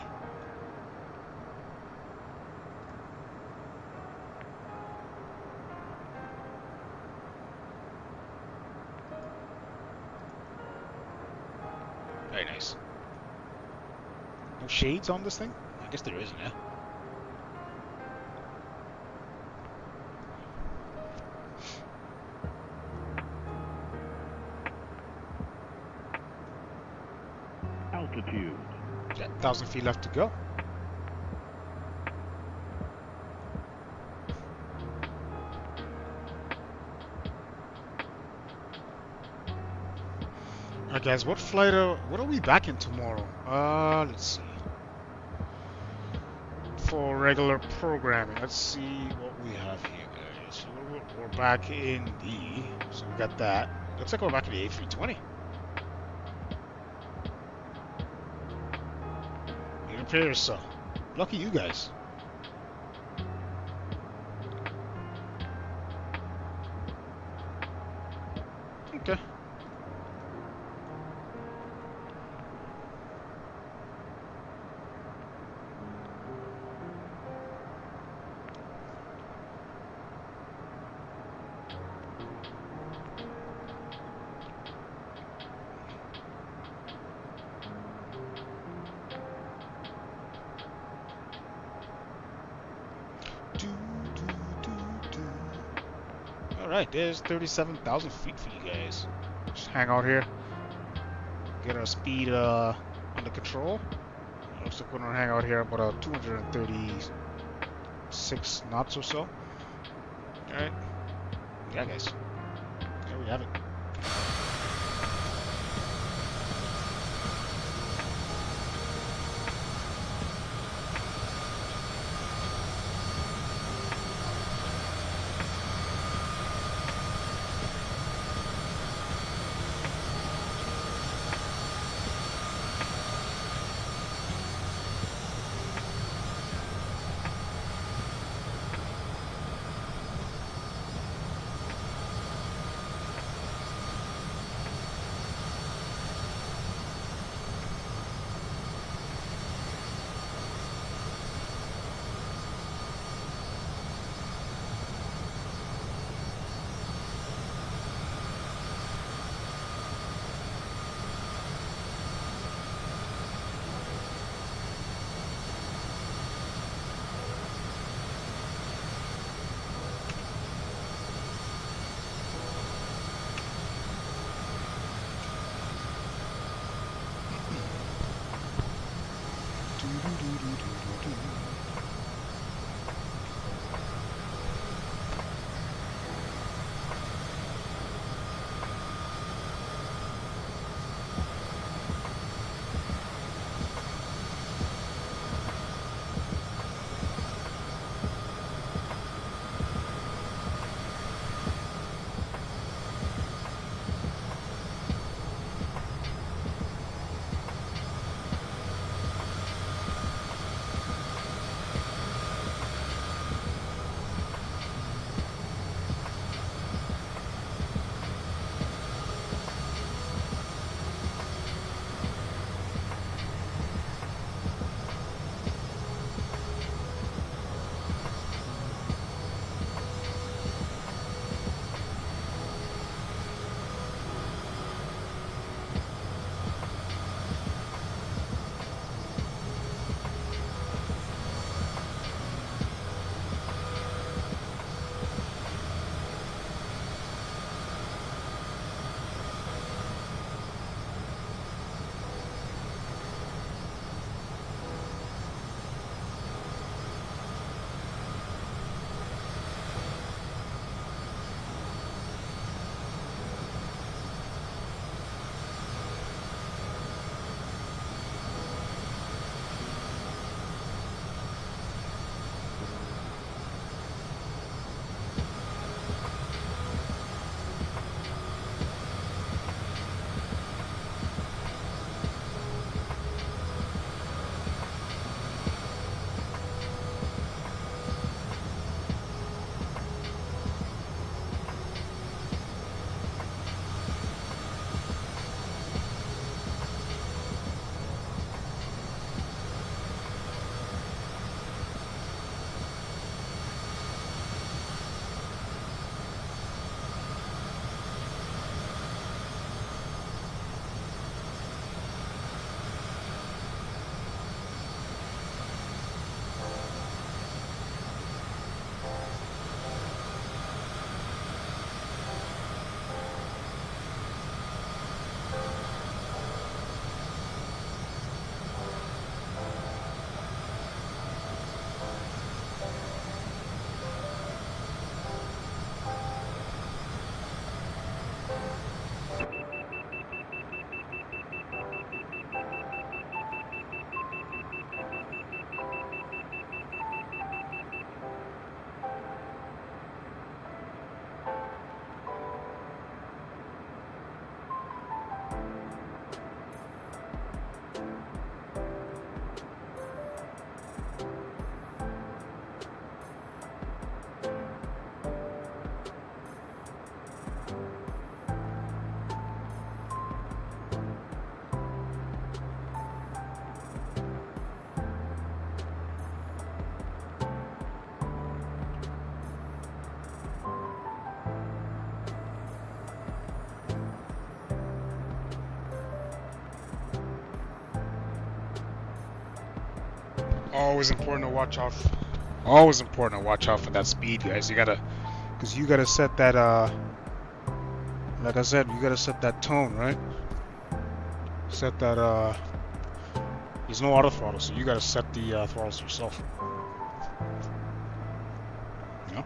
Very nice. No shades on this thing? I guess there isn't, yeah. Altitude. Yeah, 1,000 feet left to go. Alright guys, what are we back in tomorrow? Let's see. For regular programming, let's see what we have here, guys. We're back in the, so we got that. Looks like we're back in the A320. It appears so. Lucky you guys. Okay. Alright, there's 37,000 feet for you guys. Just hang out here. Get our speed under control. Looks like we're gonna hang out here about 236 knots or so. Alright. Yeah, guys. There we have it. Always important to watch out. Always important to watch out for that speed, guys. You gotta, cause you gotta set that. Like I said, you gotta set that tone, right? Set that. There's no auto throttle, so you gotta set the throttles yourself. You know?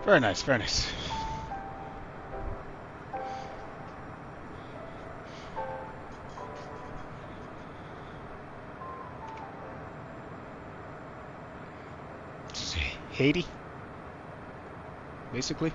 Very nice, very nice. This is Haiti, basically.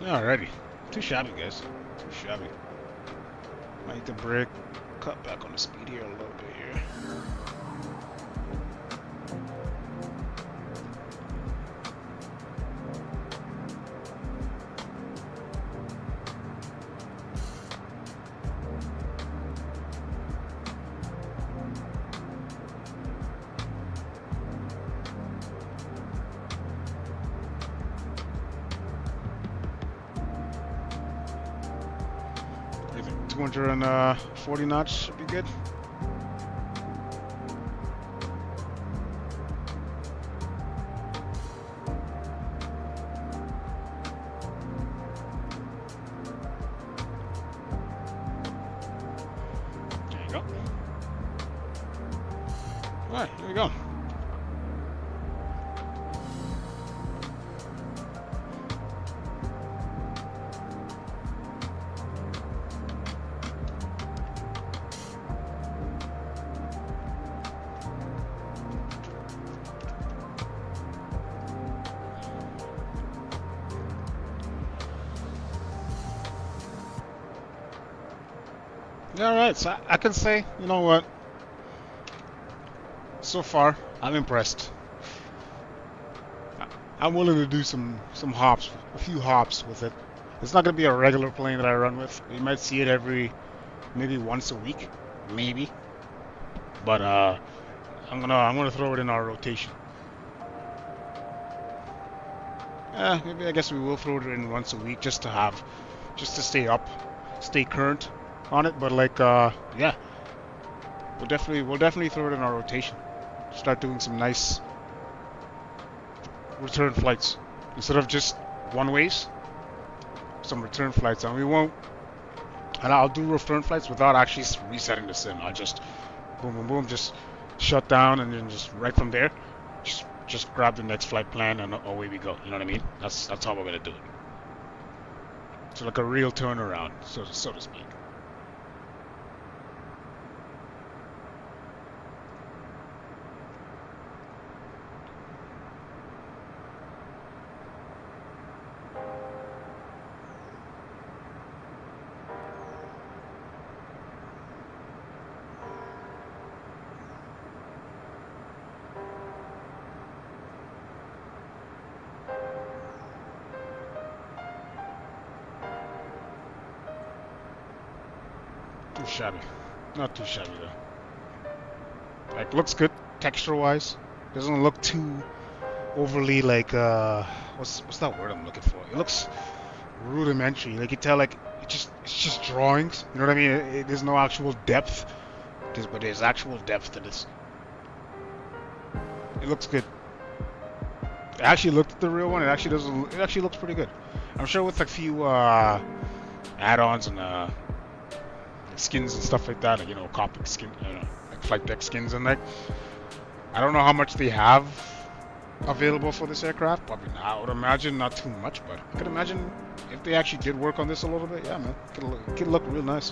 Alrighty. Too shabby, guys. Too shabby. Might need to brake. Cut back on the speed here a little bit here. I think 240 knots should be good. There you go. Alright, here we go. Alright, so I can say, you know what? So far, I'm impressed. I'm willing to do some hops, a few hops with it. It's not gonna be a regular plane that I run with. You might see it maybe once a week, maybe. But I'm gonna throw it in our rotation. Maybe I guess we will throw it in once a week just to stay current on it. But like, yeah, we'll definitely throw it in our rotation. Start doing some nice return flights instead of just one ways. Some return flights, and I'll do return flights without actually resetting the sim. I'll just boom, boom, boom, just shut down, and then just right from there, just grab the next flight plan, and away we go. You know what I mean? That's how we're gonna do it. So like a real turnaround, so to speak. Too shabby. Not too shabby though. Like looks good texture wise. Doesn't look too overly like what's that word I'm looking for? It looks rudimentary. Like you tell like it's just drawings. You know what I mean? There's no actual depth. But there's actual depth to this. It looks good. I actually looked at the real one. It actually looks pretty good. I'm sure with a few add-ons and skins and stuff like that, like, you know, cockpit skin, like flight deck skins and like, I don't know how much they have available for this aircraft. Probably not. I would imagine not too much, but I could imagine if they actually did work on this a little bit, yeah, man, it could look real nice.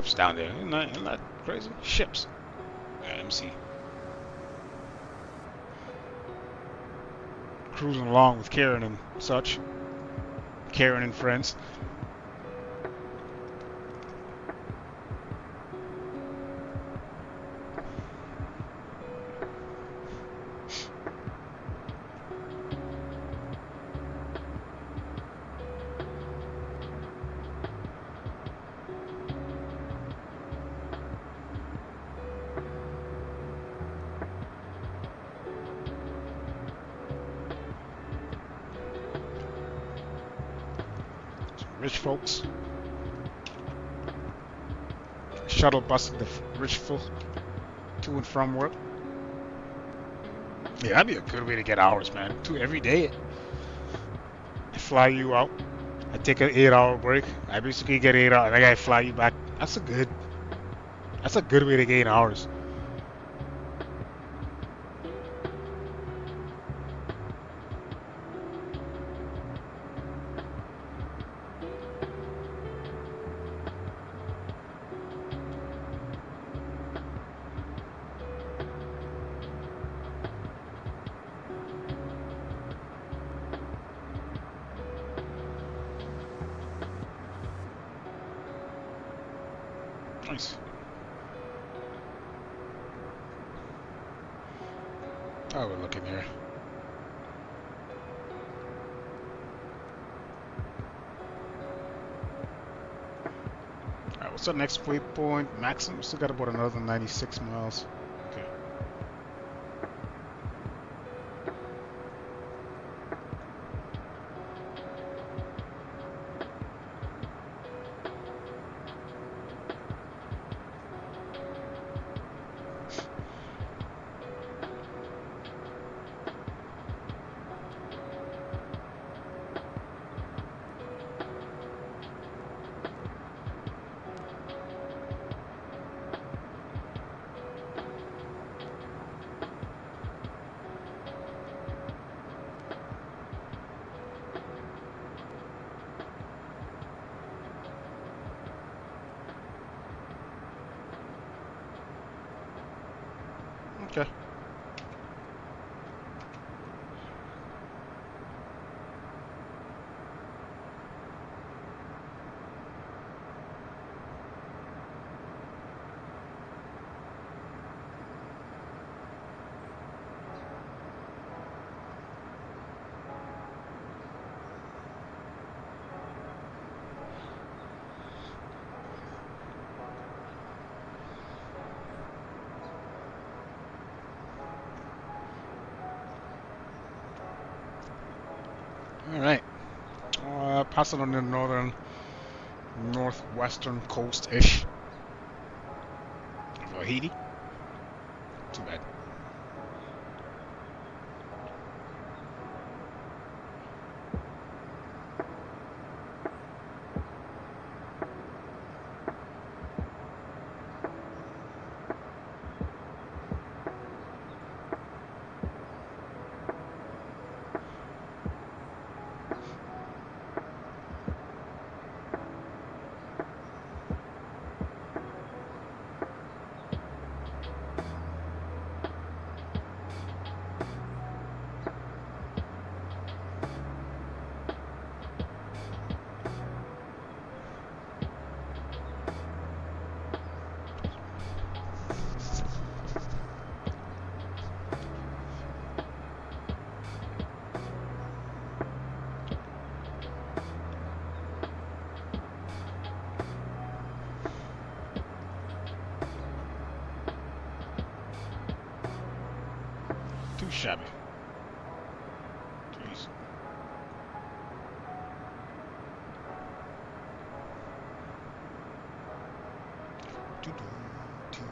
ships down there. Isn't that crazy? Ships. Let me see. Cruising along with Karen and such. Karen and friends. Rich folks. Shuttle busing the rich folk to and from work. Yeah, that'd be a good way to get hours, man. Every day. I fly you out. I take an 8-hour break. I basically get 8 hours. And I fly you back. That's a good way to gain hours. Nice. Oh, we're looking here. Alright, what's our next waypoint? Maximum? Still got about another 96 miles. Okay. Okay. Alright. Passing on the northwestern coast-ish of Haiti. Too bad. Too shabby. Jeez. Doo-doo-doo.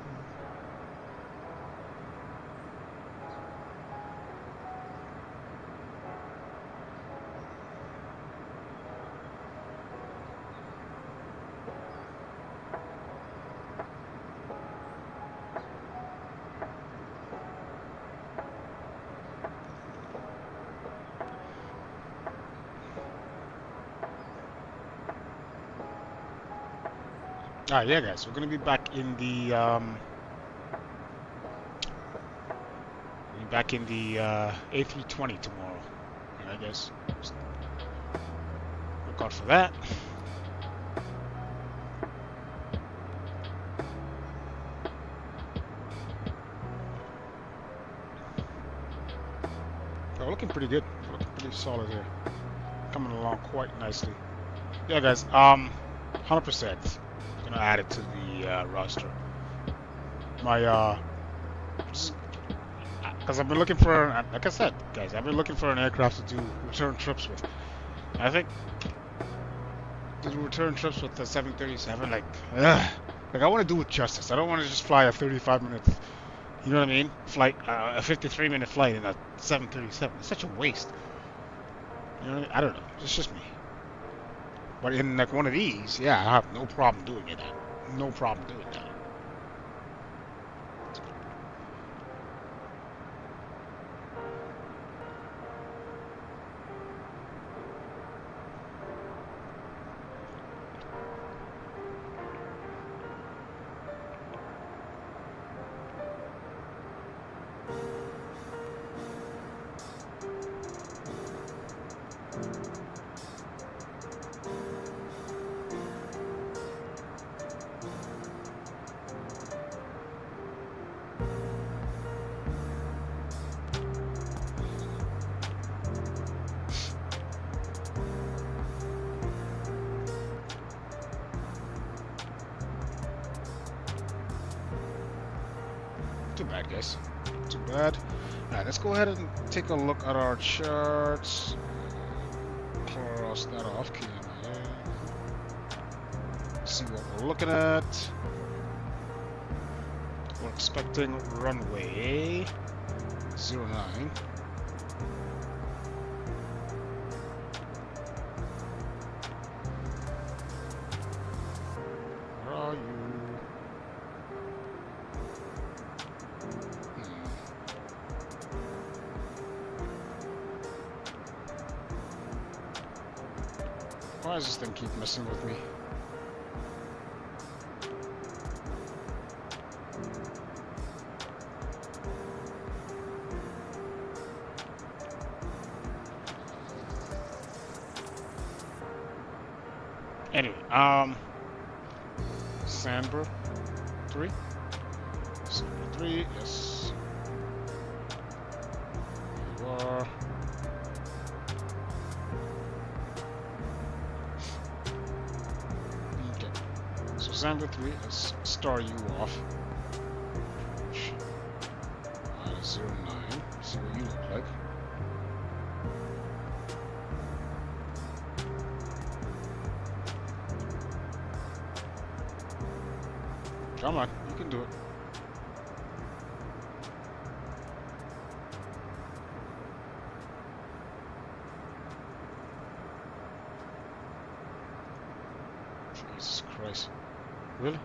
Yeah, guys, we're gonna be back in the A320 tomorrow. I guess. Just look out for that. Oh, looking pretty good. Looking pretty solid here. Coming along quite nicely. Yeah, guys. 100%. Gonna add it to the roster. My because I've been looking for, like I said, guys, I've been looking for an aircraft to do return trips with. And I think to do return trips with the 737, like I want to do it justice. I don't want to just fly a 35-minute, you know what I mean? Flight, a 53-minute flight in a 737. It's such a waste. You know what I mean? I don't know. It's just me. But in like one of these, yeah, I have no problem doing it. No problem doing that. Too bad, guys. Too bad. Alright, let's go ahead and take a look at our charts. Cross that off. See what we're looking at. We're expecting runway 09. Where are you? Why does this thing keep messing with me? Anyway, Sandber 3. Sandber 3, yes. There you are. Sandber 3, let's start you off. Minus 09, see what you look like. Come on, you can do it. Jesus Christ. Really?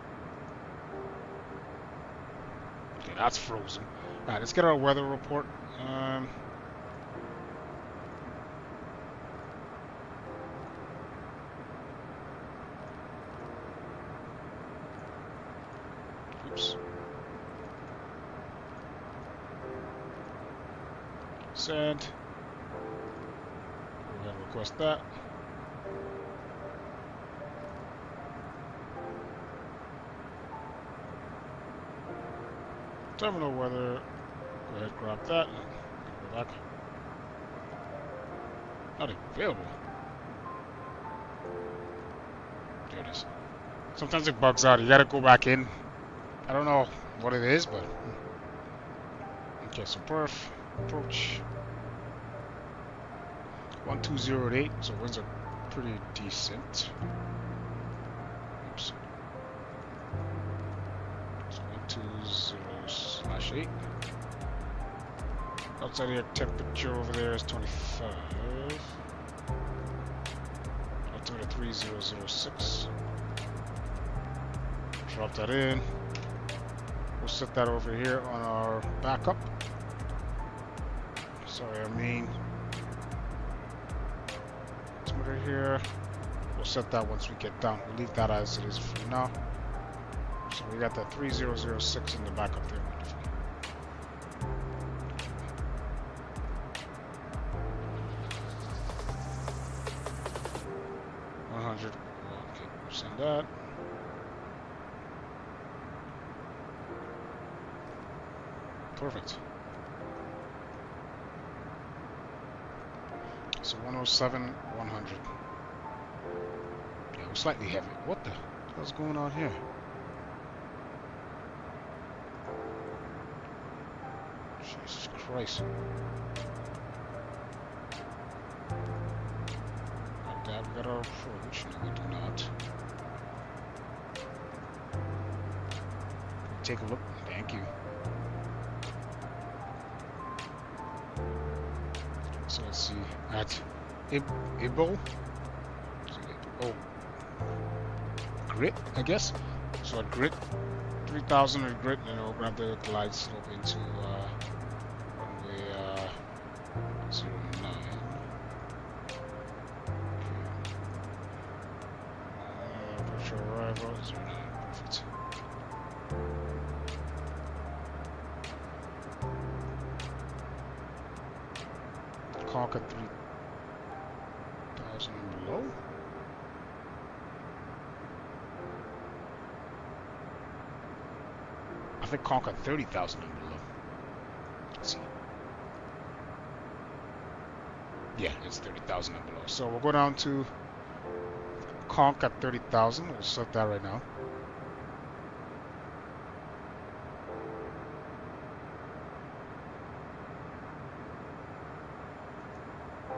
Okay, that's frozen. Alright, let's get our weather report. Oops. Send. Go ahead and request that. Terminal weather. Go ahead, grab that. Go back. Not available. There it is. Sometimes it bugs out. You gotta go back in. I don't know what it is, but okay. So perf approach 1208. So winds are pretty decent. Oops. So 120/8. Outside air temperature over there is 25. Altimeter 3006. Drop that in. We'll set that over here on our backup. Sorry, I mean altimeter here. We'll set that once we get down. We'll leave that as it is for now. we got the 3006 in the back up there. Wonderful. 100. Okay, send that. Perfect. So 107, 100. Yeah, we're slightly heavy. What the hell's going on here? Jesus Christ. Like that, we got our approach. No, we do not. Take a look. Thank you. So let's see. At Ibo. Oh. Grit, I guess. So at Grit. 3000 at Grit, and we'll grab the glide slope into runway 09. Approach arrival 09. Perfect. Conquer 3000 and below. I think Conquer 30,000 and below. Let's see. Yeah, it's 30,000 and below. So we'll go down to Conk at 30,000. We'll set that right now.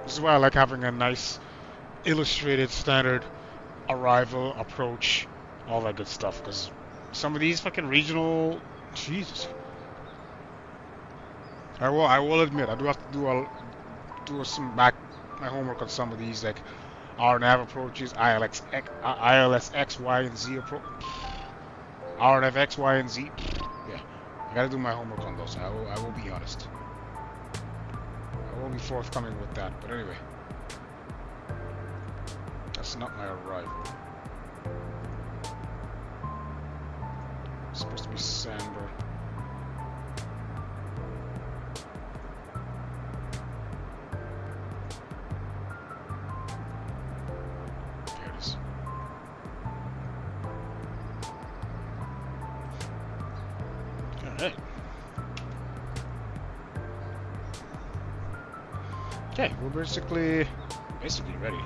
This is why I like having a nice illustrated standard arrival, approach, all that good stuff, because some of these fucking regional, Jesus. I will admit I do have to do some my homework on some of these, like RNAV approaches, ILS X, Y, and Z approach, RNAV X, Y, and Z. Yeah, I gotta do my homework on those. I will be honest. I will be forthcoming with that. But anyway, that's not my arrival. It's supposed to be Sandber. There it is. Alright. Okay, we're basically ready.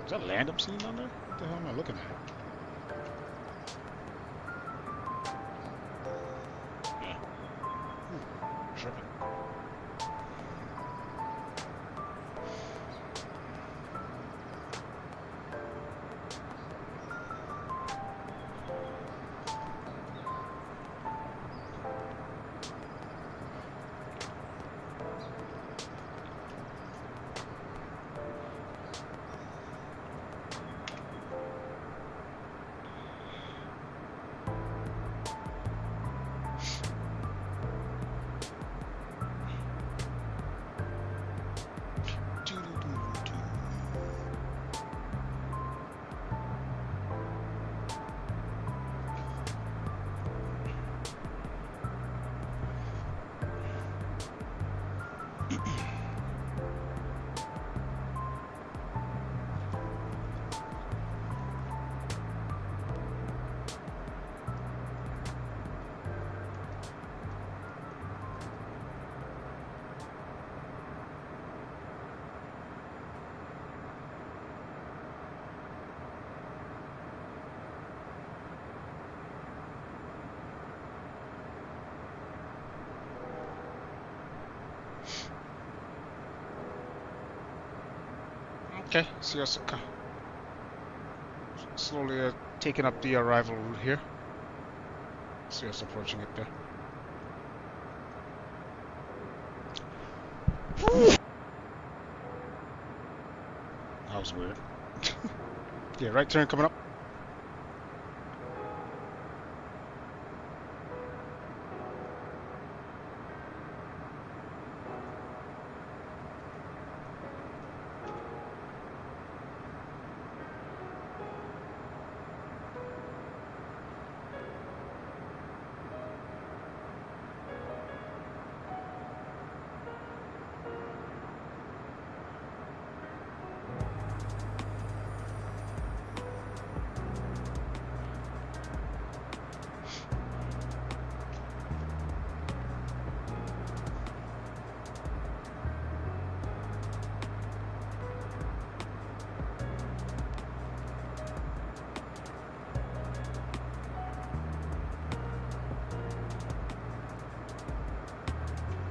Is that land I'm seeing on there? What the hell am I looking at? Yeah. Ooh, tripping. Okay, see us slowly taking up the arrival route here. See us approaching it there. That was weird. Yeah, right turn coming up.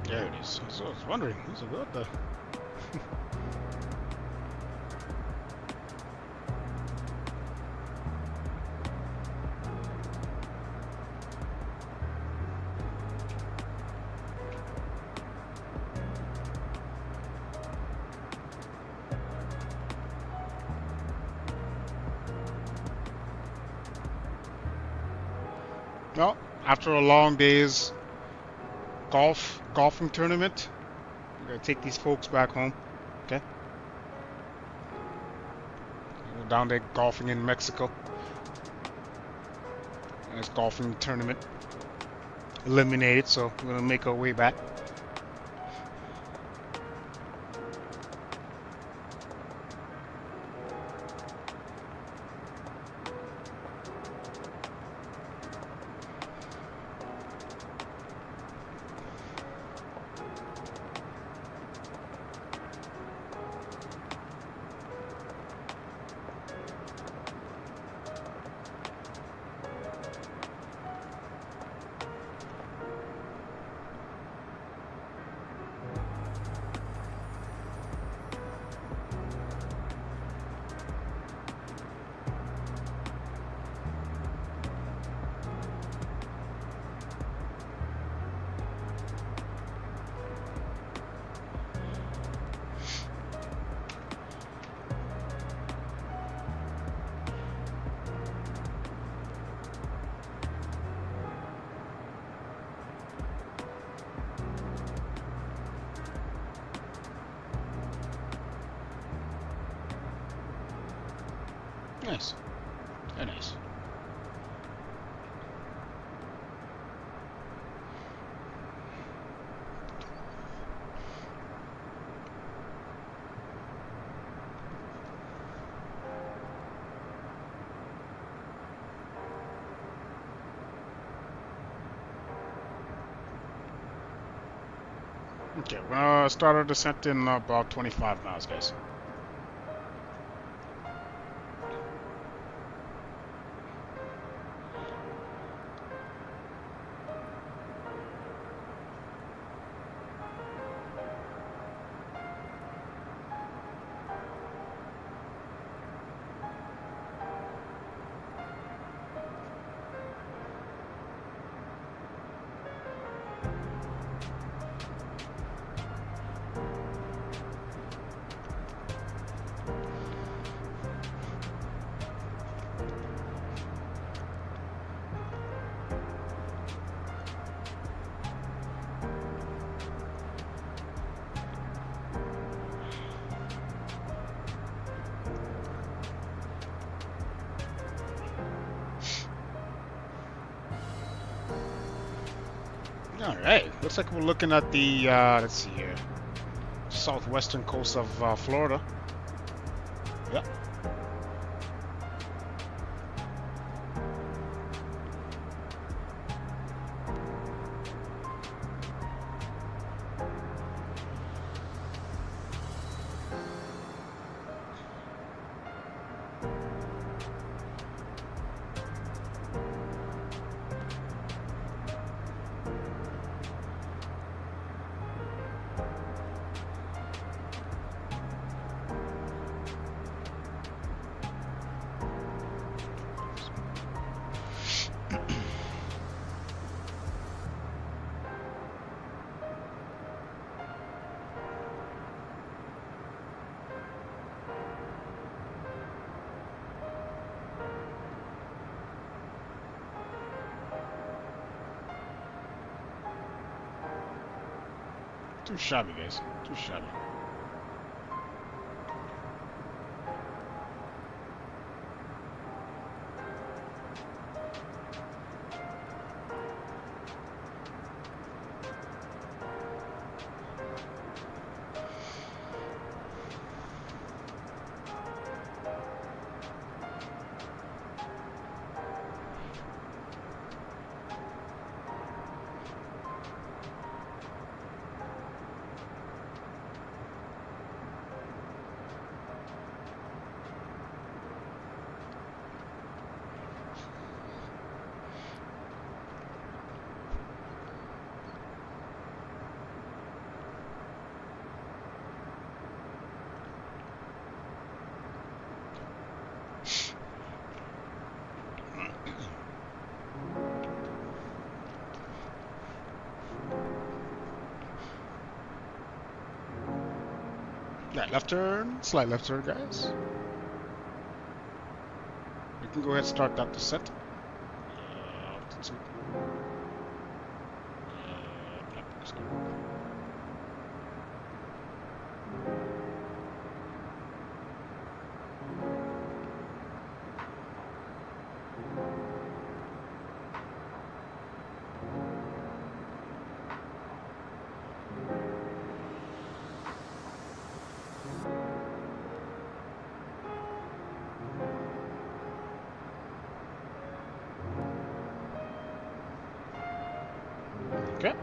There it is. So I was wondering, who's about the... Well, after a long day's golfing tournament, we're gonna take these folks back home. Okay. We're down there golfing in Mexico. And this golfing tournament eliminated, so we're gonna make our way back. Nice. Very nice. Okay, we're gonna start our descent in about 25 miles, guys. All right, looks like we're looking at the, let's see here, southwestern coast of Florida. Yep. Too shabby, guys. Too shabby. Right, left turn, slight left turn, guys. We can go ahead and start that descent. Altitude. Yep, let's go. Okay.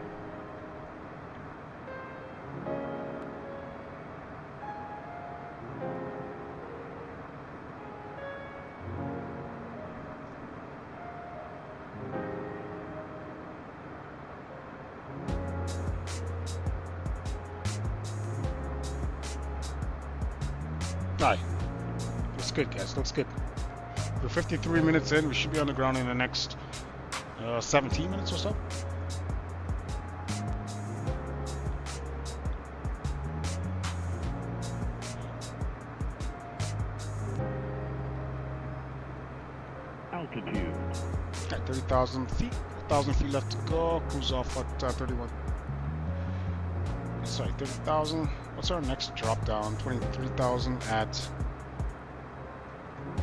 Alright. Looks good, guys. Looks good. We're 53 minutes in. We should be on the ground in the next 17 minutes or so. Altitude. At 30,000 feet. 1,000 feet left to go. Cruise off at 31. Sorry, 30,000. What's our next drop down? 23,000 at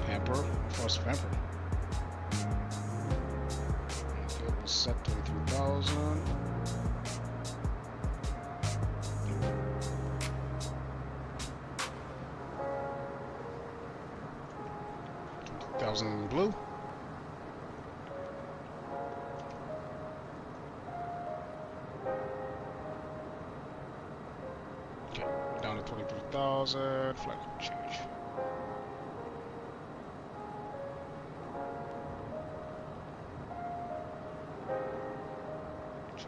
Pamper. First Pamper. Okay, we'll set 23,000. 20,000 blue. Okay, down to 23,000. Flag change.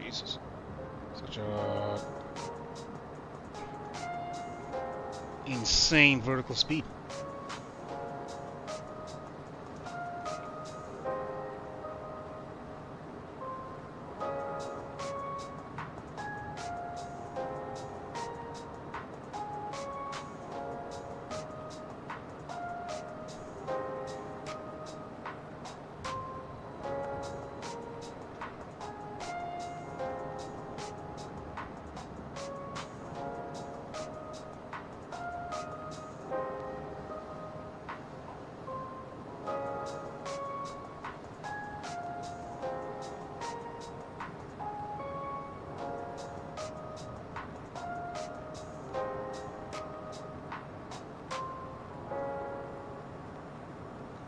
Jesus. Such a insane vertical speed.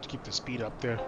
Keep the speed up there.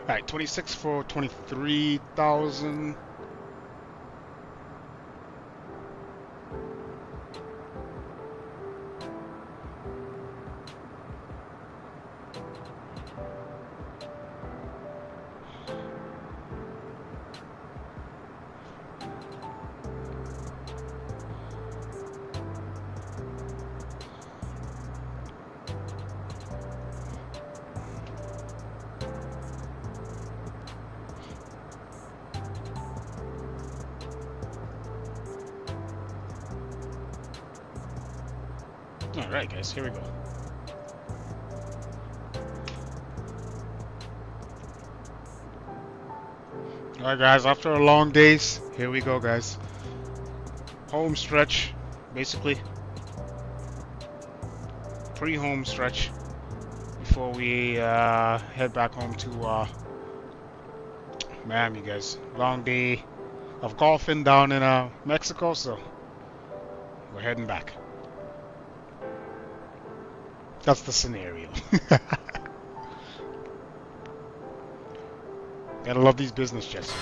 Alright, 26 for 23,000. All right, guys, here we go. All right, guys. After a long days, here we go, guys. Home stretch, basically. Pre-home stretch before we head back home to Miami, guys. Long day of golfing down in Mexico, so we're heading back. That's the scenario. Gotta love these business jets.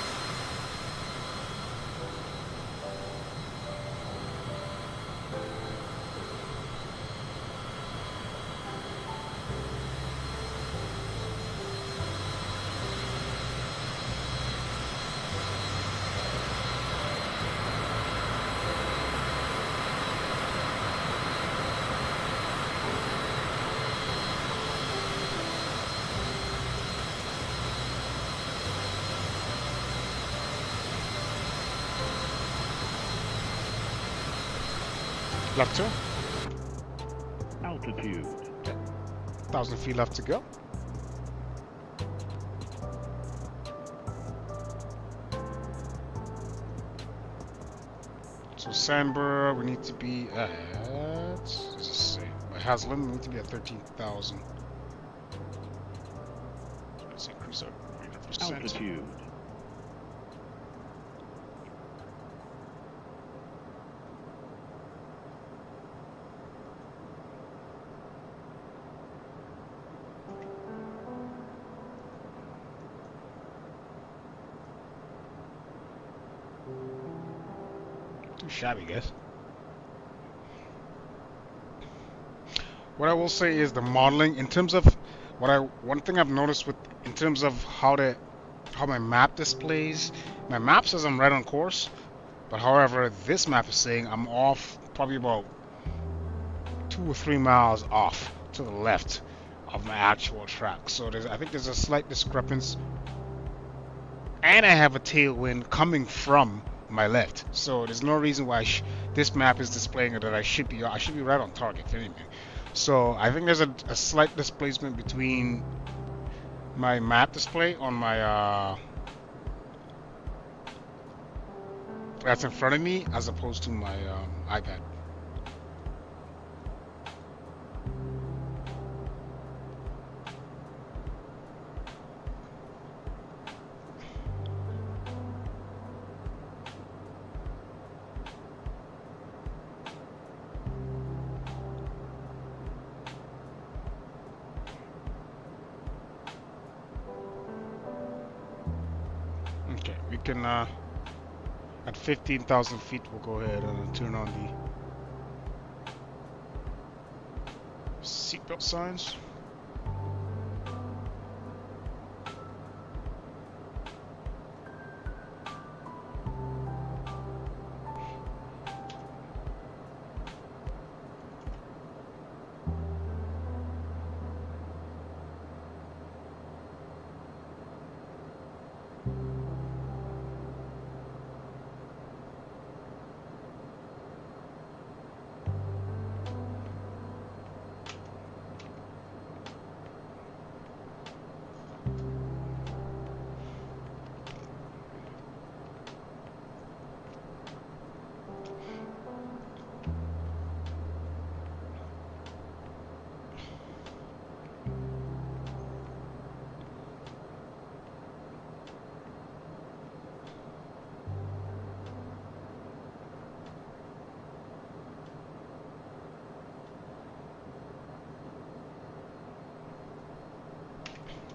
Left turn. Altitude. 1,000 feet left to go. So Sandburg, we need to be at, let's just say, by Haslam, we need to be at 13,000. Let's increase our rate of percent. Altitude. Too shabby, guys. What I will say is the modeling in terms of one thing I've noticed with in terms of how my map displays. My map says I'm right on course, but however this map is saying I'm off probably about 2 or 3 miles off to the left of my actual track. So I think there's a slight discrepancy, and I have a tailwind coming from my left, so there's no reason why this map is displaying that I should be right on target, if anything. So I think there's a slight displacement between my map display on my that's in front of me as opposed to my iPad. Okay, we can at 15,000 feet we'll go ahead and turn on the seatbelt signs.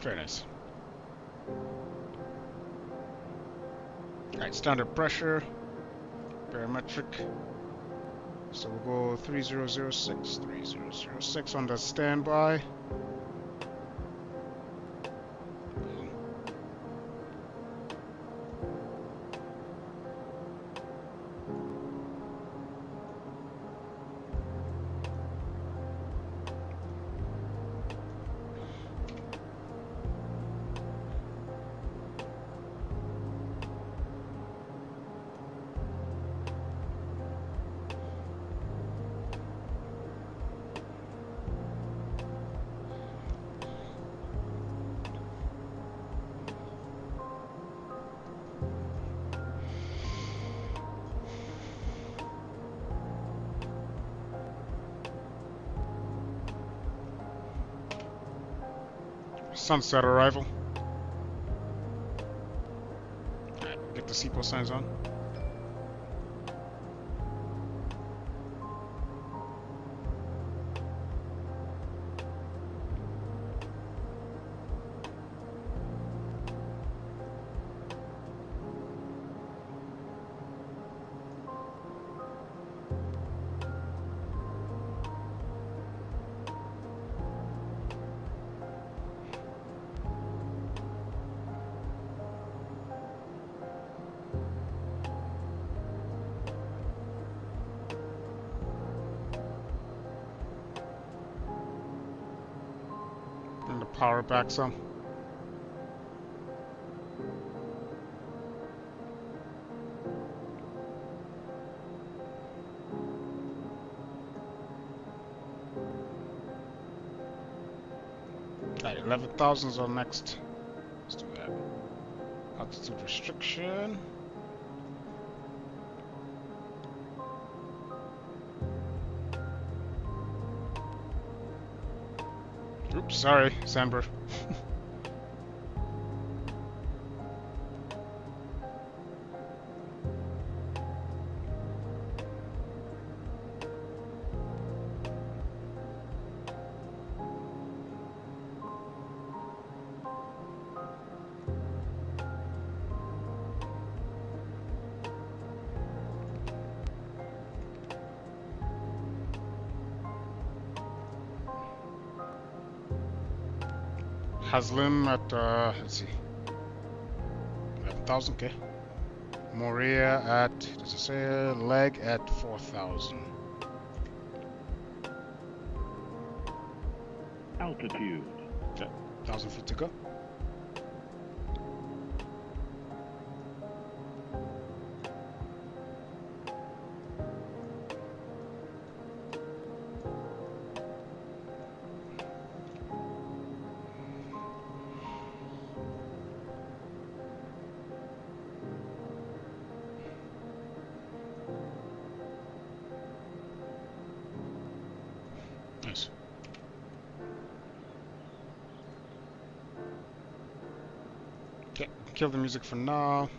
Very nice. Alright, standard pressure, barometric. So we'll go 3006 on the standby. Sunset arrival. Alright, get the seatbelt signs on. Bring the power back some. Alright, 11,000 is our next. Let's do that. Altitude restriction. Oops, sorry, Samber. Haslim at, let's see, 11,000, okay. Moria at, does it say, leg at 4,000. Altitude. Okay, 1,000 feet to go. Nice. Okay, kill the music for now.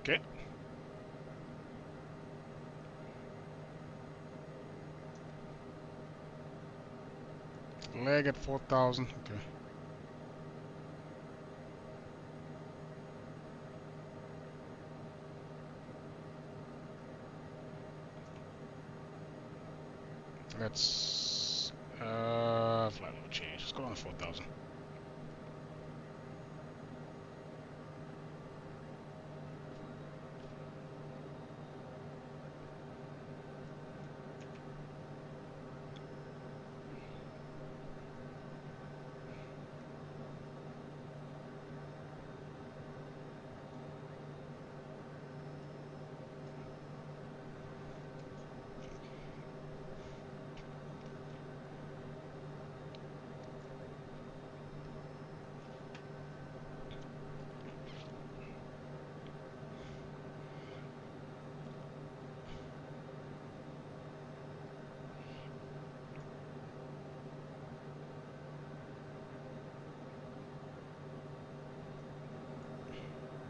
Okay. Leg at 4,000, okay. Let's, flight level change. Let's go on 4,000.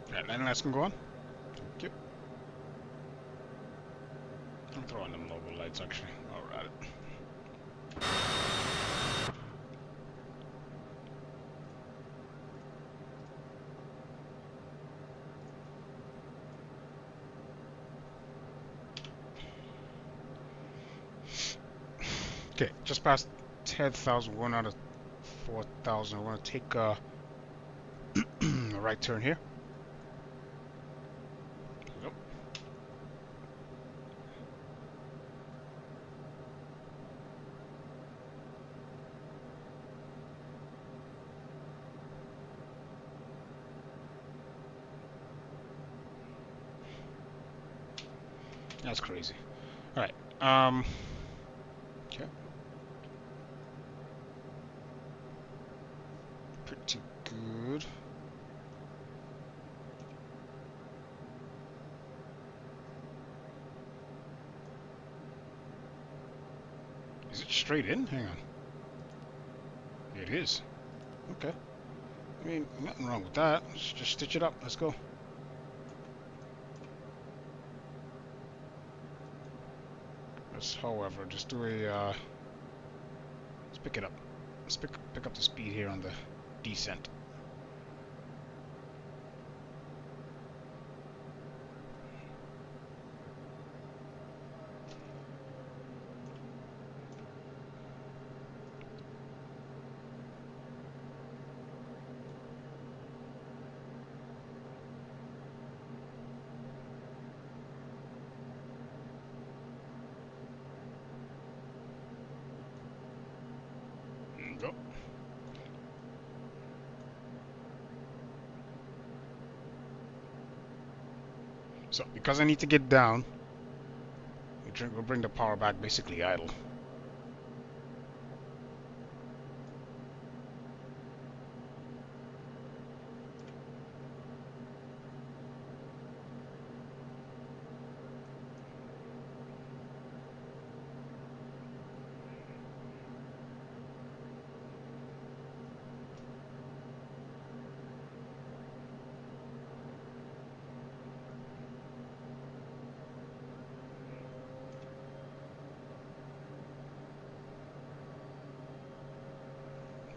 Alright, landing lights can go on. Thank you. Let me throw on them logo lights actually. Alright. Okay, just past 10,000. We're out of 4,000. We're gonna take a right turn here. Yep. That's crazy. All right. Okay. Pretty good. Is it straight in? Hang on. It is. Okay. I mean, nothing wrong with that. Let's just stitch it up. Let's go. Let's, however, just do a. Let's pick it up. Let's pick up the speed here on the descent. Go. So, because I need to get down, we'll bring the power back basically idle.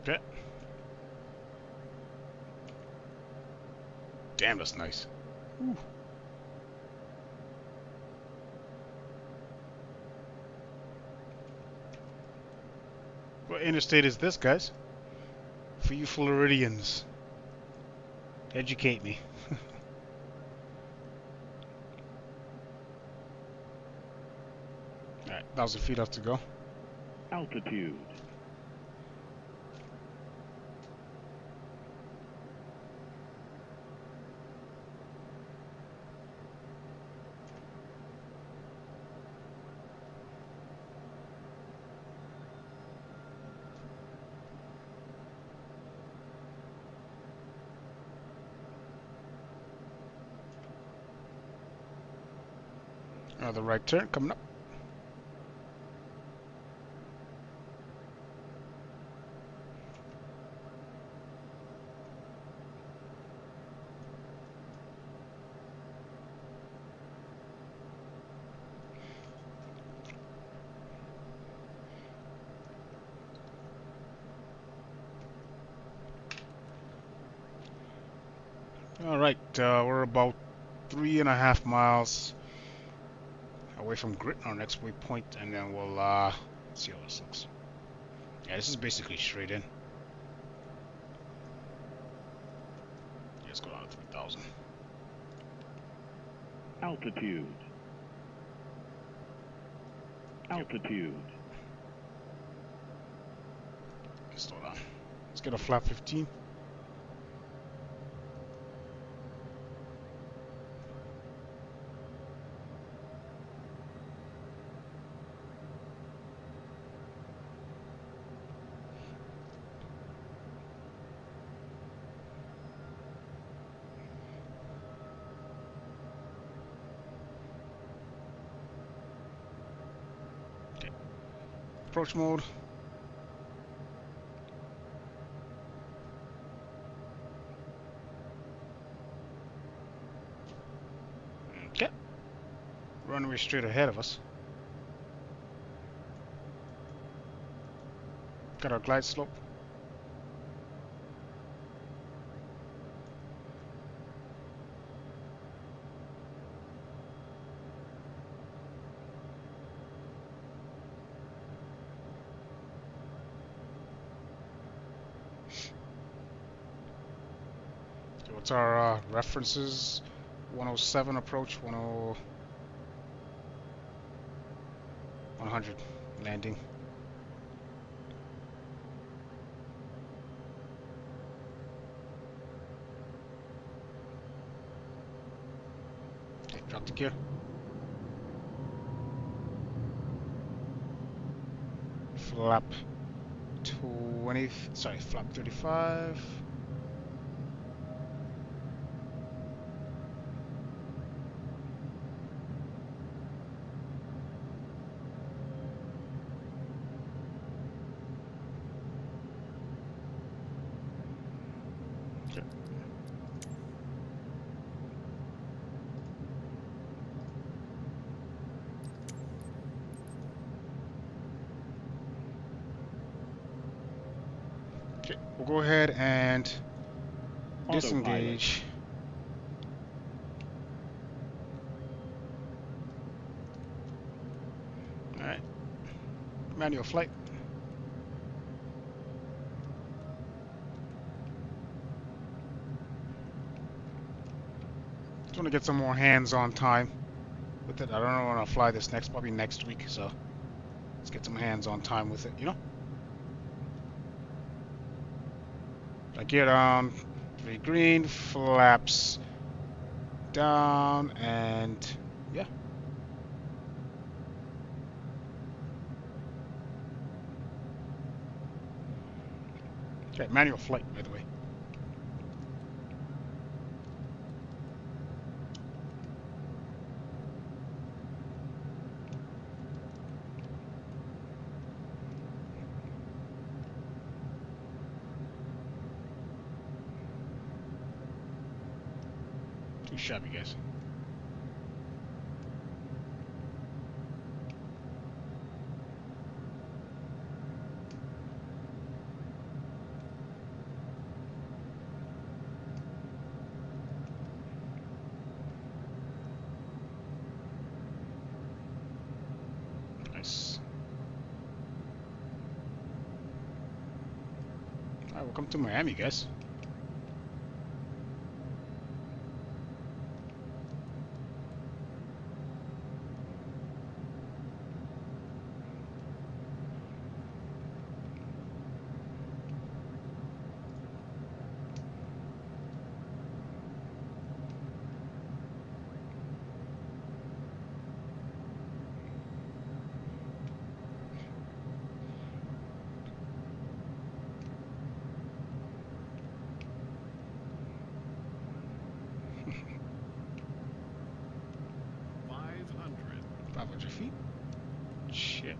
Okay. Damn, that's nice. Ooh. What interstate is this, guys? For you Floridians. Educate me. Alright, 1,000 feet off to go. Altitude. Another right turn coming up. Alright, we're about 3.5 miles away from Grit, our next waypoint, and then we'll see how this looks. Yeah, this is basically straight in. Yeah, let's go down to 3,000. Altitude. Altitude. Let's slow down. Let's get a flat 15. Approach mode. Okay. Runway straight ahead of us. Got our glide slope. What's our references? 107 approach, 100 landing. Okay, drop the gear. Flap 20, sorry, flap 35. Okay. Okay, we'll go ahead and disengage. Alright. Manual flight. Just want to get some more hands-on time with it. I don't know when I'll fly this next, probably next week, so let's get some hands-on time with it, you know? Gear down, 3 green, flaps down, and yeah. Okay, manual flight, by the way. Too shabby, guys. Nice. Alright, welcome to Miami, guys. Feet. Shit.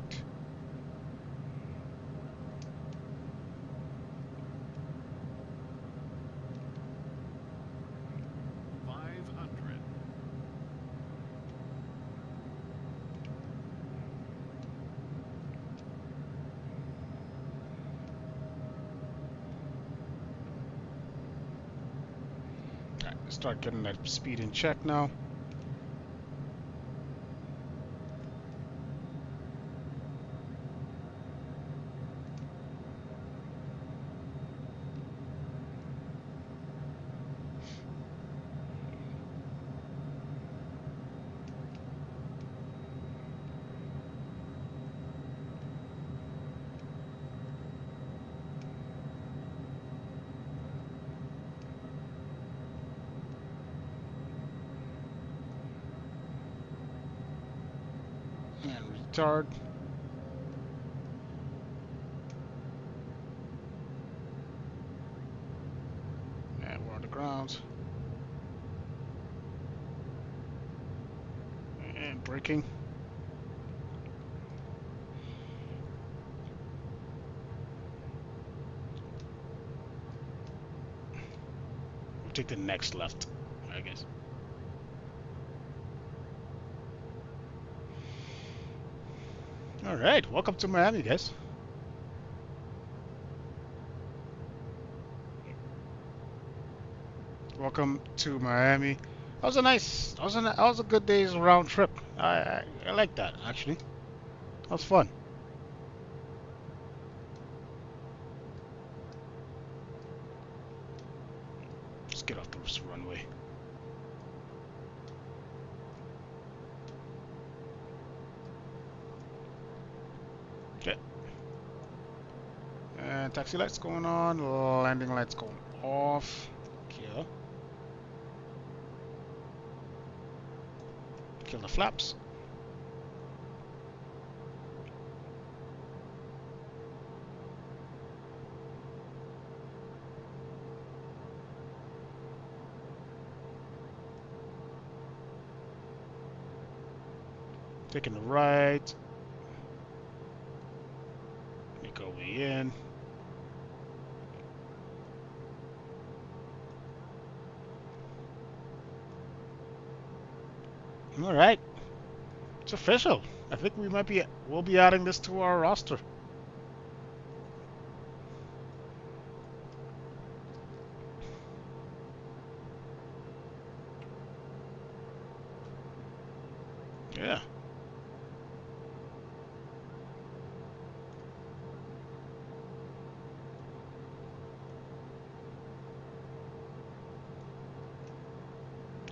Alright, let's start getting that speed in check now. And retard. And we're on the ground. And braking. We'll take the next left, I guess. Alright, welcome to Miami, guys. Welcome to Miami. That was a nice, that was a good day's round trip. I like that, actually. That was fun. Just get off this runway. Okay. And taxi lights going on, landing lights going off. Kill. Kill the flaps. Taking the right. Make our way in. All right, it's official. I think we'll be adding this to our roster. Yeah.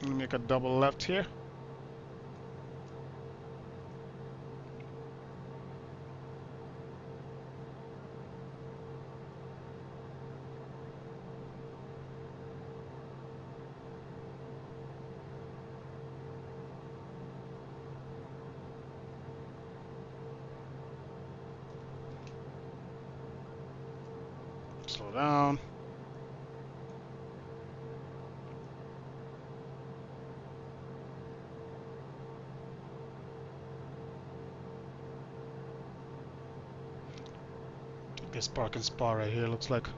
Let me make a double left here. Slow down. Take this parking spot right here, looks like.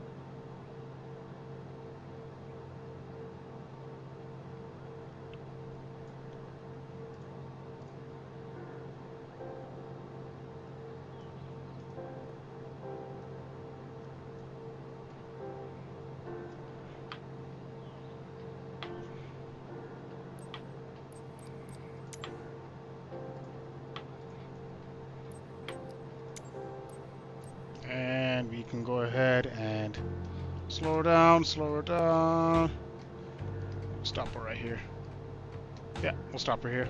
And we can go ahead and slow her down, slow her down. Stop her right here. Yeah, we'll stop her here.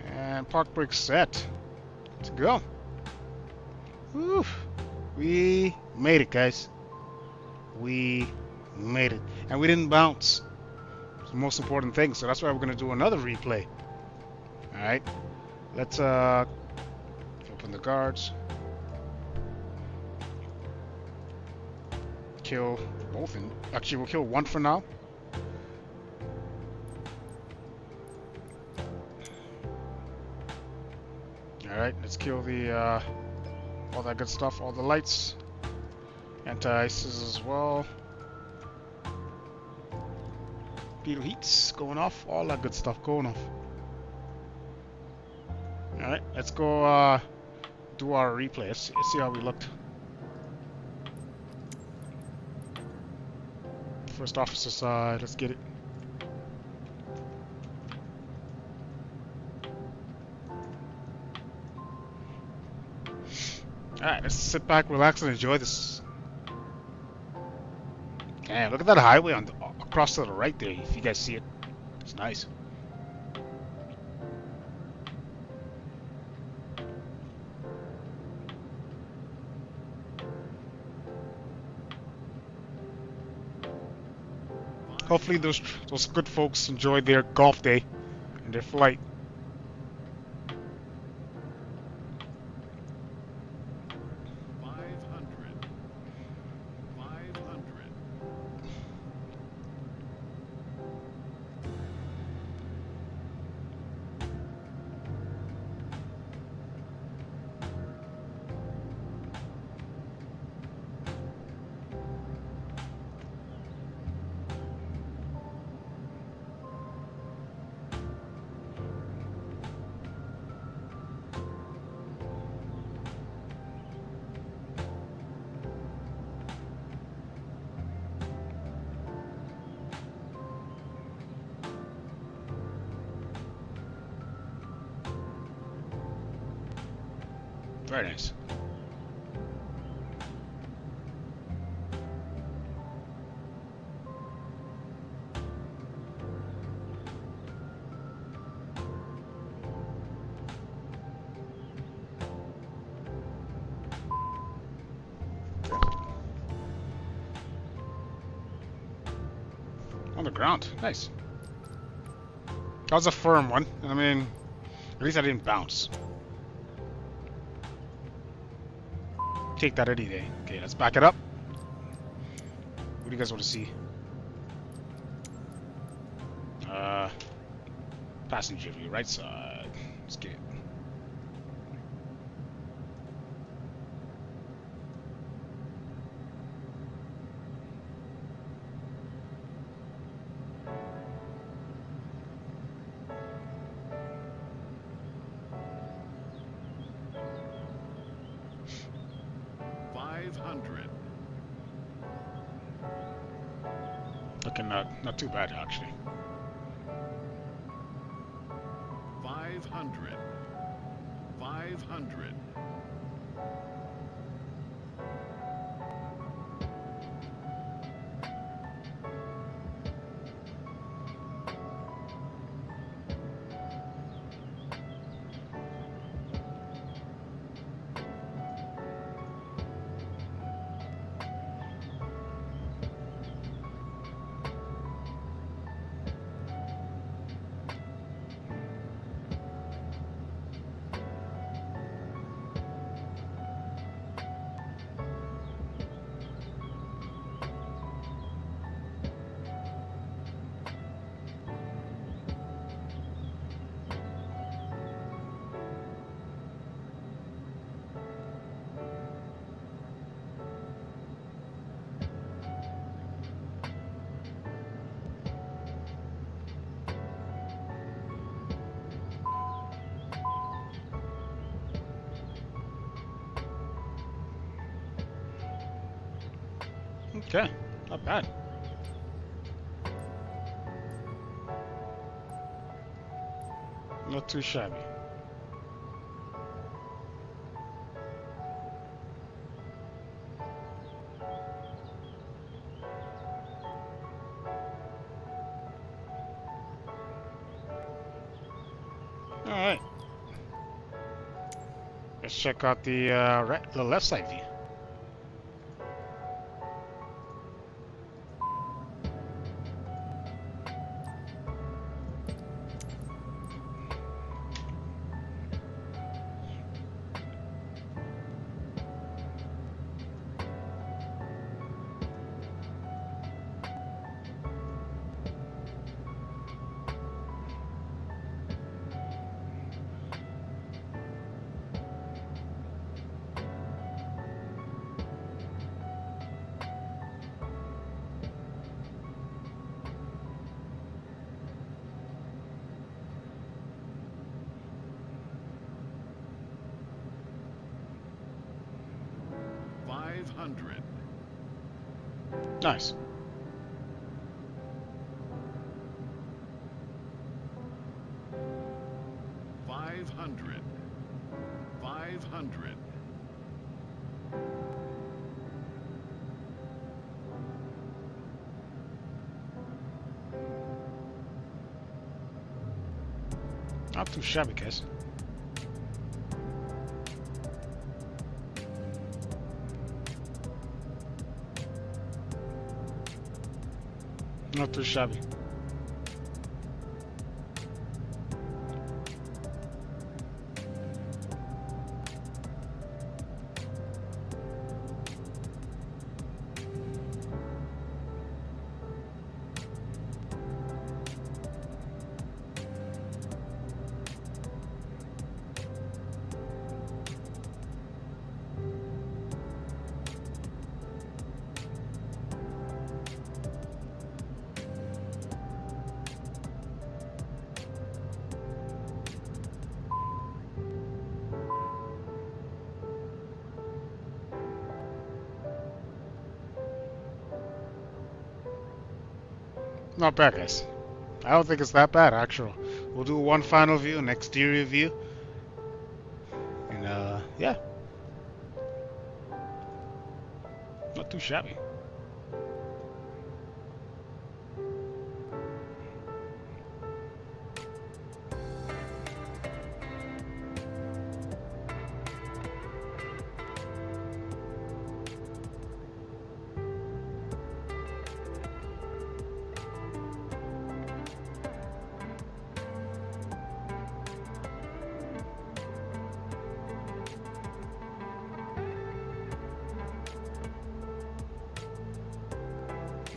And park brake set. Let's go. Woo! We made it, guys. We made it. And we didn't bounce. It's the most important thing, so that's why we're going to do another replay. Alright. Let's open the guards. Kill both. Actually, we'll kill one for now. Alright, let's kill the all that good stuff, all the lights. Anti-ices as well. Beetle heats going off, all that good stuff going off. Alright, let's go do our replay. Let's see how we looked. First officer side, let's get it. Alright, let's sit back, relax, and enjoy this. Damn, look at that highway on across to the right there, if you guys see it. It's nice. Hopefully those good folks enjoyed their golf day and their flight. Very nice. On the ground. Nice. That was a firm one. I mean, at least I didn't bounce. Take that any day. Okay, let's back it up. What do you guys want to see? Passenger view, right side. Let's get it. Looking not too bad actually. 500. 500. Okay, not bad. Not too shabby. Alright. Let's check out the left side view. Nice. Not too shabby, guys. Not too shabby. Not bad, guys. I don't think it's that bad, actually. We'll do one final view, an exterior view. And, yeah. Not too shabby.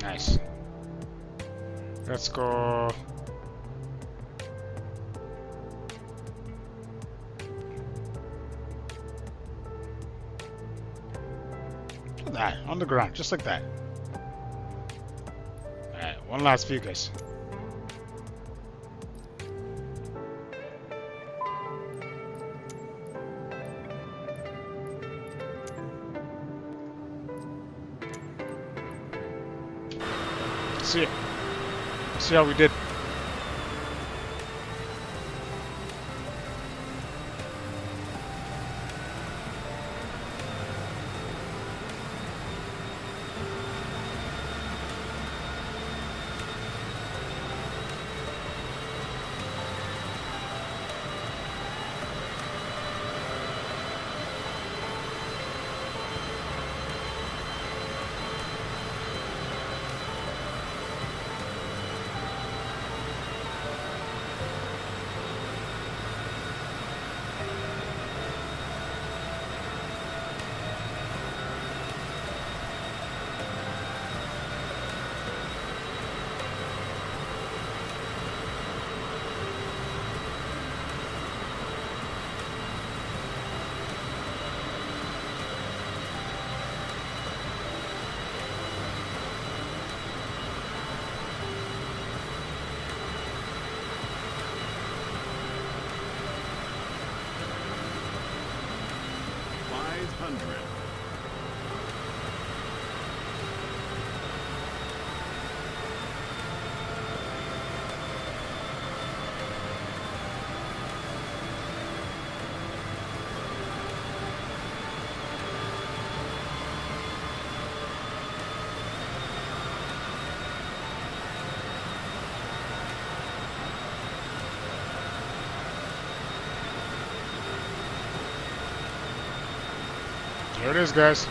Nice. Let's go. Look at that, on the ground, just like that. Alright, one last view, guys. See it. See how we did. There it is, guys.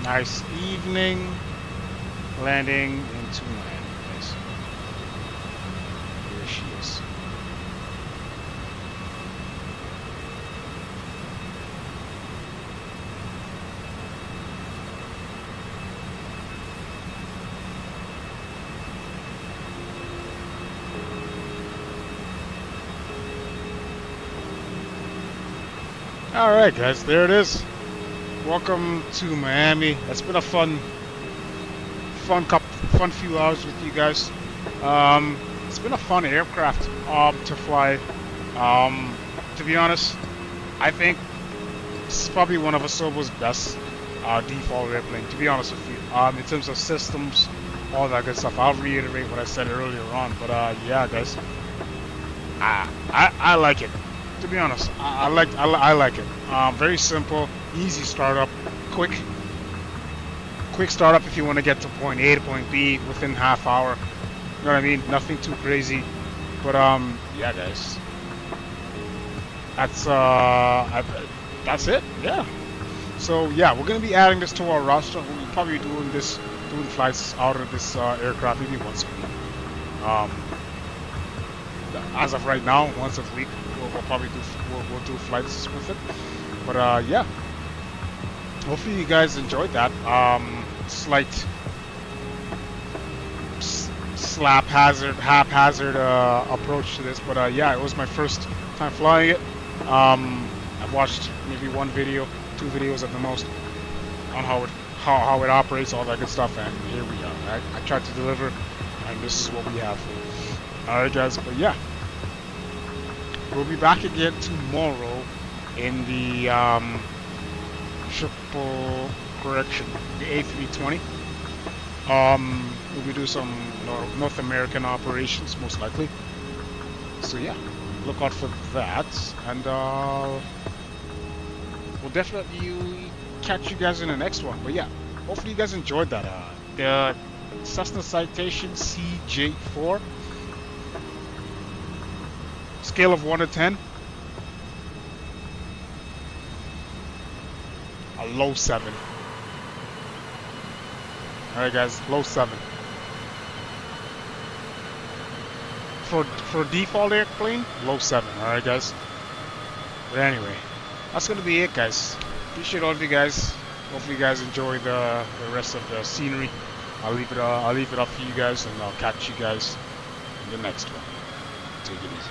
Nice evening landing into Miami, guys. Here she is. Alright guys, there it is. Welcome to Miami. It's been a fun few hours with you guys. It's been a fun aircraft to fly. To be honest, I think this is probably one of Asobo's best default airplane. To be honest with you, in terms of systems, all that good stuff. I'll reiterate what I said earlier on, but yeah, guys, I like it. To be honest, I like it. Very simple, easy startup, quick startup if you want to get to point A to point B within half hour. You know what I mean? Nothing too crazy. But yeah, guys, that's it. Yeah. So yeah, we're gonna be adding this to our roster. We'll probably be doing flights out of this aircraft maybe once a week. As of right now, once a week. We'll probably we'll do flights with it, but yeah, hopefully you guys enjoyed that slight haphazard approach to this, but yeah, it was my first time flying it. I've watched maybe one video, 2 videos at the most on how it operates, all that good stuff, and here we are. I tried to deliver, and this is what we have. Alright guys, but yeah, we'll be back again tomorrow in the the A320. We'll be doing some North American operations, most likely. So yeah, look out for that, and we'll definitely catch you guys in the next one. But yeah, hopefully you guys enjoyed that. The Cessna Citation CJ4, scale of 1 to 10, a low 7. All right, guys, low 7. For default airplane, low 7. All right, guys. But anyway, that's gonna be it, guys. Appreciate all of you guys. Hopefully, you guys enjoy the rest of the scenery. I'll leave it up for you guys, and I'll catch you guys in the next one. Take it easy.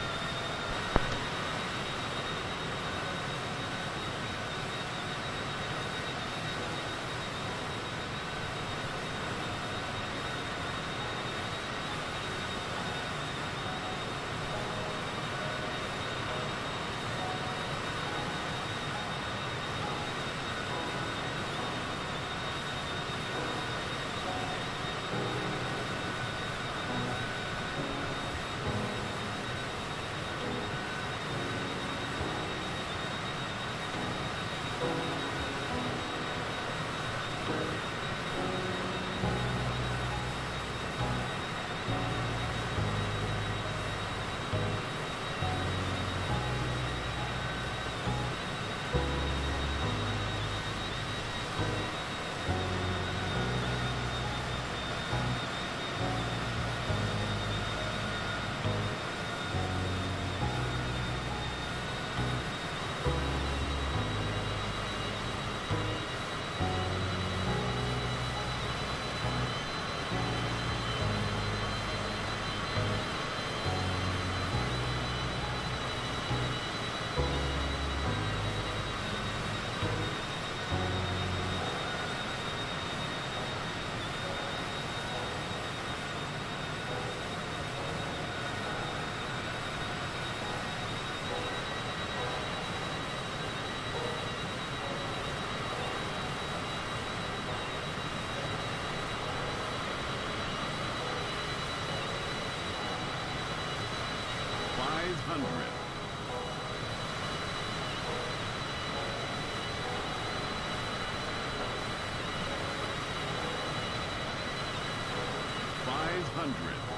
Five hundred.